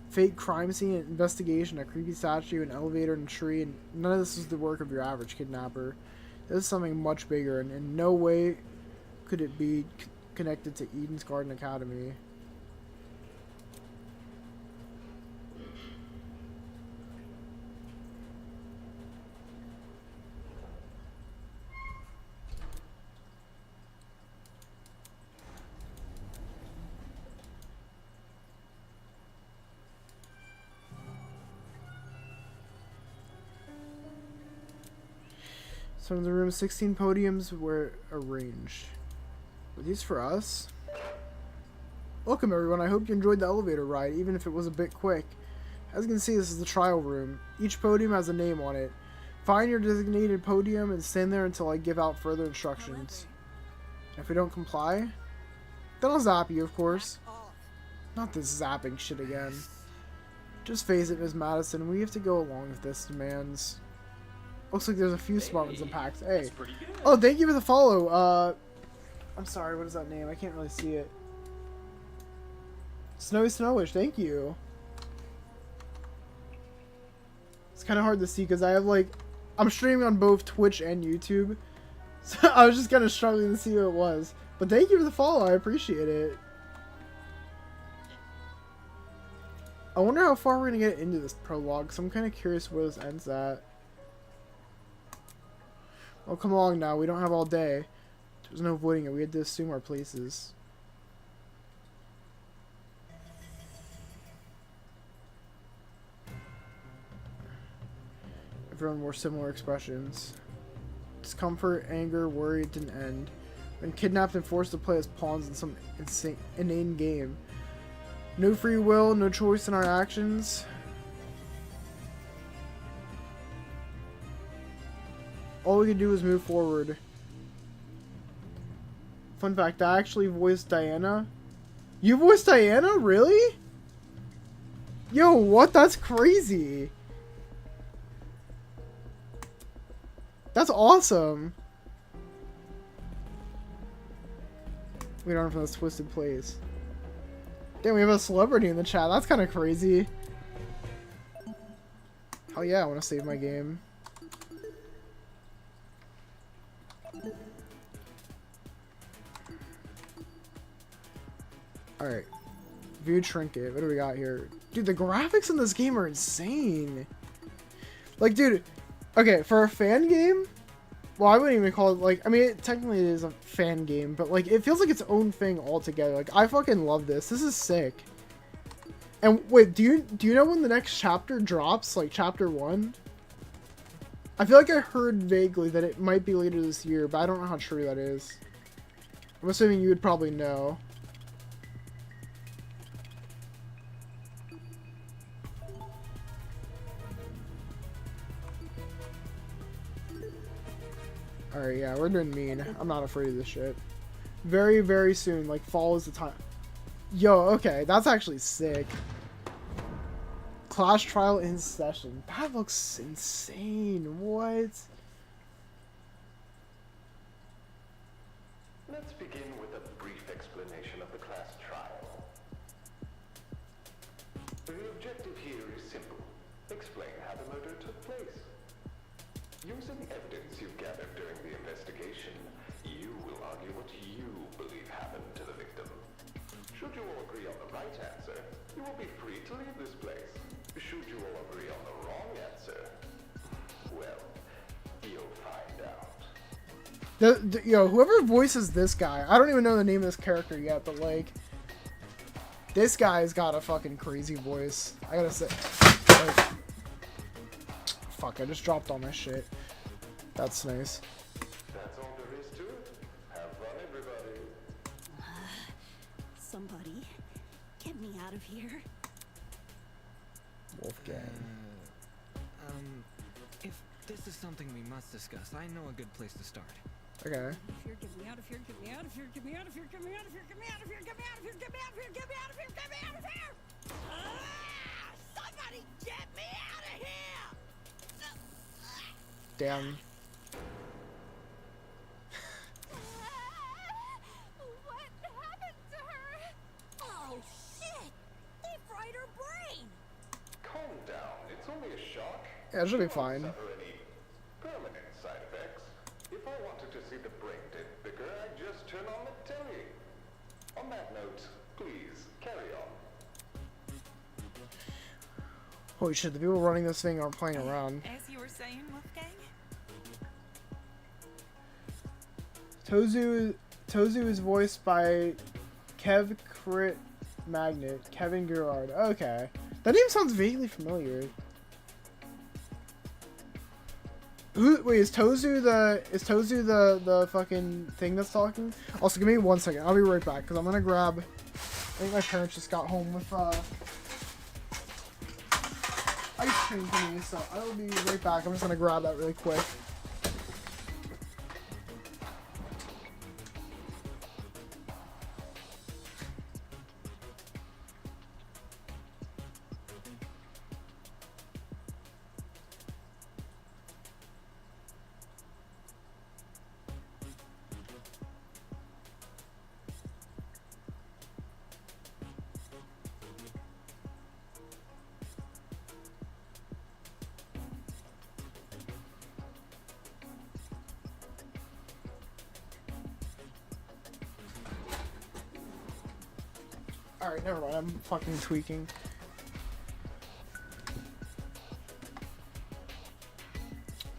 Fake crime scene, an investigation, a creepy statue, an elevator, and a tree, and none of this is the work of your average kidnapper. This is something much bigger, and in no way could it be connected to Eden's Garden Academy. Some of the room's 16 podiums were arranged. Were these for us? Welcome everyone, I hope you enjoyed the elevator ride, even if it was a bit quick. As you can see, this is the trial room. Each podium has a name on it. Find your designated podium and stand there until I give out further instructions. If we don't comply, then I'll zap you, of course. Not this zapping shit again. Just face it, Ms. Madison, we have to go along with this demands. Looks like there's a few smart ones unpacked. Hey. Oh, thank you for the follow. I'm sorry, what is that name? I can't really see it. Snowy Snowish, thank you. It's kind of hard to see because I have like... I'm streaming on both Twitch and YouTube. So I was just kind of struggling to see who it was. But thank you for the follow, I appreciate it. I wonder how far we're going to get into this prologue, because I'm kind of curious where this ends at. Oh, come along now. We don't have all day. There's no avoiding it. We had to assume our places. Everyone wore similar expressions. Discomfort, anger, worry didn't end. When kidnapped and forced to play as pawns in some inane game. No free will, no choice in our actions. All we can do is move forward. Fun fact, I actually voiced Diana. You voiced Diana? Really? Yo, what? That's crazy. That's awesome. We don't from this twisted place. Damn, we have a celebrity in the chat. That's kind of crazy. Hell yeah, I want to save my game. Alright. View trinket. What do we got here? Dude, the graphics in this game are insane. Like, dude, okay, for a fan game, well, I wouldn't even call it, like, I mean, technically it is a fan game, but, like, it feels like its own thing altogether. Like, I fucking love this. This is sick. And, wait, do you know when the next chapter drops? Like, chapter 1? I feel like I heard vaguely that it might be later this year, but I don't know how true that is. I'm assuming you would probably know. Alright, yeah, we're doing mean. I'm not afraid of this shit. Very, very soon. Like, fall is the time. Yo, okay, that's actually sick. Class trial in session. That looks insane. What? Let's begin with a brief explanation of the class trial. The objective here is simple. Explain how the murder took place. Using evidence you've gathered during the investigation, you will argue what you believe happened to the victim. Should you all agree on the right answer, you will be free to leave this place. Should you all agree on the wrong answer, well, you'll find out. Yo, whoever voices this guy, I don't even know the name of this character yet, but like, this guy's got a fucking crazy voice. I gotta say, like, fuck, I just dropped all my shit. That's nice. That's all there is to it. Have fun, everybody. Somebody, get me out of here. Wolfgang. If this is something we must discuss, I know a good place to start. Okay. Get me out of here, get me out of here, get me out of here, get me out of here, get me out of here, get me out of here, get me out of here, get me out of here, get me out of here! Somebody get me out of here! Damn. What happened to her? Oh shit! They fried her brain! Calm down. It's only a shock. Yeah, it should be fine. Suffer any permanent side effects. If I wanted to see the brain dead bigger, I'd just turn on the telly. On that note, please carry on. Holy shit, the people running this thing aren't playing around. As you were saying, Wolfgang? Tozu is voiced by Kev Crit Magnet, Kevin Gerard. Okay. That name sounds vaguely familiar. Wait, is Tozu the fucking thing that's talking? Also, give me 1 second. I'll be right back, because I'm gonna grab... I think my parents just got home with, ice cream for me, so I will be right back. I'm just gonna grab that really quick. Alright, never mind. I'm fucking tweaking.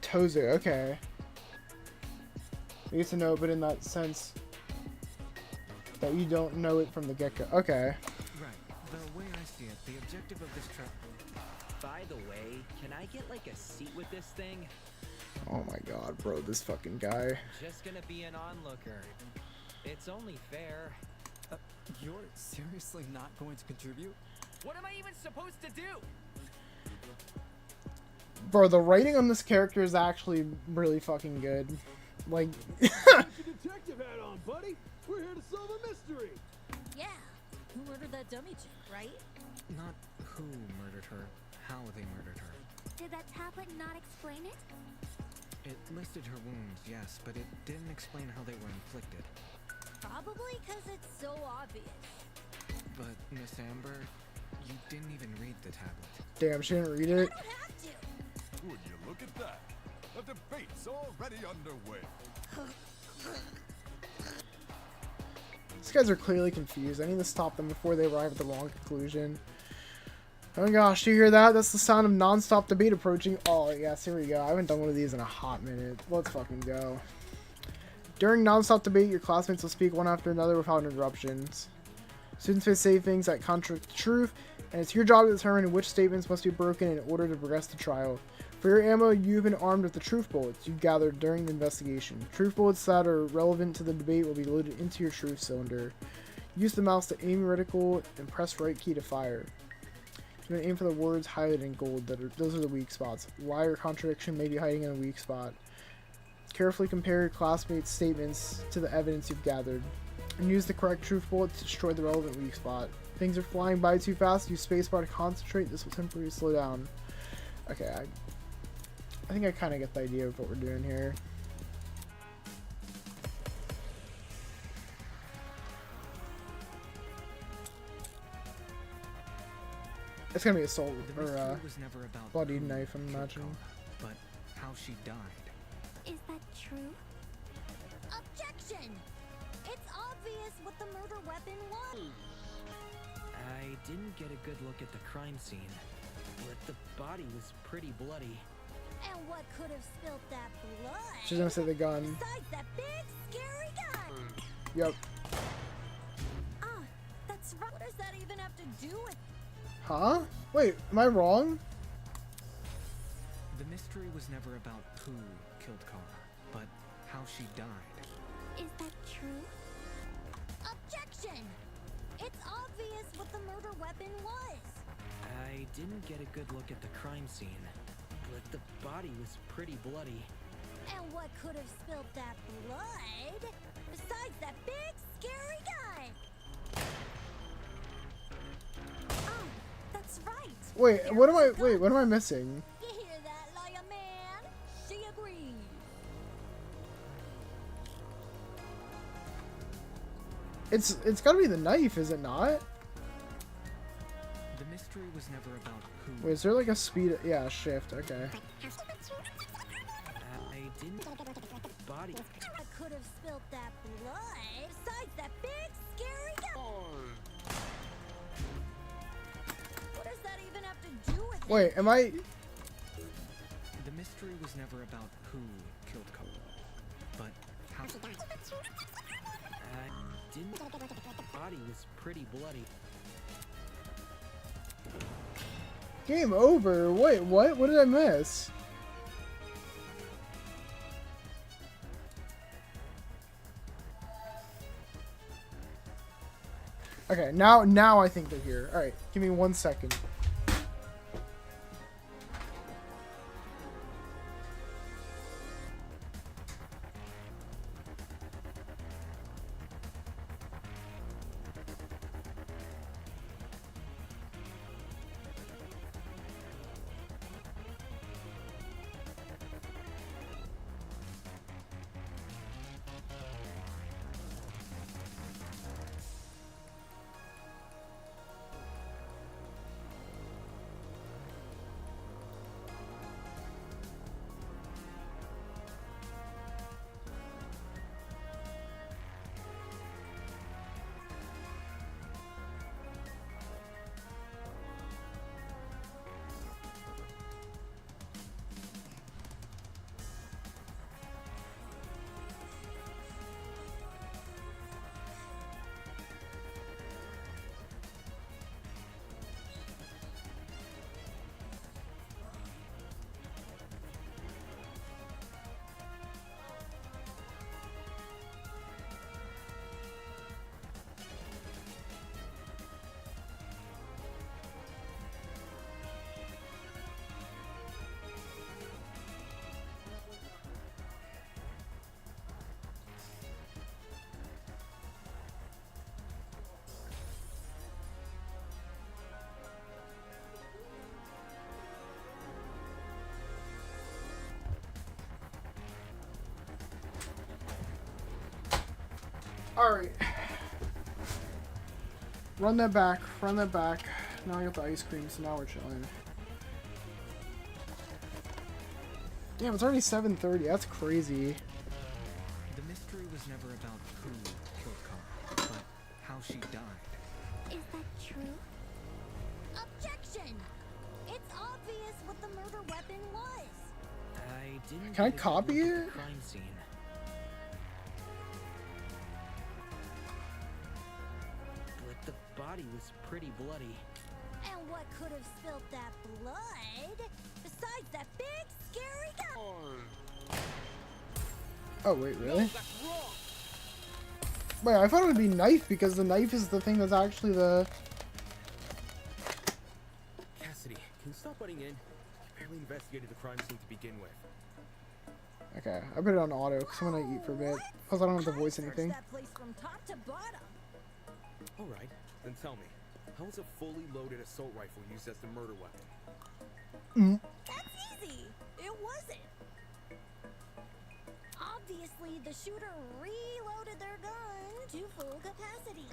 Tozu, okay. I used to know, but in that sense that you don't know it from the get-go. Okay. Right. The way I see it, the objective of this trip... By the way, can I get like a seat with this thing? Oh my god, bro, this fucking guy. Just gonna be an onlooker. It's only fair. You're seriously not going to contribute? What am I even supposed to do? Bro, the writing on this character is actually really fucking good. Like... Get your detective hat on, buddy. We're here to solve a mystery. Yeah. Who murdered that dummy chick, right? Not who murdered her, how they murdered her. Did that tablet not explain it? It listed her wounds, yes, but it didn't explain how they were inflicted. Probably because it's so obvious. But, Miss Amber, you didn't even read the tablet. Damn, she didn't read I it? don't have to. Would you look at that? The debate's already underway. These guys are clearly confused. I need to stop them before they arrive at the wrong conclusion. Oh my gosh, do you hear that? That's the sound of non-stop debate approaching. Oh, yes, here we go. I haven't done one of these in a hot minute. Let's fucking go. During non-stop debate, your classmates will speak one after another without interruptions. Students may say things that contradict the truth, and it's your job to determine which statements must be broken in order to progress the trial. For your ammo, you've been armed with the truth bullets you gathered during the investigation. Truth bullets that are relevant to the debate will be loaded into your truth cylinder. Use the mouse to aim reticle and press right key to fire. You can aim for the words highlighted in gold. Those are the weak spots. Lie or contradiction may be hiding in a weak spot. Carefully compare your classmates' statements to the evidence you've gathered. And use the correct truth bullet to destroy the relevant weak spot. If things are flying by too fast, use spacebar to concentrate. This will temporarily slow down. Okay, I think I kind of get the idea of what we're doing here. It's gonna be assault or bloody knife, I'm imagining. But how she died. Is that true? Objection! It's obvious what the murder weapon was. I didn't get a good look at the crime scene, but the body was pretty bloody. And what could have spilled that blood? She's gonna say the gun. Besides that big, scary gun! Yep. Ah, that's right. What does that even have to do with... Huh? Wait, am I wrong? The mystery was never about who killed Kara, but how she died. Is that true? Objection! It's obvious what the murder weapon was. I didn't get a good look at the crime scene, but the body was pretty bloody. And what could have spilled that blood? Besides that big, scary gun! Ah, that's right. Wait, what am I missing? You hear that, lawyer man? She agrees. It's gotta be the knife, is it not? The mystery was never about who. Wait, is there like a speed? Yeah, shift. Okay. I didn't body. I could have spilled that blood. Besides that big, scary gun. What does that even have to do with Wait, am I? The mystery was never about who killed Kara, but how she died. I didn't. The body was pretty bloody. Game over. Wait, what? What did I miss? Okay, now I think they're here. All right, give me 1 second. Alright. Run that back. Run that back. Now I got the ice cream, so now we're chilling. Damn, it's already 7:30. That's crazy. The mystery was never about who killed Kara, but how she died. Is that true? Objection! It's obvious what the murder weapon was. I didn't. Can I copy it? Crime scene. But the body was pretty bloody. And what could have spilled that blood besides that big scary guy? Oh wait, really? Wait, I thought it would be knife because the knife is the thing that's actually the... Cassidy, can you stop butting in? You barely investigated the crime scene to begin with. Okay, I put it on auto because I'm gonna eat for a bit. Plus I don't have to voice anything. That place from top to bottom. Alright, then tell me, how was a fully loaded assault rifle used as the murder weapon? That's easy. It wasn't. Obviously, the shooter reloaded their gun to full capacity.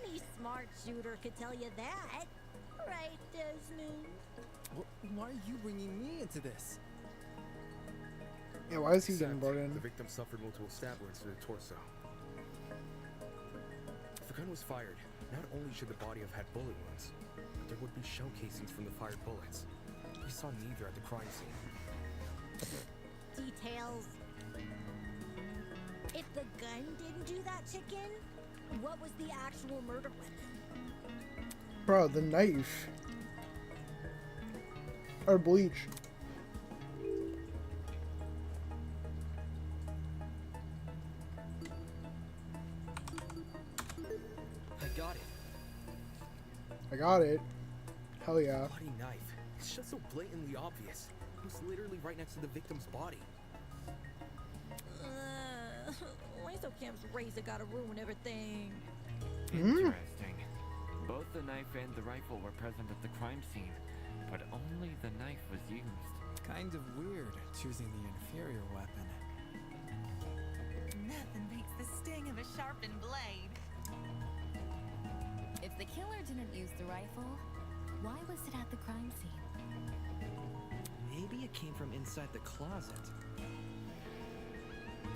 Any smart shooter could tell you that. Right, Desmond? Why are you bringing me into this? Yeah, why is he getting brought in? The victim suffered multiple stab wounds to the torso. If the gun was fired, not only should the body have had bullet wounds, but there would be shell casings from the fired bullets. We saw neither at the crime scene. Details. If the gun didn't do that, chicken, what was the actual murder weapon? Bro, the knife. Or bleach. I got it. I got it. Hell yeah. Bloody knife. It's just so blatantly obvious. It was literally right next to the victim's body. Camp's razor gotta ruin everything. Interesting. Both the knife and the rifle were present at the crime scene, but only the knife was used. Kind of weird, choosing the inferior weapon. Nothing beats the sting of a sharpened blade. If the killer didn't use the rifle, why was it at the crime scene? Maybe it came from inside the closet.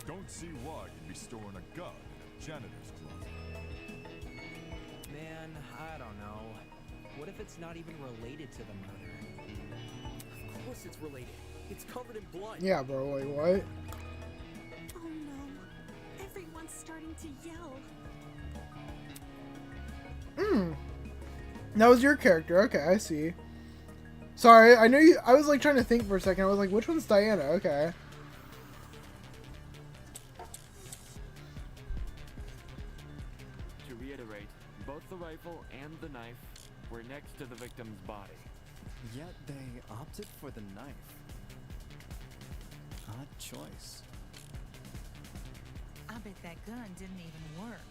Don't see why you'd be storing a gun in a janitor's closet. Man, I don't know. What if it's not even related to the murder? Of course it's related. It's covered in blood. Yeah, bro, like what? Oh no. Everyone's starting to yell. That was your character. Okay, I see. Sorry, I know you. I was like trying to think for a second. I was like, which one's Diana? Okay. To reiterate, both the rifle and the knife were next to the victim's body. Yet they opted for the knife. Odd choice. I bet that gun didn't even work.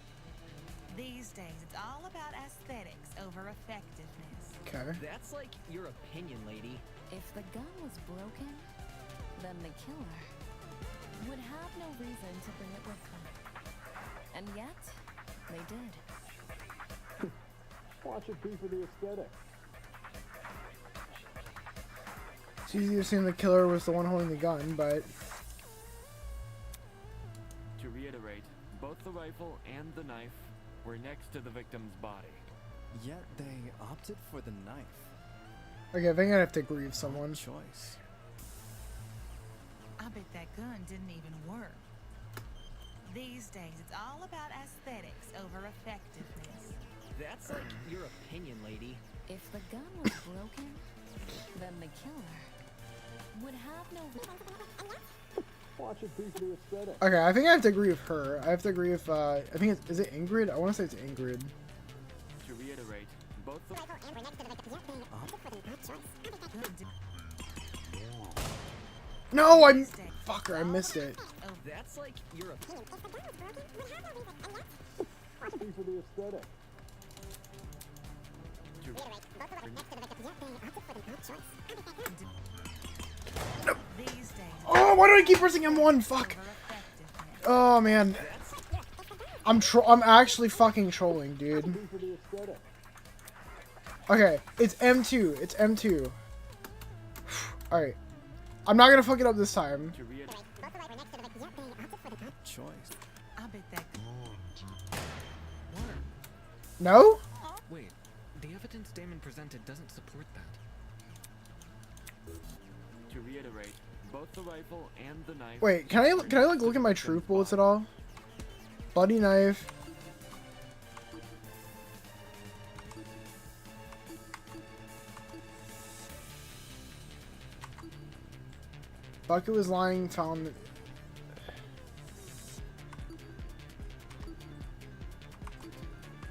These days, it's all about aesthetics over effectiveness. Okay. That's like your opinion, lady. If the gun was broken, then the killer would have no reason to bring it with them. And yet, they did. Watch it be for the aesthetic. It's easy to assume the killer was the one holding the gun, but... To reiterate, both the rifle and the knife were next to the victim's body. Yet they opted for the knife. Okay, I think I have to agree with someone. Odd choice. I bet that gun didn't even work. These days, it's all about aesthetics over effectiveness. That's like your opinion, lady. If the gun was broken, then the killer would have no reason. Watch it be for the aesthetic. Okay, I think I have to agree with her. I have to agree with, I think it's, is it Ingrid? I want to say it's Ingrid. To reiterate, both the No, I'm... Fucker, I missed it. That's like your opinion. Be for the aesthetic. These days, Oh, why do I keep pressing M1? Fuck. Oh, man. I'm actually fucking trolling, dude. Be for the aesthetic. Okay, it's M2. It's M2. Alright. I'm not gonna fuck it up this time. to reiterate, Choice. I bet that worked. No? Wait, the evidence Damon presented doesn't support that. to reiterate, both the rifle and the knife. Wait, can I like look at my truth bullets at all? Bloody knife. Bucket was lying, found...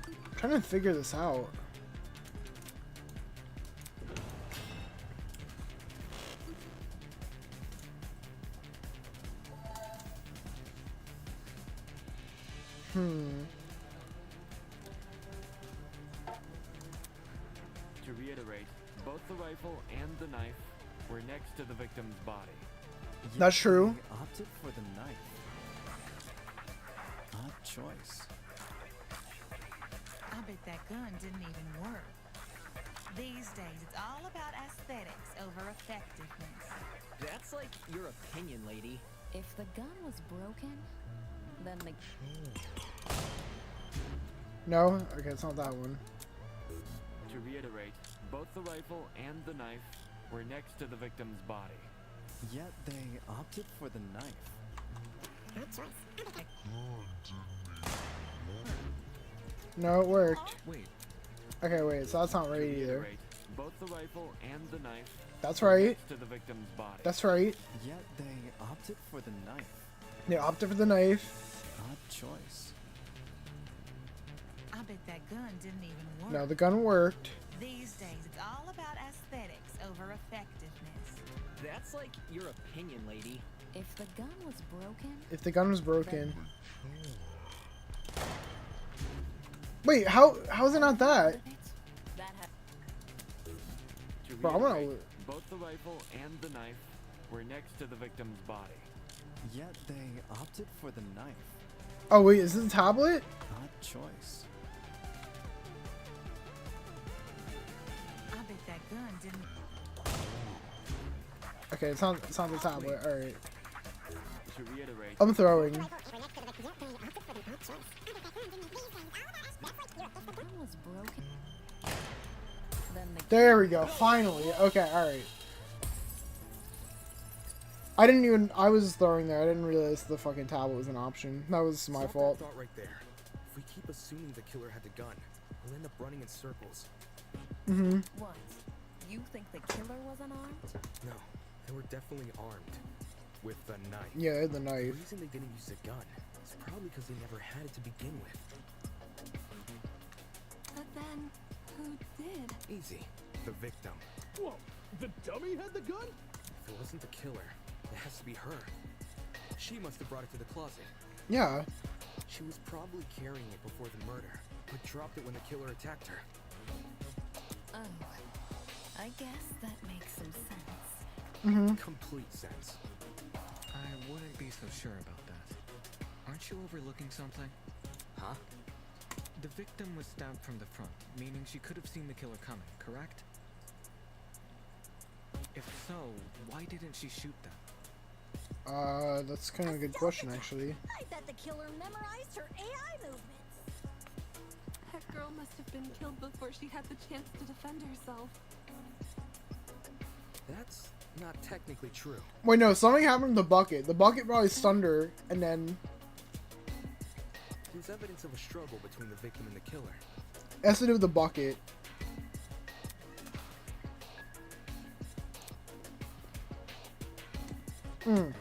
I'm trying to figure this out. To reiterate, both the rifle and the knife were next to the victim's body. That's true. They opted for the knife. Odd choice. I bet that gun didn't even work. These days, it's all about aesthetics over effectiveness. That's like your opinion, lady. If the gun was broken, then the... No? Okay, it's not that one. To reiterate, both the rifle and the knife were next to the victim's body. Yet they opted for the knife. No, it worked. Wait. Okay, wait, so that's not right either. Reiterate, both the rifle and the knife That's were right. next to the victim's body. That's right. Yet they opted for the knife. They opted for the knife. Odd choice. I bet that gun didn't even work. No, the gun worked. These days, it's all about aesthetics over effectiveness. That's like your opinion, lady. If the gun was broken... If the gun was broken... Wait, how is it not that? To Bro, I'm gonna... reiterate, both the rifle and the knife were next to the victim's body. Yet they opted for the knife. Oh wait, is this a tablet? Odd choice. I bet that gun didn't... Okay, it's not the tablet. Alright. To reiterate, I'm throwing. The gun was broken. Then the... There we go, finally. Okay, alright. I was throwing there. I didn't realize the fucking tablet was an option. That was my Stop fault. that thought right there. If we keep assuming the killer had the gun, we'll end up running in circles. Mm-hmm. What? You think the killer was unarmed? No, they were definitely armed. With the knife. Yeah, the The knife. reason they didn't use a gun is probably because they never had it to begin with. But then, who did? Easy. The victim. Whoa, the dummy had the gun? If it wasn't the killer, it has to be her. She must have brought it to the closet. Yeah. She was probably carrying it before the murder, but dropped it when the killer attacked her. Oh. I guess that makes some sense. Mm-hmm. Complete sense. I wouldn't be so sure about that. Aren't you overlooking something? Huh? The victim was stabbed from the front, meaning she could have seen the killer coming, correct? If so, why didn't she shoot them? That's kind of a good question, actually. I bet the killer memorized her AI movements. That girl must have been killed before she had the chance to defend herself. That's not technically true. Wait, no, something happened to the bucket. The bucket probably stunned her, and then... There's evidence of a struggle between the victim and the killer. It has to do with the bucket. Hmm.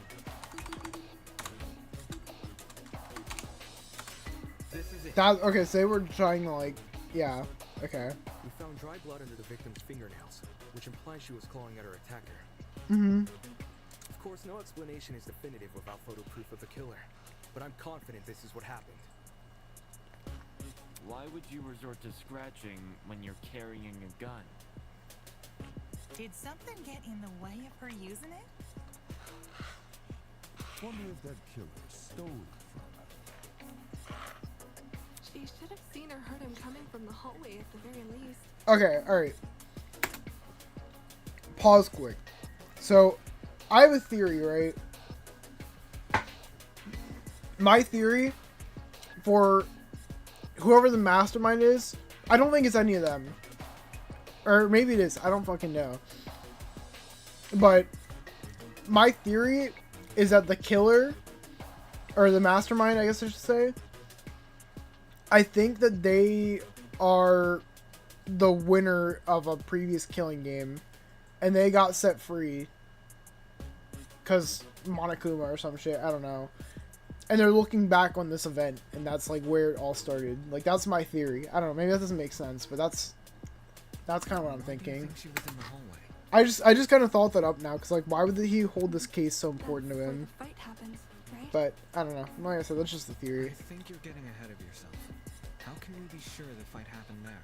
This is it. That, okay, so they were trying to, like... Yeah, okay. We found dry blood under the victim's fingernails, which implies she was clawing at her attacker. Mm-hmm. Of course, no explanation is definitive without photo proof of the killer, but I'm confident this is what happened. why would you resort to scratching when you're carrying a gun? Did something get in the way of her using it? Wonder if that killer stole it from her. She should have seen or heard him coming from the hallway at the very least. Okay, alright. Pause quick. So, I have a theory, right? My theory for whoever the mastermind is, I don't think it's any of them. Or maybe it is, I don't fucking know. But my theory is that the killer, or the mastermind, I guess I should say, I think that they are the winner of a previous killing game, and they got set free. because Monokuma or some shit. I don't know. And they're looking back on this event, and that's like where it all started. Like that's my theory. I don't know. Maybe that doesn't make sense, but that's kind of what I'm thinking. She was in the hallway. I just kind of thought that up now, because like why would he hold this case so important to him? Fight happens, right? But I don't know. Like I said, that's just a theory. I think you're getting ahead of yourself. How can we be sure the fight happened there?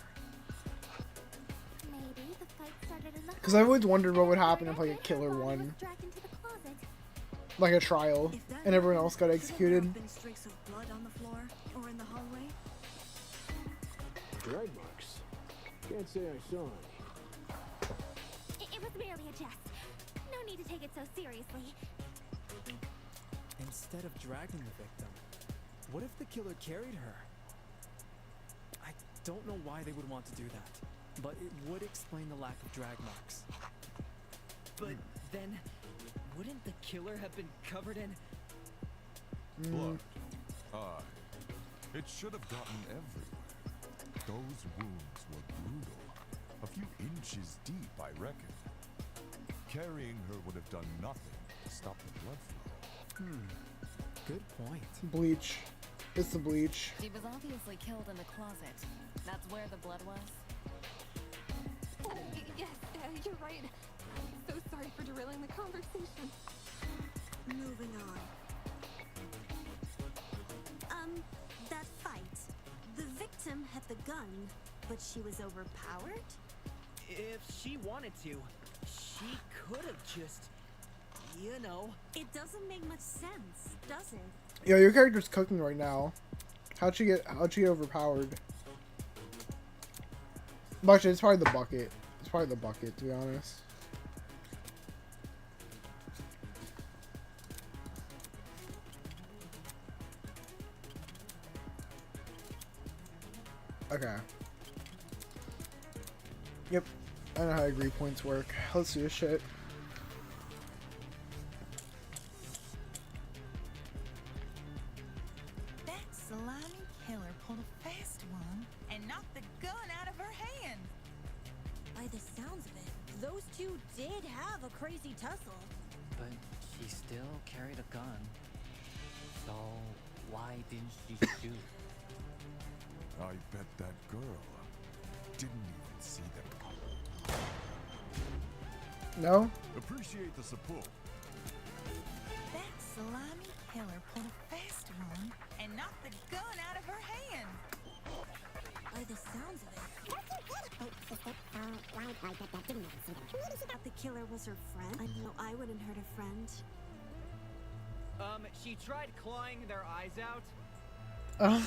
Maybe the fight started in the Because I've always wondered what would happen if like a killer won, like a trial, and everyone else got executed. Streaks of blood on the floor or in the hallway. Drag marks. Can't say I saw any. It was merely a jest. No need to take it so seriously. Instead of dragging the victim, what if the killer carried her? I don't know why they would want to do that, but it would explain the lack of drag marks. But then, wouldn't the killer have been covered in Blood. Aye. It should have gotten everywhere. Those wounds were brutal. A few inches deep, I reckon. Carrying her would have done nothing to stop the blood flow. Good point. Bleach. It's the bleach. She was obviously killed in the closet. That's where the blood was. Yes, you're right. I'm so sorry for derailing the conversation. Moving on. That fight. The victim had the gun, but she was overpowered? If she wanted to, she could have just, you know. It doesn't make much sense, does it? Yo, your character's cooking right now. How'd she get overpowered? Actually, it's probably the bucket. It's probably the bucket, to be honest. Okay. Yep. I know how agree points work. Let's do this shit. That slimy killer pulled a fast one and knocked the gun out of her hand. By the sounds of it, those two did have a crazy tussle. But she still carried a gun. So why didn't she shoot? I bet that girl didn't even see them. No? Appreciate the support. That slimy killer pulled a fast one and knocked the gun out of her hand. By the sounds of it. Why did that didn't even see them? Maybe she thought the killer was her friend. I know I wouldn't hurt a friend. She tried clawing their eyes out.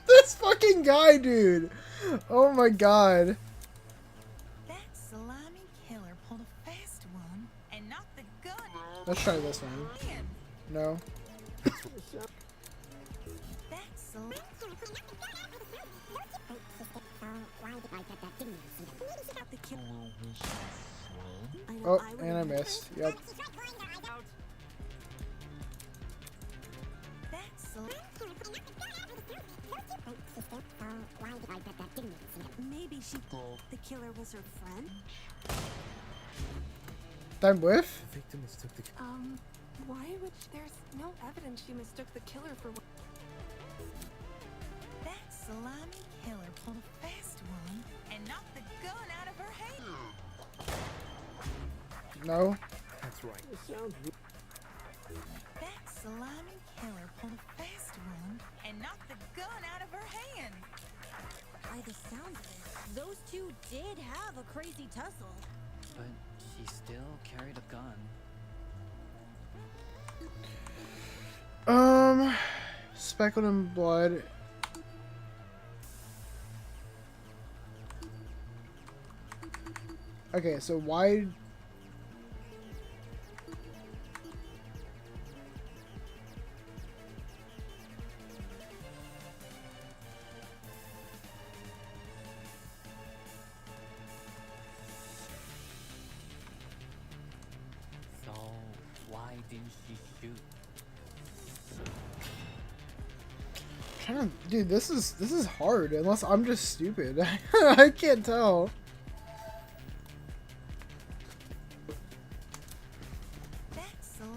This fucking guy, dude. Oh my god. That slimy killer pulled a fast one and knocked the gun. Let's try this one. No. That slimy. Oh, and I missed. Yep. Maybe she thought the killer was her friend. Time with? The victim mistook the Why would there's no evidence she mistook the killer for what? That slimy killer pulled a fast one and knocked the gun out of her hand. No. That's right. It sounds That slimy killer pulled a fast one and knocked the gun out of her hand. By the sounds of it, those two did have a crazy tussle. But she still carried a gun. Speckled in blood. Okay, so why? So why didn't she shoot? Dude, this is hard. Unless I'm just stupid. I can't tell. That slimy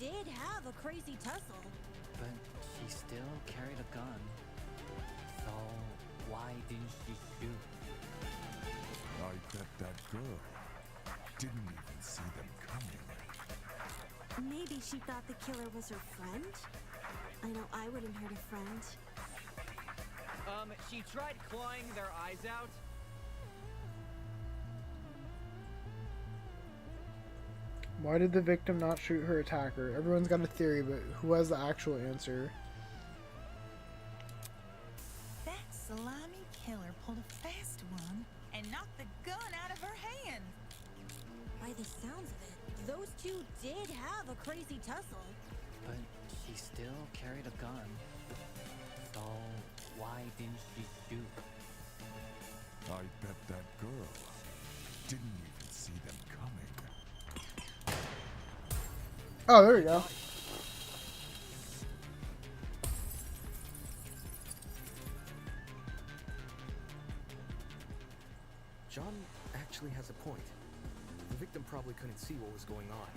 did have a crazy tussle. But she still carried a gun. So why didn't she shoot? I bet that girl didn't even see them coming. Maybe she thought the killer was her friend? I know I wouldn't hurt a friend. She tried clawing their eyes out. Why did the victim not shoot her attacker? Everyone's got a theory, but who has the actual answer? That slimy killer pulled a fast one and knocked the gun out of her hand. By the sounds of it, those two did have a crazy tussle. But she still carried a gun. So why didn't she shoot? I bet that girl didn't even see them coming. Oh, there we go. John actually has a point. The victim probably couldn't see what was going on.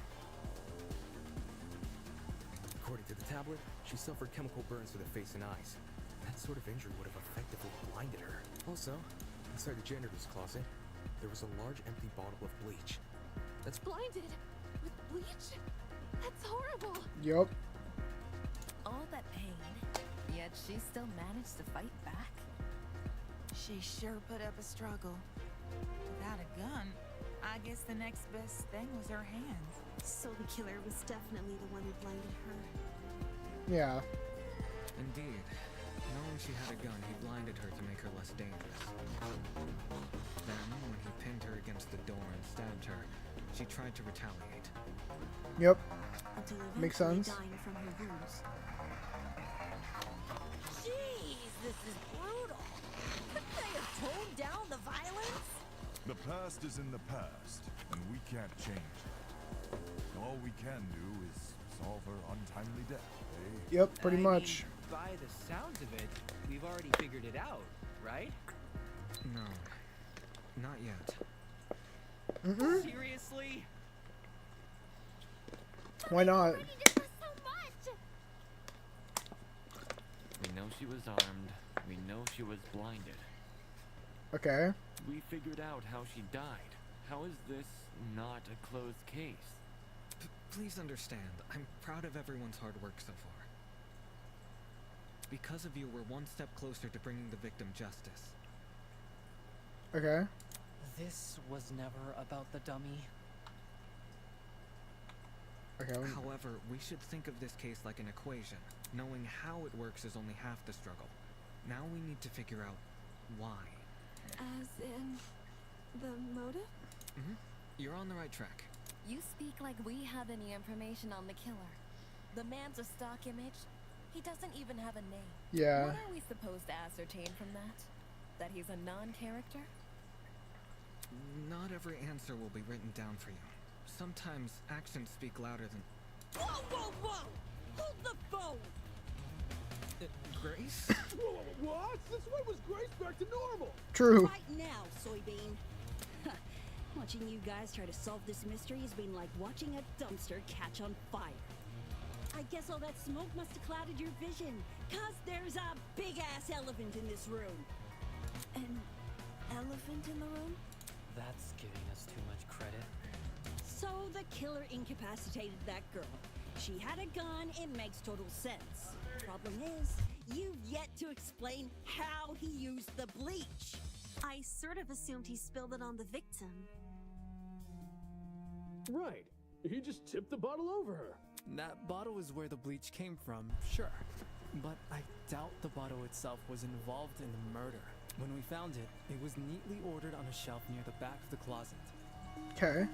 According to the tablet, she suffered chemical burns to the face and eyes. That sort of injury would have effectively blinded her. Also, inside the janitor's closet, there was a large empty bottle of bleach. That's Blinded? With bleach? That's horrible! Yup. All that pain, yet she still managed to fight back. She sure put up a struggle. Without a gun, I guess the next best thing was her hands. So the killer was definitely the one who blinded her. Yeah. Indeed. Knowing she had a gun, he blinded her to make her less dangerous. Then, when he pinned her against the door and stabbed her, she tried to retaliate. Yep. Until Makes eventually sense. dying from her wounds. Jeez, this is brutal. Couldn't they have toned down the violence? The past is in the past, and we can't change it. All we can do is solve her untimely death, eh? Yep, pretty much. By the sounds of it, we've already figured it out, right? No. Not yet. Seriously? Why not? We know she was armed. We know she was blinded. Okay. We figured out how she died. How is this not a closed case? Please understand, I'm proud of everyone's hard work so far. Because of you, we're one step closer to bringing the victim justice. Okay. This was never about the dummy. Okay. However, we should think of this case like an equation. Knowing how it works is only half the struggle. Now we need to figure out why. As in the motive? You're on the right track. You speak like we have any information on the killer. The man's a stock image. He doesn't even have a name. Yeah. What are we supposed to ascertain from that? That he's a non-character? Not every answer will be written down for you. Sometimes actions speak louder than... Whoa, whoa, whoa! Hold the phone! Grace? What? Since when was Grace back to normal? True. Right now, soybean. Watching you guys try to solve this mystery has been like watching a dumpster catch on fire. I guess all that smoke must have clouded your vision, 'cause there's a big-ass elephant in this room. An elephant in the room? That's giving us too much credit. So the killer incapacitated that girl. She had a gun, it makes total sense. Problem is, you've yet to explain how he used the bleach. I sort of assumed he spilled it on the victim. Right. He just tipped the bottle over her. That bottle is where the bleach came from, sure. But I doubt the bottle itself was involved in the murder. When we found it, it was neatly ordered on a shelf near the back of the closet. Okay.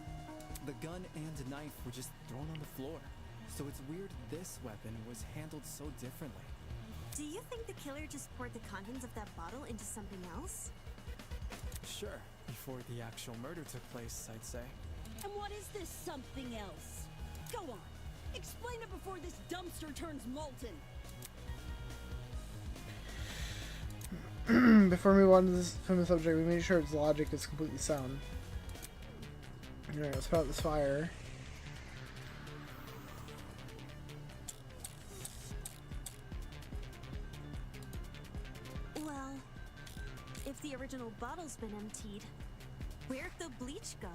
The gun and a knife were just thrown on the floor. So it's weird this weapon was handled so differently. Do you think the killer just poured the contents of that bottle into something else? Sure, before the actual murder took place, I'd say. And what is this something else? Go on, explain it before this dumpster turns molten. Before we move on to this from the subject, we made sure its logic is completely sound. Alright, let's put out this fire. If the original bottle's been emptied, where'd the bleach go?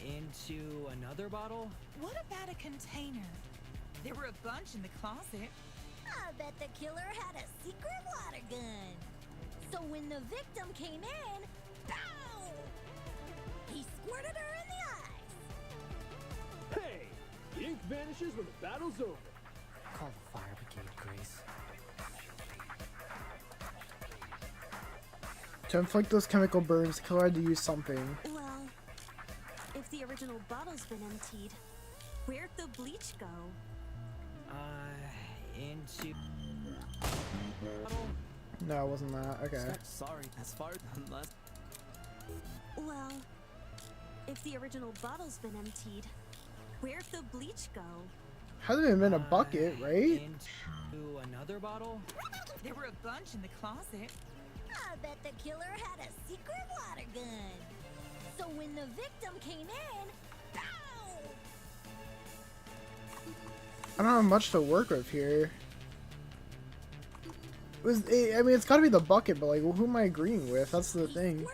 Into another bottle? What about a container? There were a bunch in the closet. I bet the killer had a secret water gun. So when the victim came in, pow! He squirted her in the eyes. Hey! The ink vanishes when the battle's over. Call the fire brigade, Grace. To inflict those chemical burns, the killer had to use something. Well, if the original bottle's been emptied, where'd the bleach go? Into... No, it wasn't that. Okay. Sorry, as far unless... Well, if the original bottle's been emptied, where'd the bleach go? Hasn't even been a bucket, right? Into another bottle? There were a bunch in the closet. I bet the killer had a secret water gun. So when the victim came in, pow! I don't have much to work with here. I mean, it's gotta be the bucket, but like, who am I agreeing with? That's the thing.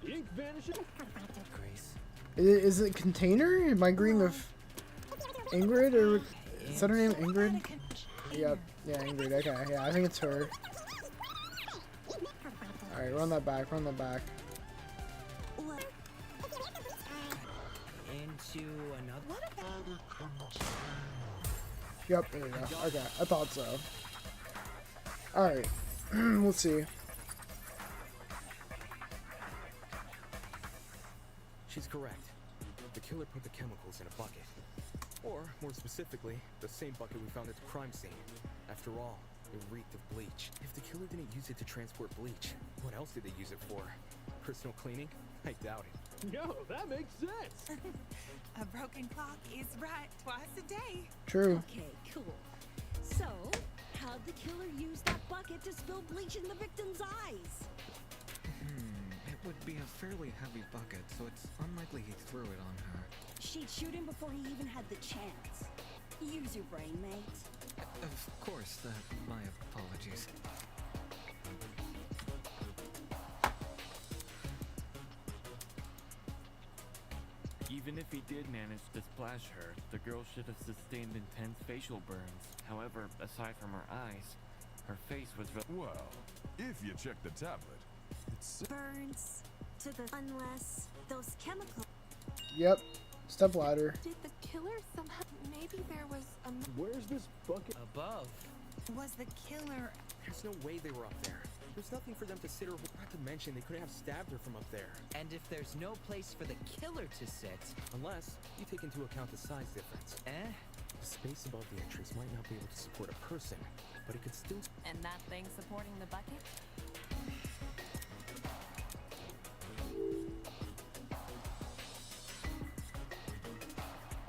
The ink vanishes. Is it container? Am I agreeing with Ingrid, or is that her name, Ingrid? Yep. Yeah, Ingrid. Okay. Yeah, I think it's her. All right, run that back. Run that back. Into another... Yep, there we go. Okay, I thought so. Alright, let's see. She's correct. The killer put the chemicals in a bucket. Or, more specifically, the same bucket we found at the crime scene. After all, it reeked of bleach. If the killer didn't use it to transport bleach, what else did they use it for? Personal cleaning? I doubt it. Yo, that makes sense. A broken clock is right twice a day. True. Okay, cool. So, how'd the killer use that bucket to spill bleach in the victim's eyes? It would be a fairly heavy bucket, so it's unlikely he threw it on her. She'd shoot him before he even had the chance. Use your brain, mate. Of course, my apologies. Even if he did manage to splash her, the girl should have sustained intense facial burns. However, aside from her eyes, her face was... Well, if you check the tablet, it's... Burns to the... Unless those chemicals... Yep. Step ladder. Did the killer somehow... Maybe there was a... Where's this bucket? Above. Was the killer... There's no way they were up there. There's nothing for them to sit or... Not to mention, they could have stabbed her from up there. And if there's no place for the killer to sit... Unless you take into account the size difference. The space above the entrance might not be able to support a person, but it could still... And that thing supporting the bucket?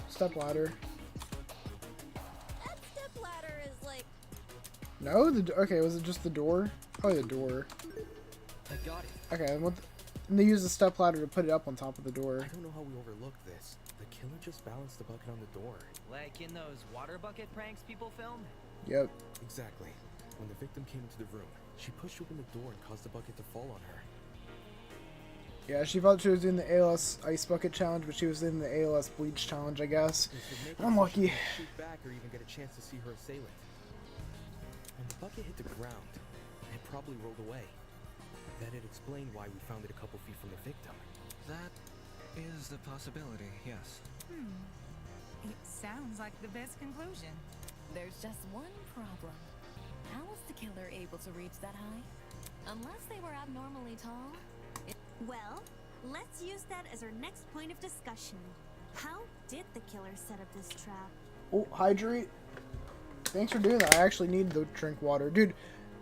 Step ladder. That step ladder is like... No? Okay, was it just the door? Probably the door. I got it. Okay, and they use the step ladder to put it up on top of the door. I don't know how we overlooked this. The killer just balanced the bucket on the door. Like in those water bucket pranks people film? Yep. Exactly. When the victim came into the room, she pushed open the door and caused the bucket to fall on her. Yeah, she thought she was doing the ALS ice bucket challenge, but she was in the ALS bleach challenge, I guess. Unlucky. Shoot back or even get a chance to see her assailant. When the bucket hit the ground, it probably rolled away. That'd explain why we found it a couple feet from the victim. That is a possibility, yes. It sounds like the best conclusion. There's just one problem. How was the killer able to reach that high? Unless they were abnormally tall. Well, let's use that as our next point of discussion. How did the killer set up this trap? Oh, hydrate. Thanks for doing that. I actually need to drink water. Dude,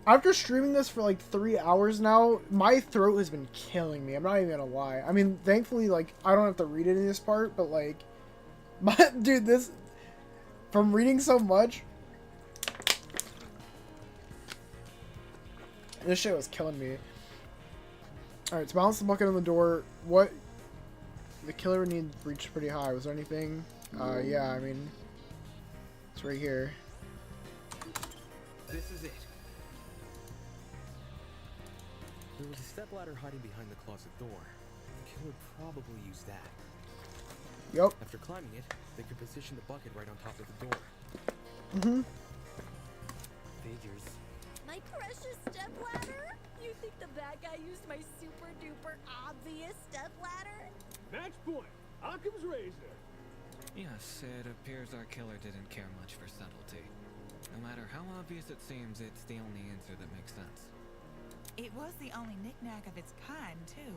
after streaming this for like 3 hours now, my throat has been killing me. I'm not even gonna lie. I mean, thankfully, like, I don't have to read any of this part, but like... dude, this... From reading so much... This shit was killing me. Alright, to balance the bucket on the door, what... The killer would need to reach pretty high. Was there anything? Yeah, I mean... It's right here. This is it. There was a stepladder hiding behind the closet door. The killer probably used that. Yup. After climbing it, they could position the bucket right on top of the door. Mm-hmm. Figures. My precious stepladder? You think the bad guy used my super duper obvious stepladder? Match point. Occam's razor. Yes, it appears our killer didn't care much for subtlety. No matter how obvious it seems, it's the only answer that makes sense. It was the only knick-knack of its kind, too.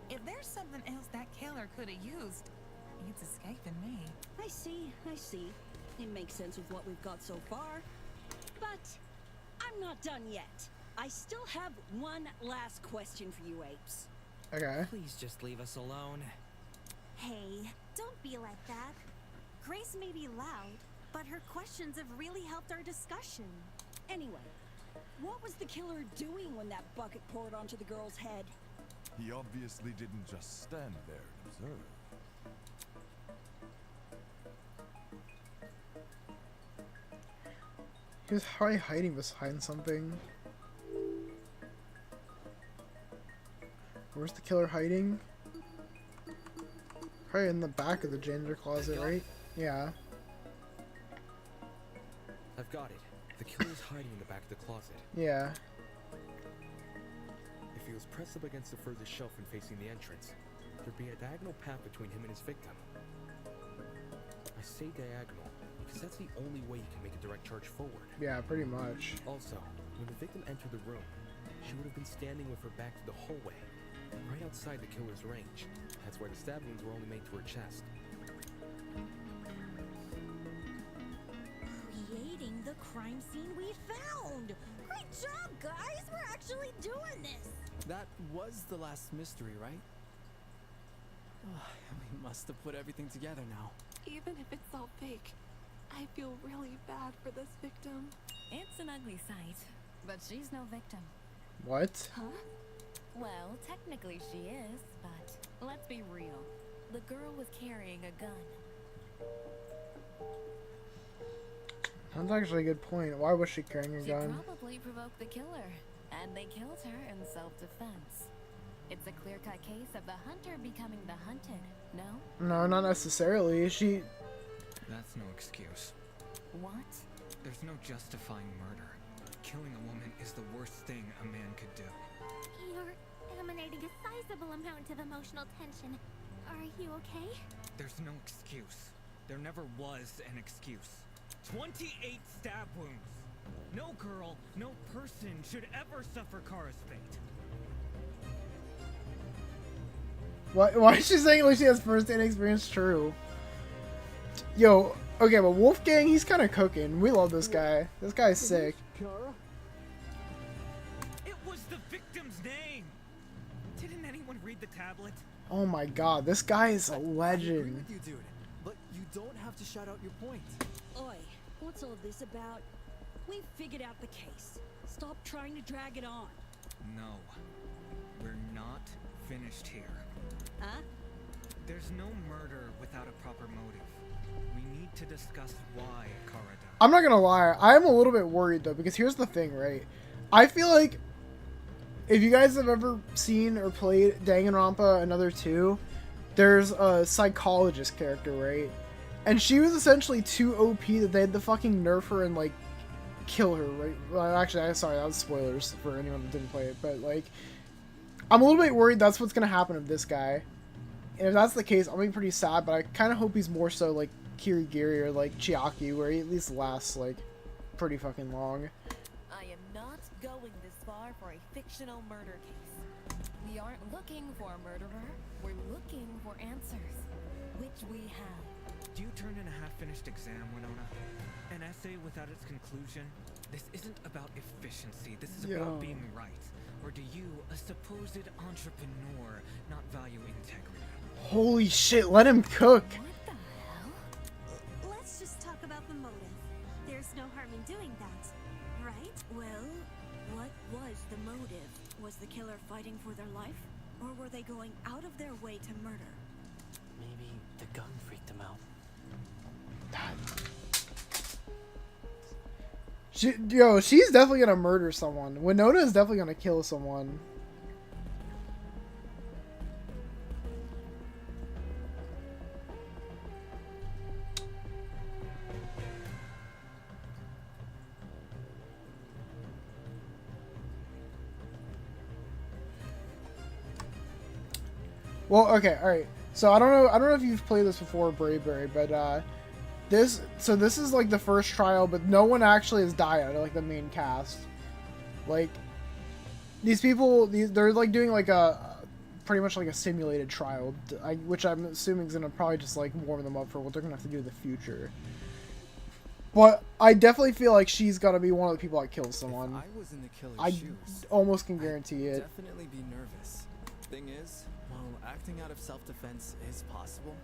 If there's something else that killer could have used, it's escaping me. I see. It makes sense with what we've got so far. But I'm not done yet. I still have one last question for you apes. Okay. Please just leave us alone. Hey, don't be like that. Grace may be loud, but her questions have really helped our discussion. Anyway, what was the killer doing when that bucket poured onto the girl's head? He obviously didn't just stand there and observe. He was probably hiding behind something. Where's the killer hiding? Probably in the back of the janitor closet, right? Yeah. I've got it. The killer's hiding in the back of the closet. Yeah. If he was pressed up against the furthest shelf and facing the entrance, there'd be a diagonal path between him and his victim. I say diagonal because that's the only way you can make a direct charge forward. Yeah, pretty much. Also, when the victim entered the room, she would have been standing with her back to the hallway, right outside the killer's range. That's why the stab wounds were only made to her chest. Creating the crime scene we found! Great job, guys! We're actually doing this! That was the last mystery, right? We must have put everything together now. Even if it's all fake, I feel really bad for this victim. It's an ugly sight, but she's no victim. What? Huh? Well, technically she is, but let's be real. The girl was carrying a gun. That's actually a good point. Why was she carrying a She gun? probably provoked the killer, and they killed her in self-defense. It's a clear-cut case of the hunter becoming the hunted, no? No, not necessarily. She... That's no excuse. What? There's no justifying murder. Killing a woman is the worst thing a man could do. You're emanating a sizable amount of emotional tension. Are you okay? There's no excuse. There never was an excuse. 28 stab wounds. No girl, no person should ever suffer Kara's fate. Why is she saying like she has first-hand experience? True. Yo, okay, but Wolfgang, he's kind of cooking. We love this guy. This guy's sick. Kara? It was the victim's name. Didn't anyone read the tablet? Oh my god, this guy is a I agree legend. with you, dude. But you don't have to shout out your point. Oi, what's all this about? We've figured out the case. Stop trying to drag it on. No. We're not finished here. Huh? There's no murder without a proper motive. We need to discuss why Kara died. I'm not gonna lie, I'm a little bit worried though, because here's the thing, right? I feel like if you guys have ever seen or played Danganronpa Another 2, there's a psychologist character, right? And she was essentially too OP that they had to fucking nerf her and like kill her, right? Well, actually, I'm sorry, that was spoilers for anyone that didn't play it, but like, I'm a little bit worried that's what's gonna happen with this guy. And if that's the case, I'll be pretty sad, but I kind of hope he's more so like Kirigiri or like Chiaki, where he at least lasts like pretty fucking long. I am not going this far for a fictional murder case. We aren't looking for a murderer, we're looking for answers, which we have. Do you turn in a half-finished exam, Winona? An essay without its conclusion? This isn't about efficiency, this is about being right. Or do you, a supposed entrepreneur, not value integrity? Holy shit, let him cook! Let's just talk about the motive. There's no harm in doing that, right? Well, what was the motive? Was the killer fighting for their life? Or were they going out of their way to murder? Maybe the gun freaked them out. She's definitely gonna murder someone. Winona is definitely gonna kill someone. Well, okay, all right. So I don't know if you've played this before, Braveberry, but this is like the first trial, but no one actually has died out of like the main cast. Like these people, they're like doing like a pretty much like a simulated trial, which I'm assuming is gonna probably just like warm them up for what they're gonna have to do in the future. But I definitely feel like she's gonna be one of the people that kills someone. If I was in the killer's I shoes, almost can guarantee I'd it. definitely be nervous. Thing is, while acting out of self-defense is possible,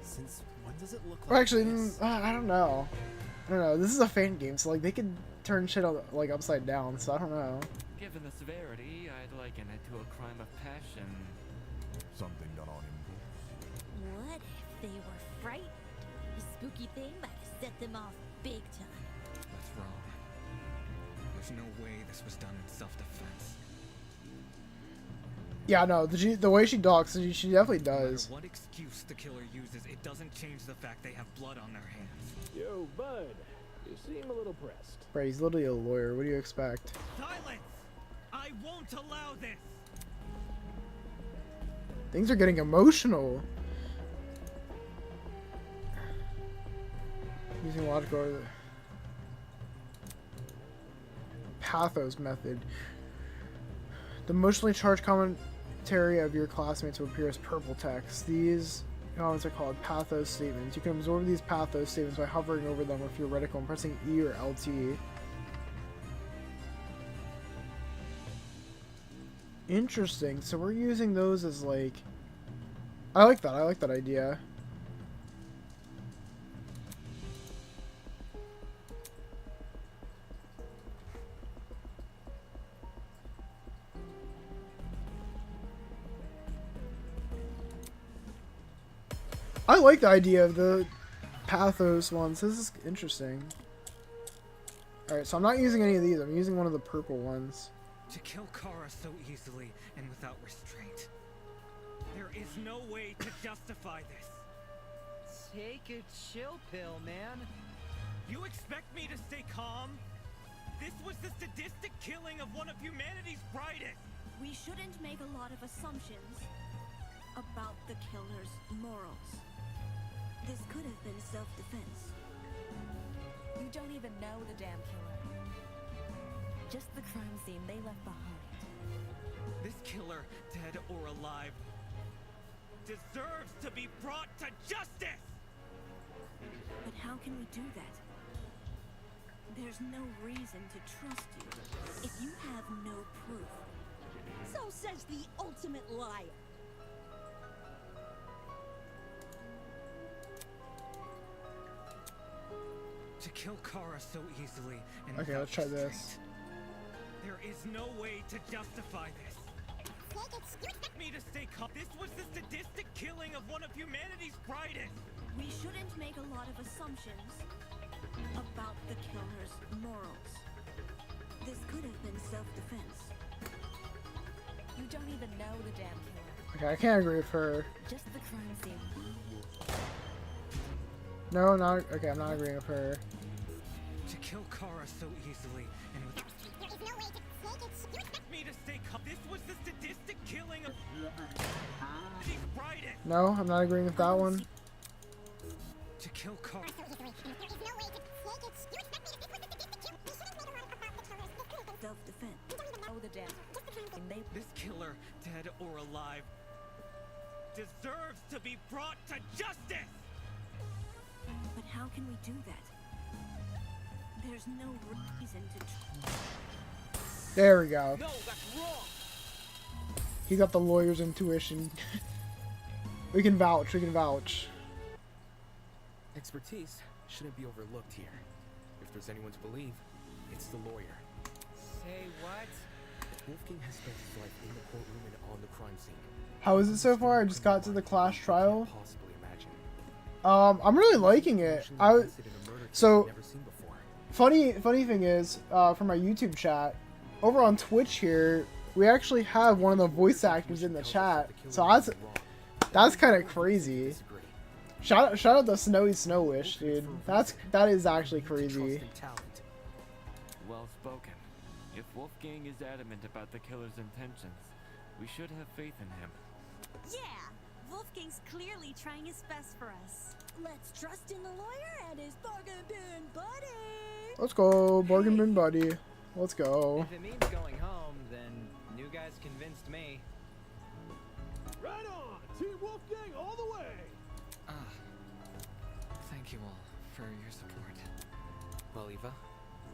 since when does it look like Or actually, this? I don't know. I don't know. This is a fan game, so like they could turn shit like upside down. So I don't know. Given the severity, I'd liken it to a crime of passion. Something done on impulse. What if they were frightened? A spooky thing might have set them off big time. That's wrong. There's no way this was done in self-defense. Yeah, no. The way she talks, she definitely does. No matter what excuse the killer uses, it doesn't change the fact they have blood on their hands. Yo, bud. You seem a little pressed. Right, he's literally a lawyer. What do you expect? Silence! I won't allow this! Things are getting emotional. Using logical or the pathos method. The emotionally charged commentary of your classmates will appear as purple text. These comments are called pathos statements. You can absorb these pathos statements by hovering over them with your reticle and pressing E or LT. Interesting. So we're using those as like... I like that. I like that idea. I like the idea of the pathos ones. This is interesting. Alright, so I'm not using any of these. I'm using one of the purple ones. To kill Kara so easily and without restraint. There is no way to justify this. Take a chill pill, man. You expect me to stay calm? This was the sadistic killing of one of humanity's brightest. We shouldn't make a lot of assumptions about the killer's morals. This could have been self-defense. You don't even know the damn killer. Just the crime scene they left behind. This killer, dead or alive, deserves to be brought to justice! But how can we do that? There's no reason to trust you if you have no proof. So says the ultimate liar. To kill Kara so easily and Okay, without let's try this. restraint. There is no way to justify this. Expect me to stay calm. This was the sadistic killing of one of humanity's brightest. We shouldn't make a lot of assumptions about the killer's morals. This could have been self-defense. You don't even know the damn killer. Okay, I can't agree with her. Just the crime scene. No, not okay. I'm not agreeing with her. To kill Kara so easily and with... There is no way to make it. You expect me to stay calm. This was the sadistic killing of humanity's brightest. No, I'm not agreeing with that one. To kill Kara. Self-defense. Oh, the damn. This killer, dead or alive, deserves to be brought to justice! But how can we do that? There's no reason to... There we go. No, that's wrong. He got the lawyer's intuition. We can vouch. We can vouch. Expertise shouldn't be overlooked here. If there's anyone to believe, it's the lawyer. Say what? Wolfgang has spent his life in the courtroom and on the crime scene. How is it so far? I just got to the class trial. Possibly imagine. I'm really liking it. So funny thing is, for my YouTube chat, over on Twitch here, we actually have one of the voice actors in the chat. So that's kind of crazy. Shout out to Snowy Snowish, dude. That is actually crazy. Well spoken. If Wolfgang is adamant about the killer's intentions, we should have faith in him. Yeah, clearly trying his best for us. Let's trust in the lawyer and his bargain bin buddy. Let's go, bargain bin buddy. Let's go. If it means going home, then new guys convinced me. Right on! Team Wolfgang all the way! Thank you all for your support. Well, Eva,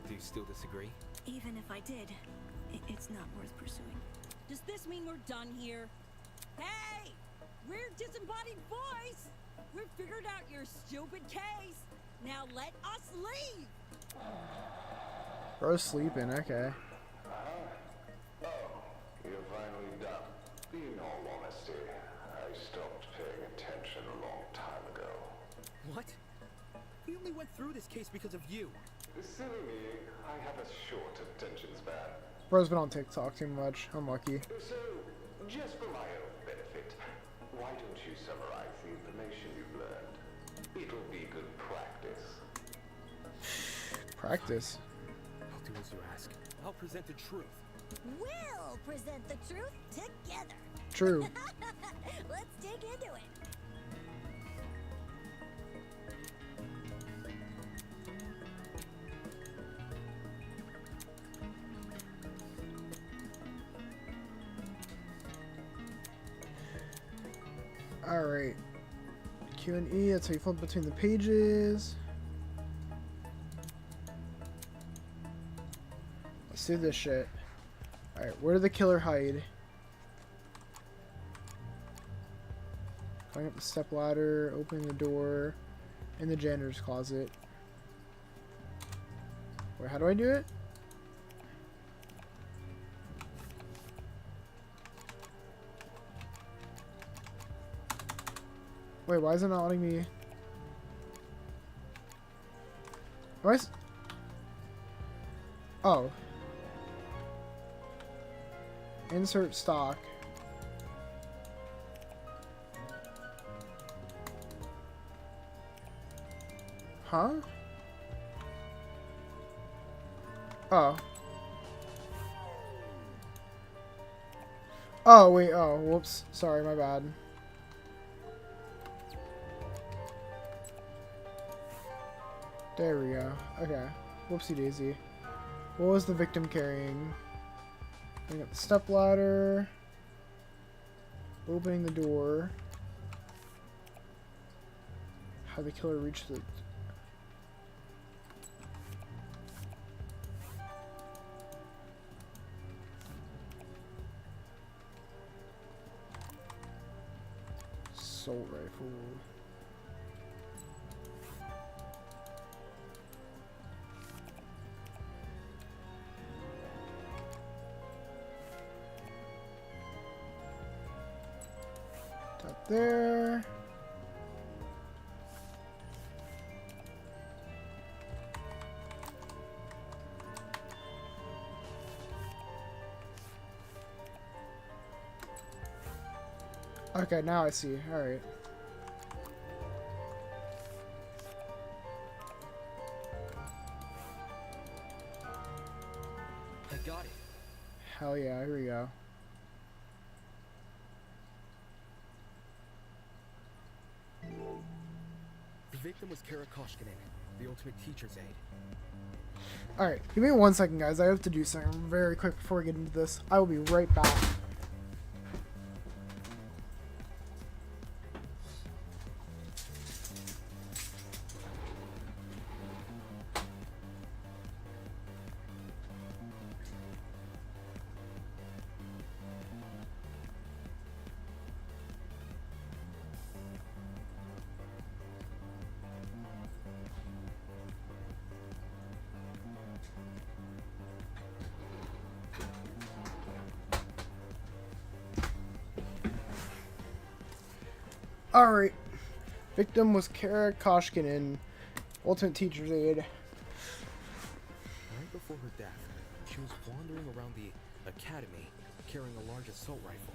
do you still disagree? Even if I did, it's not worth pursuing. Does this mean we're done here? Hey! We're Disembodied Voice! We've figured out your stupid case! Now let us leave! Bro's sleeping, okay. Oh, you're finally done. In all honesty, I stopped paying attention a long time ago. What? We only went through this case because of you. Silly me, I have a short attention span. Bro's been on TikTok too much. Unlucky. So, just for my own benefit, why don't you summarize the information you've learned? It'll be good practice. Practice. I'll do as you ask. I'll present the truth. We'll present the truth together. True. Let's dig into it. Alright. Q and E, that's how you flip between the pages. Let's do this shit. Alright, where did the killer hide? Going up the step ladder, opening the door, in the janitor's closet. Wait, how do I do it? Wait, why is it not letting me? Why is... Oh. Insert stock. Huh? Oh. Oh, wait, oh, whoops. Sorry, my bad. There we go. Okay. Whoopsie daisy. What was the victim carrying? Bring up the step ladder. Opening the door. How the killer reached the... Assault rifle. There. Okay, now I see. All right. I got it. Hell yeah, here we go. The victim was Kara Koshkinen, the ultimate teacher's aide. Alright, give me 1 second, guys. I have to do something very quick before we get into this. I will be right back. Alright. Victim was Kara Koshkinen, ultimate teacher's aide. Right before her death, she was wandering around the academy carrying a large assault rifle.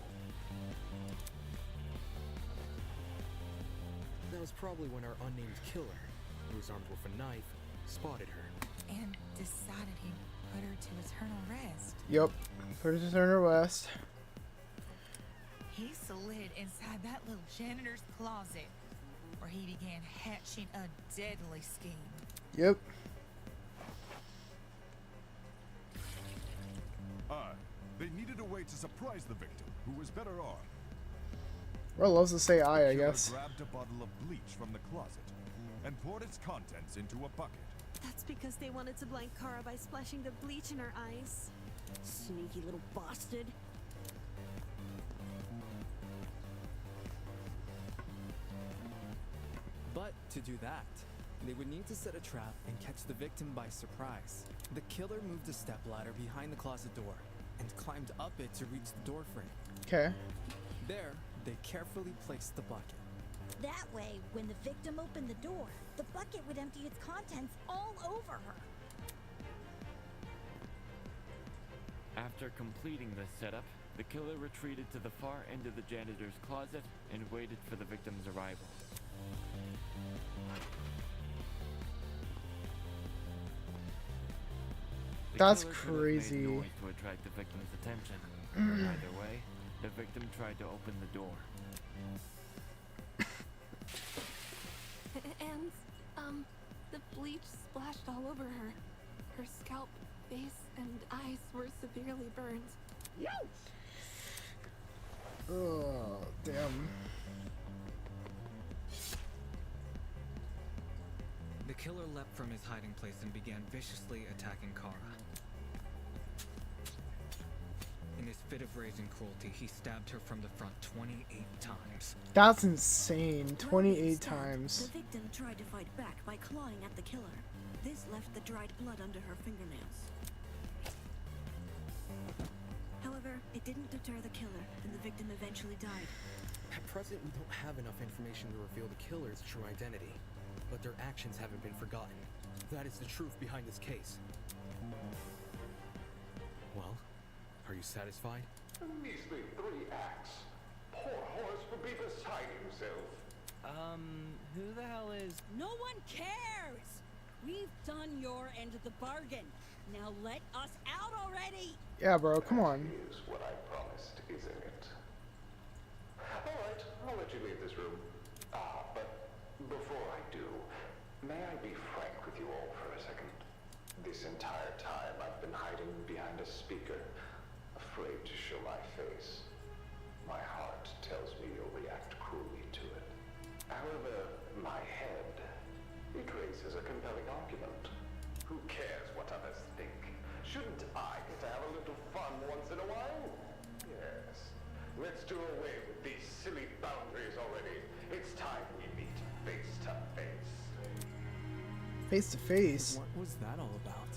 That was probably when our unnamed killer, who was armed with a knife, spotted her. And decided he'd put her to eternal rest. Yep. Put her to eternal rest. He slid inside that little janitor's closet, where he began hatching a deadly scheme. Yep. They needed a way to surprise the victim, who was better armed. Well, loves to say I Killer guess. grabbed a bottle of bleach from the closet and poured its contents into a bucket. That's because they wanted to blind Kara by splashing the bleach in her eyes. Sneaky little bastard. But to do that, they would need to set a trap and catch the victim by surprise. The killer moved a stepladder behind the closet door and climbed up it to reach the door frame. Okay. There, they carefully placed the bucket. That way, when the victim opened the door, the bucket would empty its contents all over her. After completing this setup, the killer retreated to the far end of the janitor's closet and waited for the victim's arrival. The That's killer could have crazy. made noise to attract the victim's attention. Either way, the victim tried to open the door. And, the bleach splashed all over her. Her scalp, face, and eyes were severely burned. Oh, damn. The killer leapt from his hiding place and began viciously attacking Kara. In his fit of rage and cruelty, he stabbed her from the front 28 times. That's insane. 28 times. The victim tried to fight back by clawing at the killer. This left the dried blood under her fingernails. However, it didn't deter the killer, and the victim eventually died. At present, we don't have enough information to reveal the killer's true identity, but their actions haven't been forgotten. That is the truth behind this case. Well, are you satisfied? Measly 3 acts. Poor horse would be beside himself. Who the hell is... No one cares! We've done your end of the bargain. Now let us out already! Yeah, bro, come on. Is what I promised, isn't it? Alright, I'll let you leave this room. But before I do, may I be frank with you all for a second? This entire time I've been hiding behind a speaker, afraid to show my face. My heart tells me you'll react cruelly to it. However, my head, it raises a compelling argument. Who cares what others think? Shouldn't I get to have a little fun once in a while? Yes. Let's do away with these silly boundaries already. It's time we meet face to face. Face to face. What was that all about?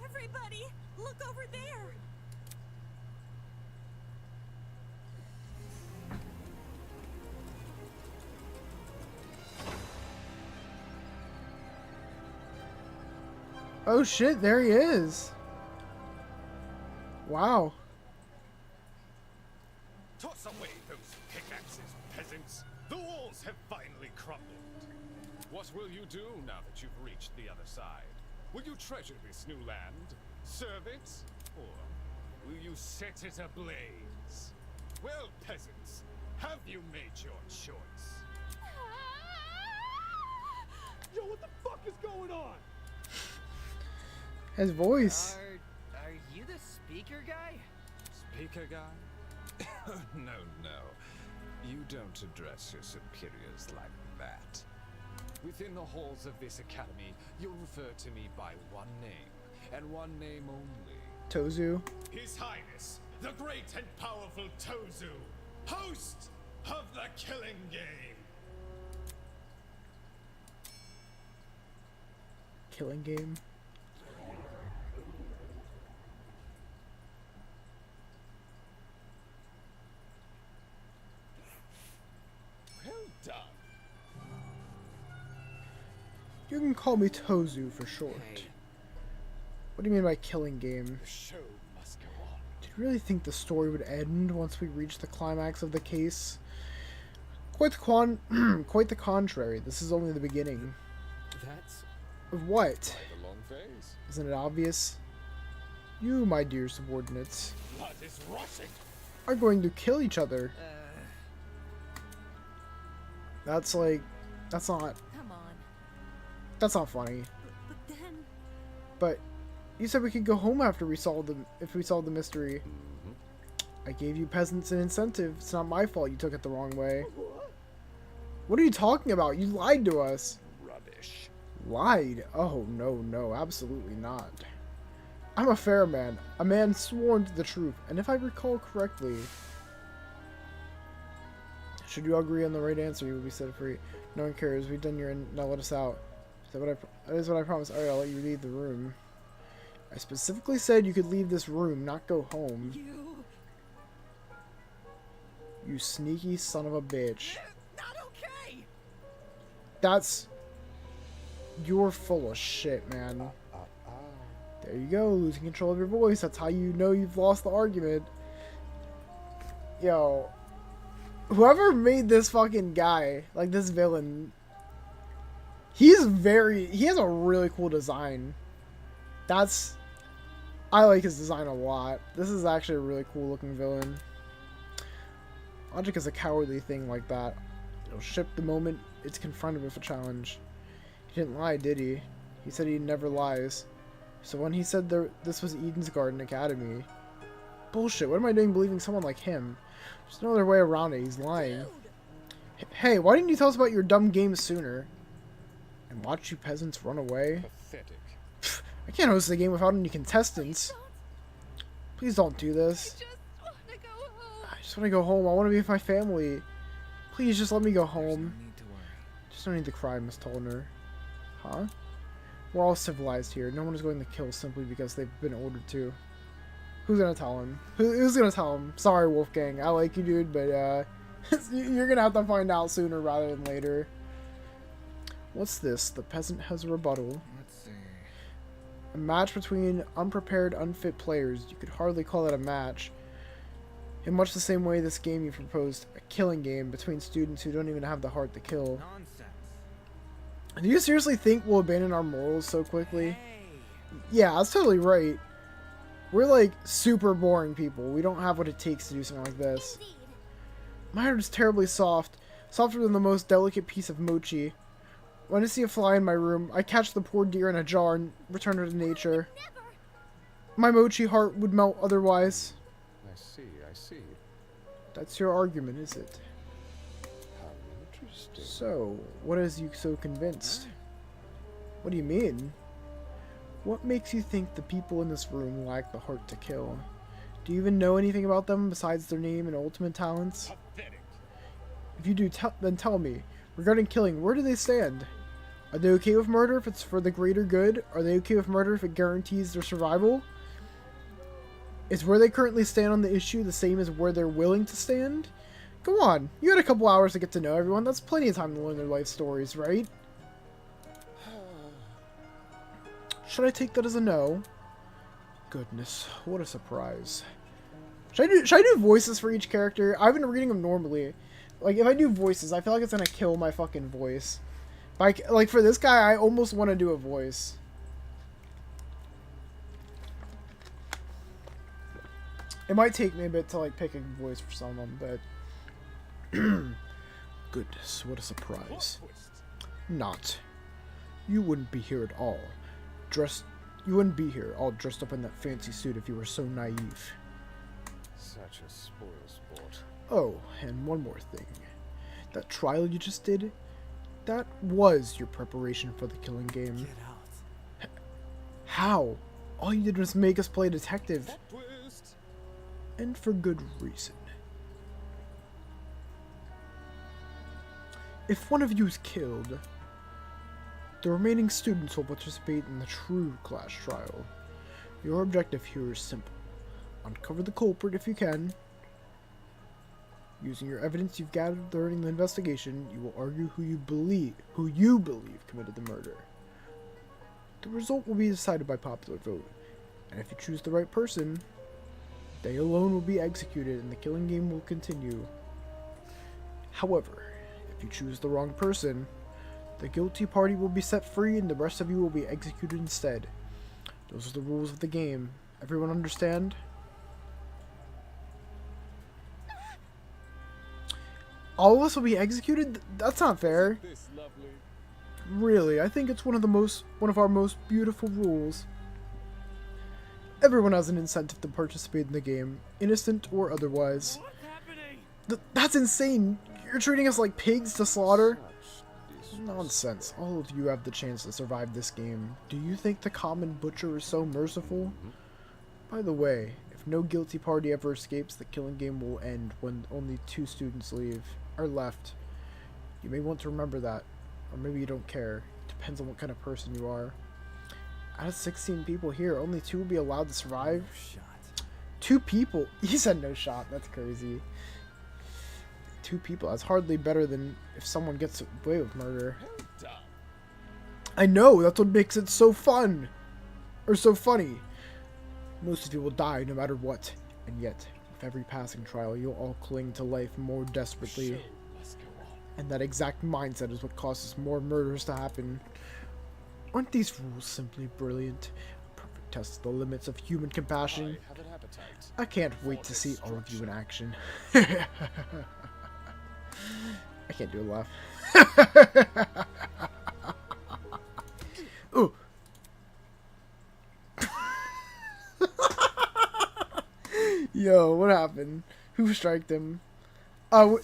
Everybody, look over there! Oh shit, there he is. Wow. Toss away those pickaxes, peasants. The walls have finally crumbled. What will you do now that you've reached the other side? Will you treasure this new land, serve it, or will you set it ablaze? Well, peasants, have you made your choice? Yo, what the fuck is going on? His voice. Are you the speaker guy? Speaker guy? No, no. You don't address your superiors like that. Within the halls of this academy, you'll refer to me by one name, and one name only. Tozu. His Highness, the great and powerful Tozu, host of the Killing Game. Killing game. Well done. You can call me Tozu for short. Hey. What do you mean by killing game? The show must go on. Did you really think the story would end once we reach the climax of the case? Quite the contrary. This is only the beginning. That's... Of what? The long phase. Isn't it obvious? You, my dear subordinates. Blood is rushing. are going to kill each other. That's like, that's not funny. But then... But you said we could go home after we solved if we solved the mystery. I gave you peasants an incentive. It's not my fault you took it the wrong way. What are you talking about? You lied to us. Rubbish. Lied? Oh, no, absolutely not. I'm a fair man. A man sworn to the truth. And if I recall correctly... Should you agree on the right answer, you will be set free. No one cares. We've done your end. Now let us out. That is what I promised. Alright, I'll let you leave the room. I specifically said you could leave this room, not go home. You sneaky son of a bitch. Not okay. That's... You're full of shit, man. There you go, losing control of your voice. That's how you know you've lost the argument. Yo. Whoever made this fucking guy, like this villain, he has a really cool design. I like his design a lot. This is actually a really cool looking villain. Logic is a cowardly thing like that. It'll ship the moment it's confronted with a challenge. He didn't lie, did he? He said he never lies. So when he said this was Eden's Garden Academy... Bullshit, what am I doing believing someone like him? There's no other way around it, he's lying. Hey, why didn't you tell us about your dumb game sooner? And watch you peasants run away? Pathetic. Pfft, I can't host the game without any contestants. Please don't do this. I just want to go home. I want to be with my family. Please just let me go home. Just don't need to cry, Miss Tolner. Huh? We're all civilized here. No one is going to kill simply because they've been ordered to. Who's gonna tell him? Who's gonna tell him? Sorry, Wolfgang. I like you, dude, but you're gonna have to find out sooner rather than later. What's this? The peasant has a rebuttal. Let's see. A match between unprepared, unfit players. You could hardly call it a match. In much the same way this game you proposed, a killing game between students who don't even have the heart to kill. Nonsense. Do you seriously think we'll abandon our morals so quickly? Yeah, that's totally right. We're like super boring people. We don't have what it takes to do something like this. My heart is terribly soft. Softer than the most delicate piece of mochi. When I see a fly in my room, I catch the poor deer in a jar and return her to nature. My mochi heart would melt otherwise. I see. That's your argument, is it? How interesting. So, what has you so convinced? What do you mean? What makes you think the people in this room lack the heart to kill? Do you even know anything about them besides their name and ultimate talents? Pathetic. If you do, then tell me. Regarding killing, where do they stand? Are they okay with murder if it's for the greater good? Are they okay with murder if it guarantees their survival? Is where they currently stand on the issue the same as where they're willing to stand? Go on, you had a couple hours to get to know everyone. That's plenty of time to learn their life stories, right? Should I take that as a no? Goodness, what a surprise. Should I do voices for each character? I've been reading them normally. Like, if I do voices, I feel like it's gonna kill my fucking voice. Like, for this guy, I almost want to do a voice. It might take me a bit to, like, pick a voice for some of them, but... Goodness, what a surprise. Not. You wouldn't be here at all. You wouldn't be here all dressed up in that fancy suit if you were so naive. Such a spoilsport. Oh, and one more thing. That trial you just did, that was your preparation for the killing game. Get out. How? All you did was make us play detective. And for good reason. If one of you is killed, the remaining students will participate in the true class trial. Your objective here is simple. Uncover the culprit if you can. Using your evidence you've gathered during the investigation, you will argue who you believe committed the murder. The result will be decided by popular vote, and if you choose the right person, they alone will be executed and the killing game will continue. However, if you choose the wrong person, the guilty party will be set free and the rest of you will be executed instead. Those are the rules of the game. Everyone understand? All of us will be executed? That's not fair. This lovely. Really, I think it's one of our most beautiful rules. Everyone has an incentive to participate in the game, innocent or otherwise. That's insane! You're treating us like pigs to slaughter? Nonsense. All of you have the chance to survive this game. Do you think the common butcher is so merciful? By the way, if no guilty party ever escapes, the killing game will end when only 2 students are left. You may want to remember that. Or maybe you don't care. Depends on what kind of person you are. Out of 16 people here, only 2 will be allowed to survive? 2 people? He said no shot. That's crazy. 2 people. That's hardly better than if someone gets away with murder. I know! That's what makes it so fun! Or so funny. Most of you will die no matter what. And yet, with every passing trial, you'll all cling to life more desperately. And that exact mindset is what causes more murders to happen. Aren't these rules simply brilliant? A perfect test of the limits of human compassion. I can't wait to see all of you in action. I can't do a laugh. Ooh. Yo, what happened? Who striked him? Oh.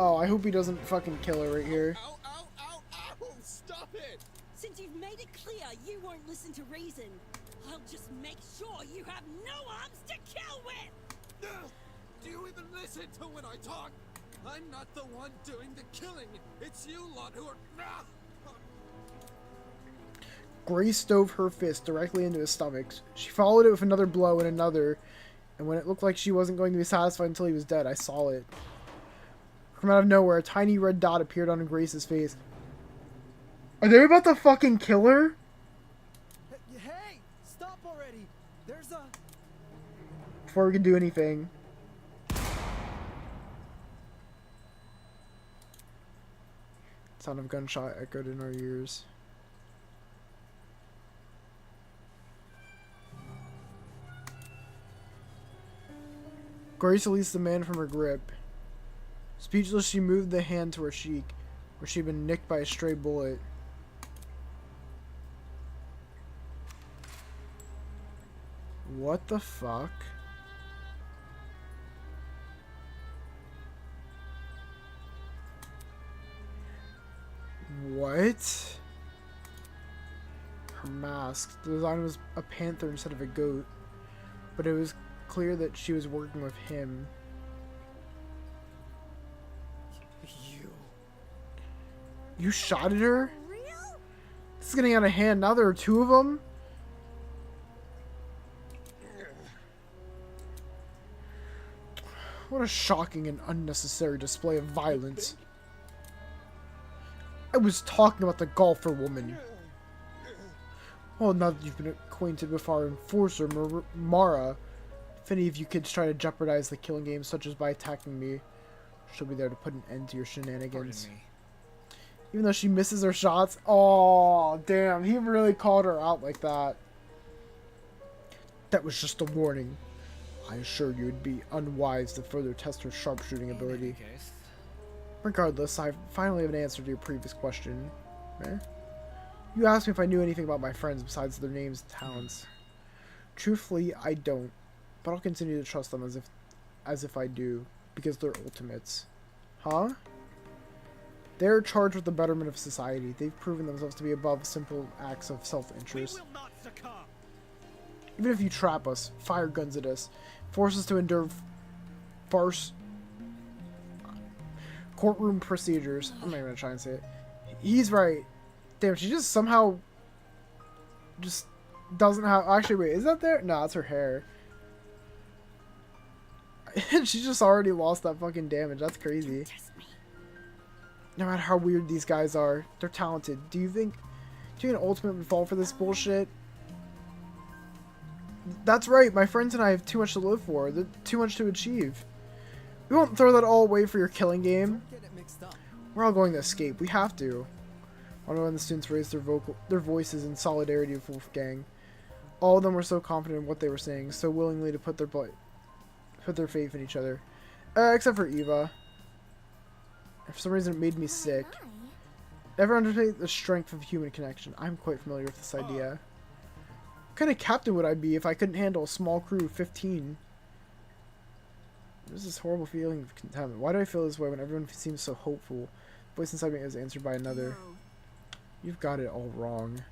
Oh, I hope he doesn't fucking kill her right here. Ow, ow, ow, ow! Stop it! Since you've made it clear you won't listen to reason, I'll just make sure you have no arms to kill with! Do you even listen to when I talk? I'm not the one doing the killing. It's you lot who are... Grace dove her fist directly into his stomach. She followed it with another blow and another, and when it looked like she wasn't going to be satisfied until he was dead, I saw it. From out of nowhere, a tiny red dot appeared on Grace's face. Are they about to fucking kill her? Hey, stop already. There's a... Before we can do anything. Sound of gunshot echoed in our ears. Grace released the man from her grip. Speechless, she moved the hand to her cheek, where she'd been nicked by a stray bullet. What the fuck? What? Her mask. The design was a panther instead of a goat, but it was clear that she was working with him. You shot at her? This is getting out of hand. Now there are 2 of them? What a shocking and unnecessary display of violence. I was talking about the golfer woman. Well, now that you've been acquainted with our enforcer, Mara, if any of you kids try to jeopardize the killing game, such as by attacking me, she'll be there to put an end to your shenanigans. Even though she misses her shots. Oh, damn. He really called her out like that. That was just a warning. I assure you it'd be unwise to further test her sharpshooting ability. Regardless, I finally have an answer to your previous question. You asked me if I knew anything about my friends besides their names and talents. Truthfully, I don't. But I'll continue to trust them as if I do, because they're ultimates. Huh? They're charged with the betterment of society. They've proven themselves to be above simple acts of self-interest. Even if you trap us, fire guns at us, force us to endure farce courtroom procedures. I'm not even gonna try and say it. He's right. Damn, she just somehow just doesn't have... Actually, wait, is that there? No, that's her hair. She just already lost that fucking damage. That's crazy. No matter how weird these guys are, they're talented. Do you think an ultimate would fall for this bullshit? That's right, my friends and I have too much to live for. Too much to achieve. We won't throw that all away for your killing game. We're all going to escape. We have to. One of the students raised their voices in solidarity with Wolfgang. All of them were so confident in what they were saying, so willingly to put their faith in each other. Except for Eva. For some reason it made me sick. Never underestimate the strength of human connection. I'm quite familiar with this idea. What kind of captain would I be if I couldn't handle a small crew of 15? There's this horrible feeling of contentment. Why do I feel this way when everyone seems so hopeful? The voice inside me is answered by another. You've got it all wrong.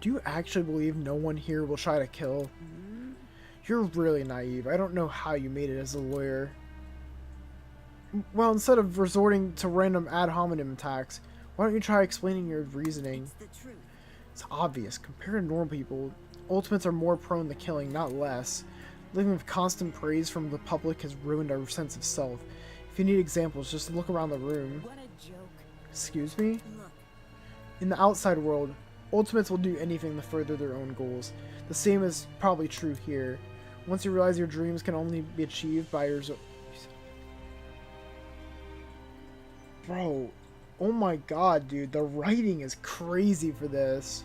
Do you actually believe no one here will try to kill? You're really naive. I don't know how you made it as a lawyer. Well, instead of resorting to random ad hominem attacks, why don't you try explaining your reasoning? It's obvious. Compared to normal people, Ultimates are more prone to killing, not less. Living with constant praise from the public has ruined our sense of self. If you need examples, just look around the room. What a joke. Excuse me? In the outside world, Ultimates will do anything to further their own goals. The same is probably true here. Once you realize your dreams can only be achieved by yours. Bro, oh my god, dude, the writing is crazy for this.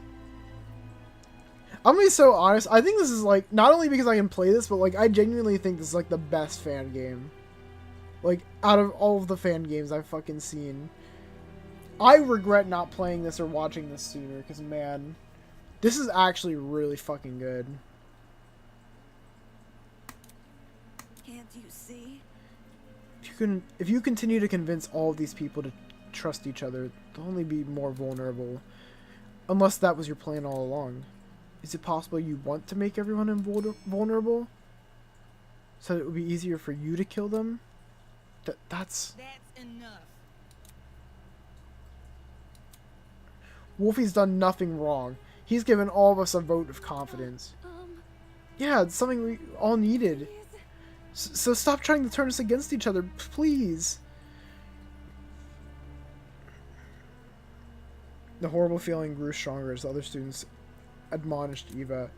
I'm gonna be so honest, I think this is like, not only because I can play this, but like, I genuinely think this is like the best fan game. Like, out of all of the fan games I've fucking seen. I regret not playing this or watching this sooner, because man, this is actually really fucking good. Can't you see? If you continue to convince all of these people to trust each other, they'll only be more vulnerable. Unless that was your plan all along. Is it possible you want to make everyone vulnerable? So that it would be easier for you to kill them? That's enough. Wolfie's done nothing wrong. He's given all of us a vote of confidence. Yeah, it's something we all needed. So stop trying to turn us against each other, please. The horrible feeling grew stronger as the other students admonished Eva.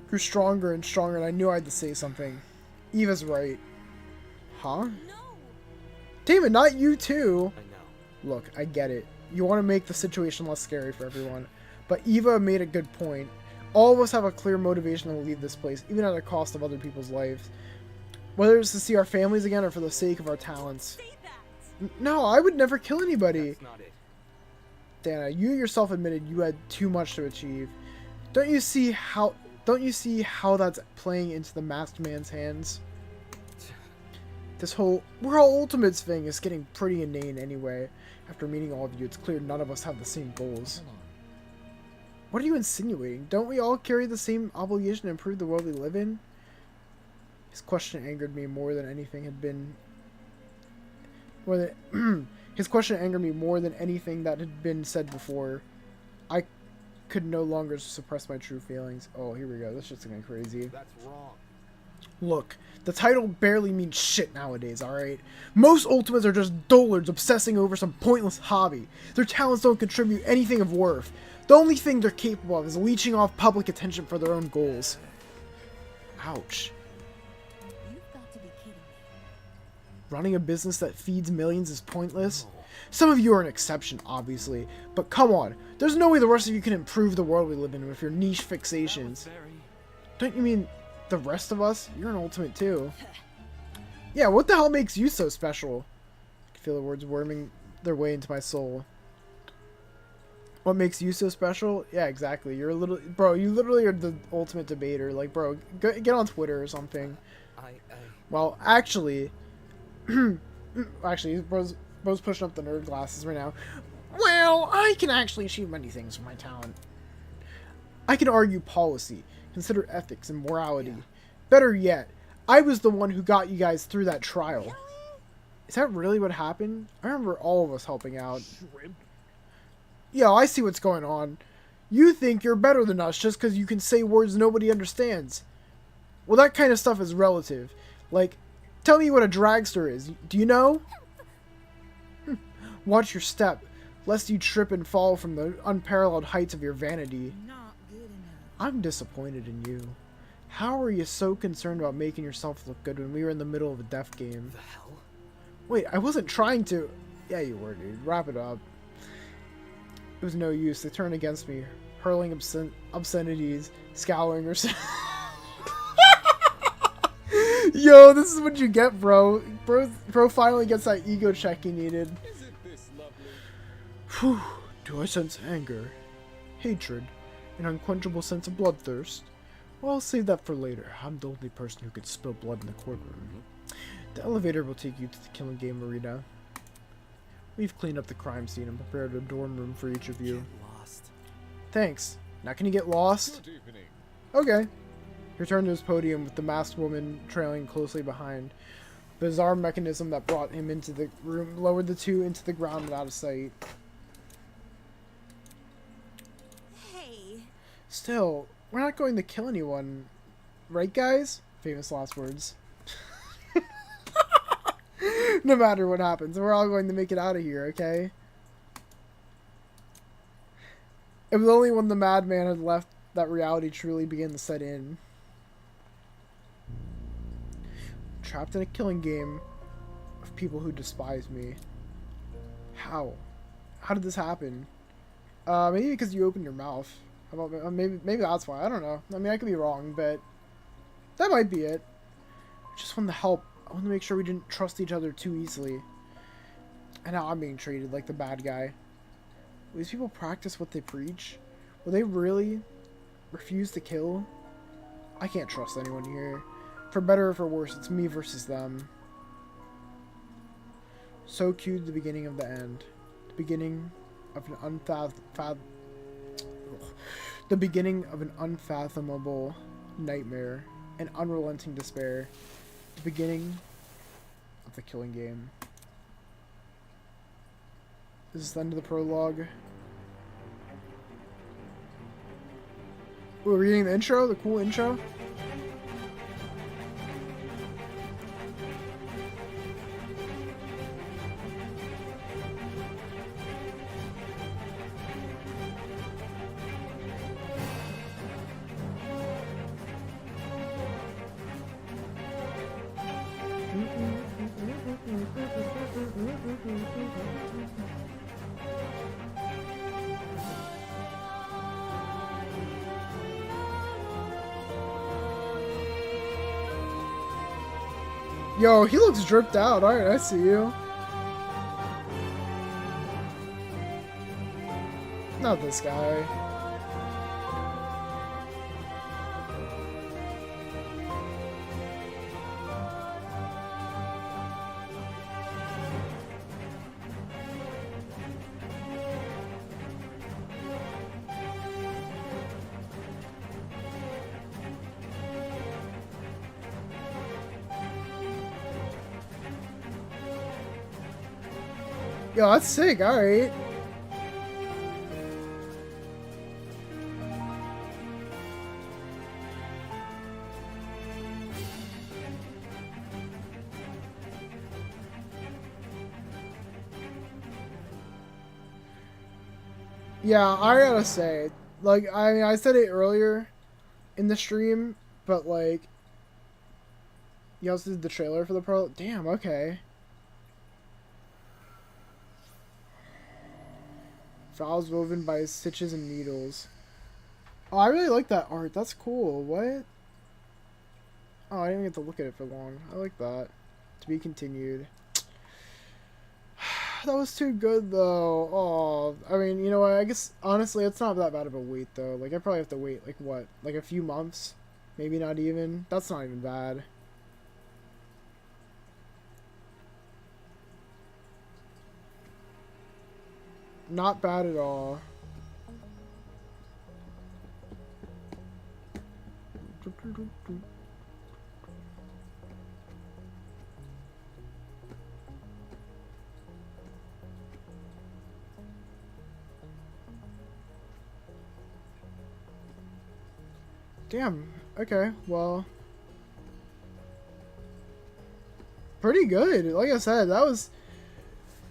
Grew stronger and stronger, and I knew I had to say something. Eva's right. Huh? No. Damn it, not you too. I know. Look, I get it. You want to make the situation less scary for everyone. But Eva made a good point. All of us have a clear motivation to leave this place, even at the cost of other people's lives. Whether it's to see our families again or for the sake of our talents. No, I would never kill anybody. That's not it. Dana, you yourself admitted you had too much to achieve. Don't you see how that's playing into the masked man's hands? This whole we're all ultimates thing is getting pretty inane anyway. After meeting all of you, it's clear none of us have the same goals. What are you insinuating? Don't we all carry the same obligation to improve the world we live in? His question angered me more than anything had been. His question angered me more than anything that had been said before. I could no longer suppress my true feelings. Oh, here we go. This shit's getting crazy. That's wrong. Look, the title barely means shit nowadays, alright? Most Ultimates are just dullards obsessing over some pointless hobby. Their talents don't contribute anything of worth. The only thing they're capable of is leeching off public attention for their own goals. Ouch. You've got to be kidding me. Running a business that feeds millions is pointless? Some of you are an exception, obviously, but come on, there's no way the rest of you can improve the world we live in with your niche fixations. Don't you mean the rest of us? You're an ultimate too. Yeah, what the hell makes you so special? I can feel the words worming their way into my soul. What makes you so special? Yeah, exactly. You're a little... Bro, you literally are the ultimate debater. Like, bro, get on Twitter or something. Well, actually... actually, bro's pushing up the nerd glasses right now. Well, I can actually achieve many things with my talent. I can argue policy, consider ethics and morality. Better yet, I was the one who got you guys through that trial. Is that really what happened? I remember all of us helping out. Shrimp? Yo, I see what's going on. You think you're better than us just because you can say words nobody understands. Well, that kind of stuff is relative. Like, tell me what a dragster is. Do you know? Watch your step, lest you trip and fall from the unparalleled heights of your vanity. Not good enough. I'm disappointed in you. How are you so concerned about making yourself look good when we were in the middle of a death game? The hell? Wait, I wasn't trying to... Yeah, you were, dude. Wrap it up. It was no use. They turned against me, hurling obscenities, scowling or Yo, this is what you get, bro. Bro finally gets that ego check he needed. Whew. Do I sense anger, hatred, an unquenchable sense of bloodthirst? Well, I'll save that for later. I'm the only person who could spill blood in the courtroom. The elevator will take you to the killing game arena. We've cleaned up the crime scene and prepared a dorm room for each of you. Lost. Thanks. Now can you get lost? Okay. Return to his podium with the masked woman trailing closely behind. Bizarre mechanism that brought him into the room lowered the two into the ground and out of sight. Hey. Still, we're not going to kill anyone. Right, guys? Famous last words. No matter what happens, we're all going to make it out of here, okay? It was only when the madman had left that reality truly began to set in. Trapped in a killing game of people who despise me. How? How did this happen? Maybe because you opened your mouth. How about, maybe that's why. I don't know. I mean, I could be wrong, but that might be it. I just wanted to help. I wanted to make sure we didn't trust each other too easily. And now I'm being treated like the bad guy. Will these people practice what they preach? Will they really refuse to kill? I can't trust anyone here. For better or for worse, it's me versus them. So cued the beginning of the end. The beginning of an the beginning of an unfathomable nightmare. An unrelenting despair. The beginning of the killing game. This is the end of the prologue. We're reading the intro, the cool intro. Yo, he looks dripped out. Alright, I see you. Not this guy. Yo, that's sick, alright. Yeah, I gotta say, like, I mean, I said it earlier in the stream, but, like, you also did the trailer for the Pro. Damn, okay. Files woven by stitches and needles. Oh, I really like that art. That's cool. What? Oh, I didn't even get to look at it for long. I like that. To be continued. That was too good, though. Oh, I mean, you know what? I guess, honestly, it's not that bad of a wait, though. Like, I probably have to wait, like, what? Like, a few months? Maybe not even. That's not even bad. Not bad at all. Damn. Okay, well. Pretty good. Like I said, that was...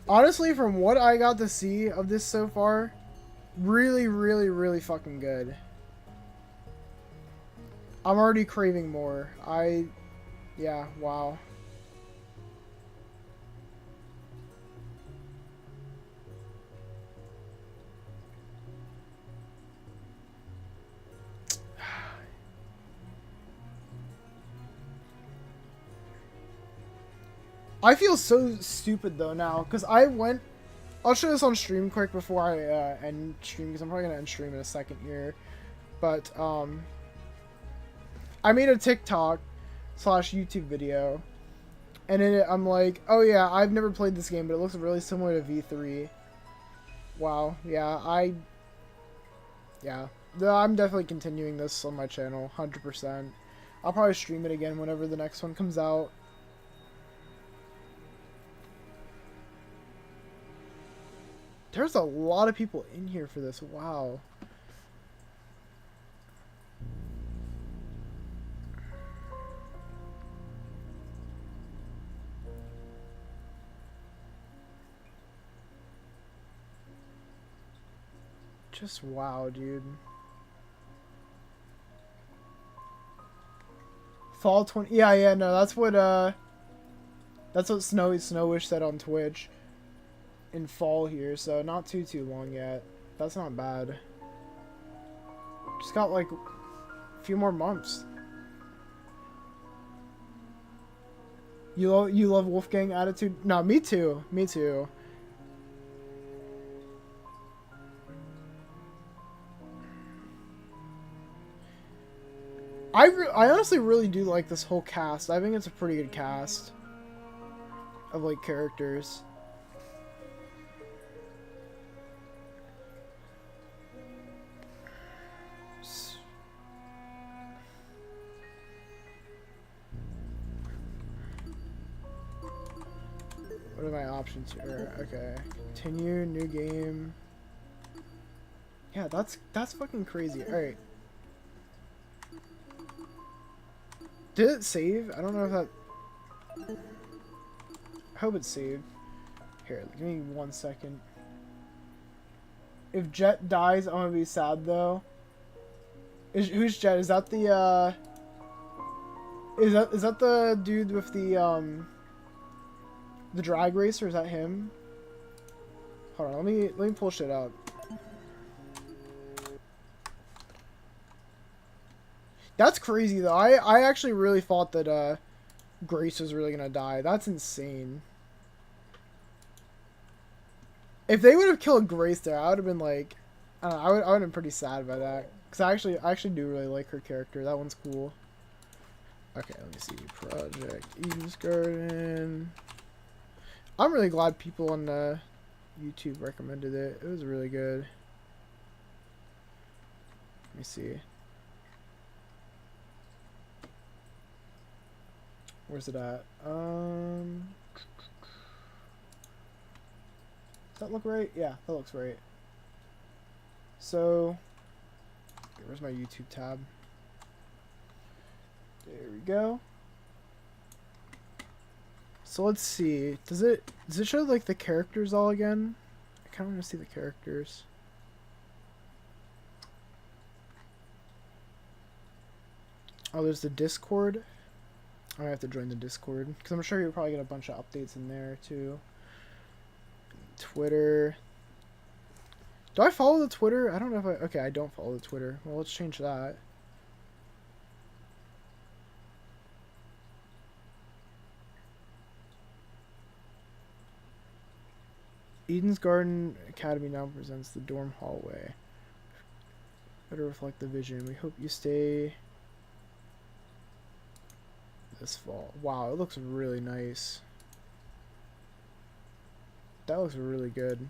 Honestly, from what I got to see of this so far, really, really, really fucking good. I'm already craving more. Yeah, wow. I feel so stupid though now, because I went. I'll show this on stream quick before I end stream, because I'm probably gonna end stream in a second here. But I made a TikTok / YouTube video, and in it I'm like, oh yeah, I've never played this game, but it looks really similar to V3. Wow, yeah, I'm definitely continuing this on my channel, 100%. I'll probably stream it again whenever the next one comes out. There's a lot of people in here for this, wow. Just wow, dude. Fall 20. Yeah, no, that's what Snowish said on Twitch. In fall here, so not too long yet. That's not bad. Just got like a few more months. You love Wolfgang attitude? No, me too. Me too. I honestly really do like this whole cast. I think it's a pretty good cast of like characters. What are my options here? Okay. Continue, new game. Yeah, that's fucking crazy. Alright. Did it save? I don't know if that... I hope it saved. Here, give me 1 second. If Jet dies, I'm gonna be sad though. Who's Jet? Is that the Is that the dude with the drag racer? Is that him? Hold on, let me pull shit up. That's crazy though. I actually really thought that Grace was really gonna die. That's insane. If they would have killed Grace there, I would have been like, I don't know, I would have been pretty sad by that. Cause I actually do really like her character. That one's cool. Okay, let me see. Project Eden's Garden. I'm really glad people on YouTube recommended it. It was really good. Let me see. Where's it at? Does that look right? Yeah, that looks right. So, okay, where's my YouTube tab? There we go. So let's see. Does it show like the characters all again? I kind of want to see the characters. Oh, there's the Discord. I have to join the Discord because I'm sure you'll probably get a bunch of updates in there too. Twitter. Do I follow the Twitter? I don't know if I... Okay, I don't follow the Twitter. Well, let's change that. Eden's Garden Academy now presents the dorm hallway. Better reflect the vision. We hope you stay this fall. Wow, it looks really nice. That looks really good.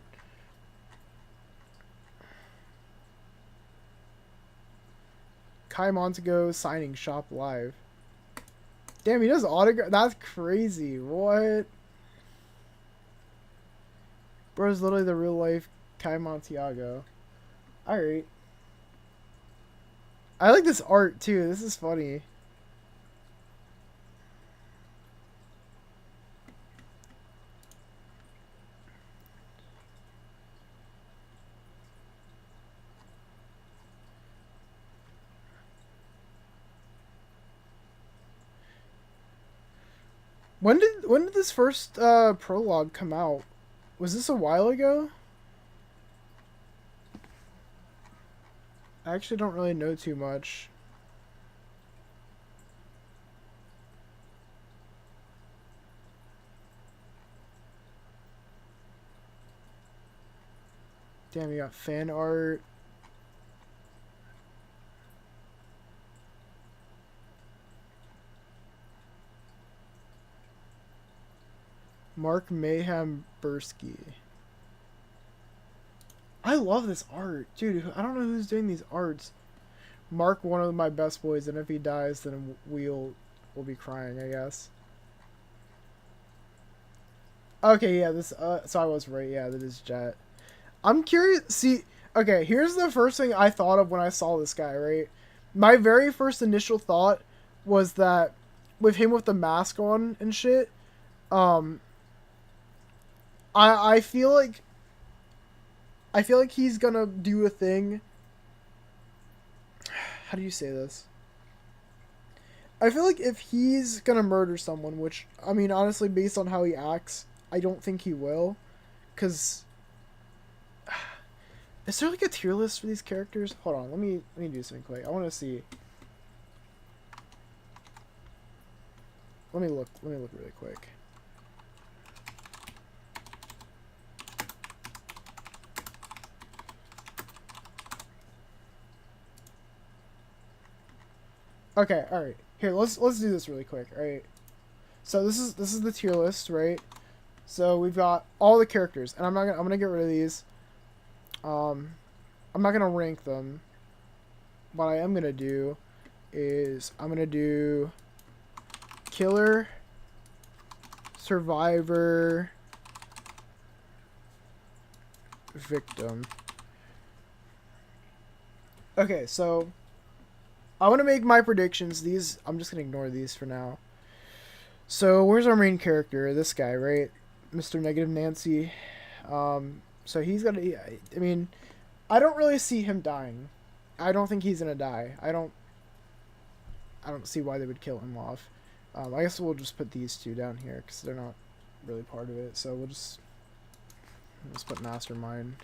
Kai Montego signing shop live. Damn, he does autograph. That's crazy. What? Bro's literally the real life Kai Montiago. Alright. I like this art too. This is funny. When did this first prologue come out? Was this a while ago? I actually don't really know too much. Damn, you got fan art. Mark Mayhem Bursky. I love this art. Dude, I don't know who's doing these arts. Mark, one of my best boys, and if he dies, then we'll be crying, I guess. Okay, yeah, this, so I was right, yeah, that is Jet. I'm curious, see, okay, here's the first thing I thought of when I saw this guy, right? My very first initial thought was that, with him with the mask on and shit, I feel like he's gonna do a thing. How do you say this? I feel like if he's gonna murder someone, which, I mean, honestly, based on how he acts, I don't think he will. Because, is there like a tier list for these characters? Hold on, let me do something quick. I want to see. Let me look really quick. Okay, all right. Here, let's do this really quick. All right. So this is the tier list, right? So we've got all the characters, and I'm gonna get rid of these. I'm not gonna rank them. What I am gonna do is I'm gonna do killer, survivor, victim. Okay, so I want to make my predictions. These, I'm just going to ignore these for now. So, where's our main character? This guy, right? Mr. Negative Nancy. So he's got to, I mean, I don't really see him dying. I don't think he's going to die. I don't see why they would kill him off. I guess we'll just put these two down here because they're not really part of it. So let's put Mastermind.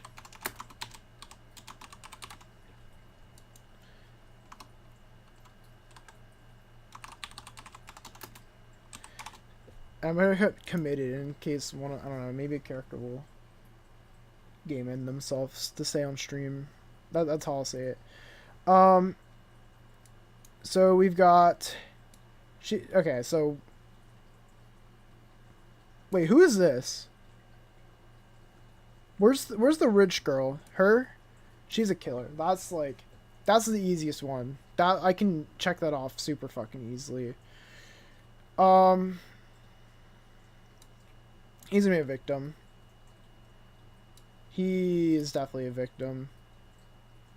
I'm gonna hit committed in case one, I don't know, maybe a character will game in themselves to stay on stream. That's how I'll say it. So we've got okay, so wait, who is this? Where's the rich girl? Her? She's a killer. That's the easiest one. That I can check that off super fucking easily. He's gonna be a victim. He is definitely a victim.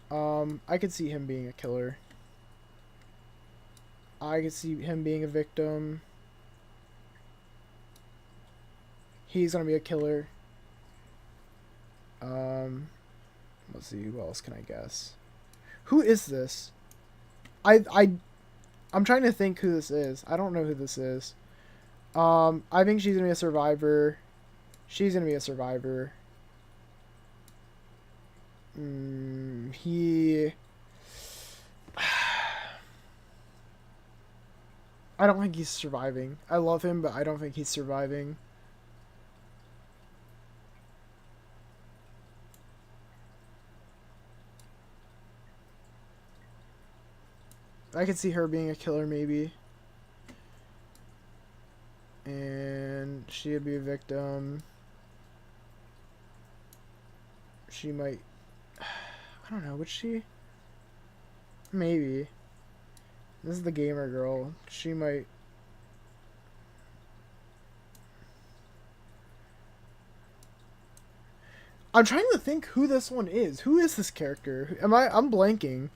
I could see him being a killer. I could see him being a victim. He's gonna be a killer. Let's see, who else can I guess? Who is this? I'm trying to think who this is. I don't know who this is. I think she's gonna be a survivor. She's gonna be a survivor. I don't think he's surviving. I love him, but I don't think he's surviving. I could see her being a killer, maybe. And she'd be a victim. She might... I don't know, would she? Maybe. This is the gamer girl. She might... I'm trying to think who this one is. Who is this character? I'm blanking.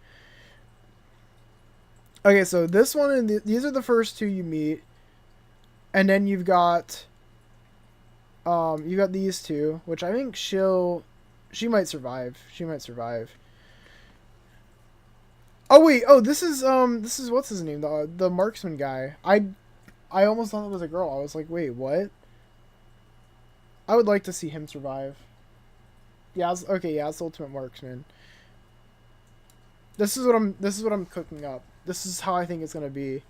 Okay, so this one and these are the first two you meet. And then you've got you got these two, which I think she might survive. She might survive. Oh wait, this is what's his name? The marksman guy. I almost thought it was a girl. I was like, "Wait, what?" I would like to see him survive. Yeah, okay, yeah, it's Ultimate Marksman. This is what I'm cooking up. This is how I think it's going to be.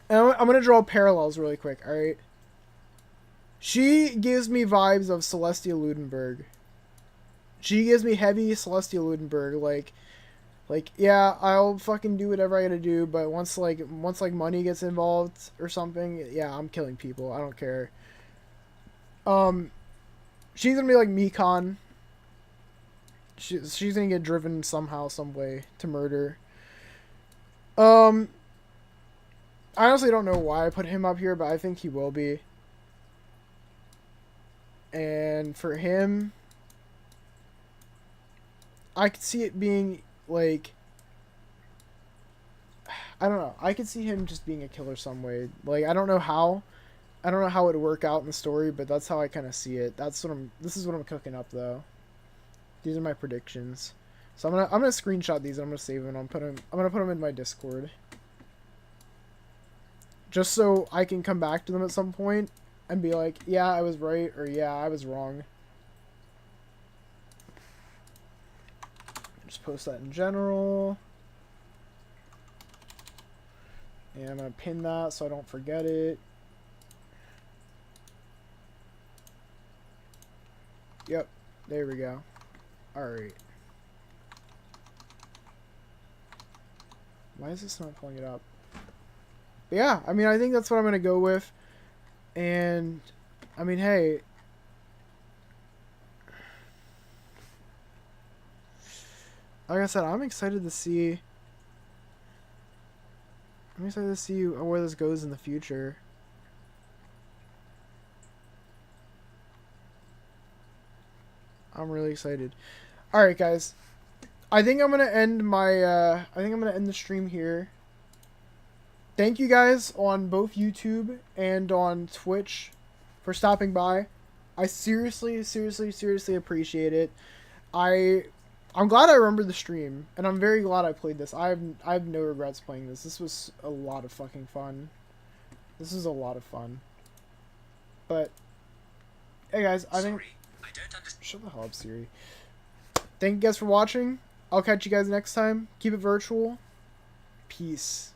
And I'm going to draw parallels really quick, alright? She gives me vibes of Celestia Ludenberg. She gives me heavy Celestia Ludenberg. Like, yeah, I'll fucking do whatever I gotta do, but once money gets involved or something, yeah, I'm killing people. I don't care. She's gonna be like Mikon. She's gonna get driven somehow, some way to murder. I honestly don't know why I put him up here, but I think he will be. And for him, I could see it being like, I don't know. I could see him just being a killer some way. Like, I don't know how it would work out in the story, but that's how I kind of see it. This is what I'm cooking up though. These are my predictions. So I'm gonna screenshot these and I'm gonna save them. I'm gonna put them in my Discord. Just so I can come back to them at some point and be like, yeah, I was right, or yeah, I was wrong. Just post that in general. And I'm gonna pin that so I don't forget it. Yep, there we go. Alright. Why is this not pulling it up? But yeah, I mean, I think that's what I'm going to go with. And, I mean, hey. Like I said, I'm excited to see where this goes in the future. I'm really excited. Alright, guys. I think I'm going to end the stream here. Thank you guys on both YouTube and on Twitch for stopping by. I seriously appreciate it. I'm glad I remembered the stream, and I'm very glad I played this. I have no regrets playing this. This was a lot of fucking fun. This is a lot of fun. But hey guys, I think shut the hell up, Siri. Thank you guys for watching. I'll catch you guys next time. Keep it virtual. Peace.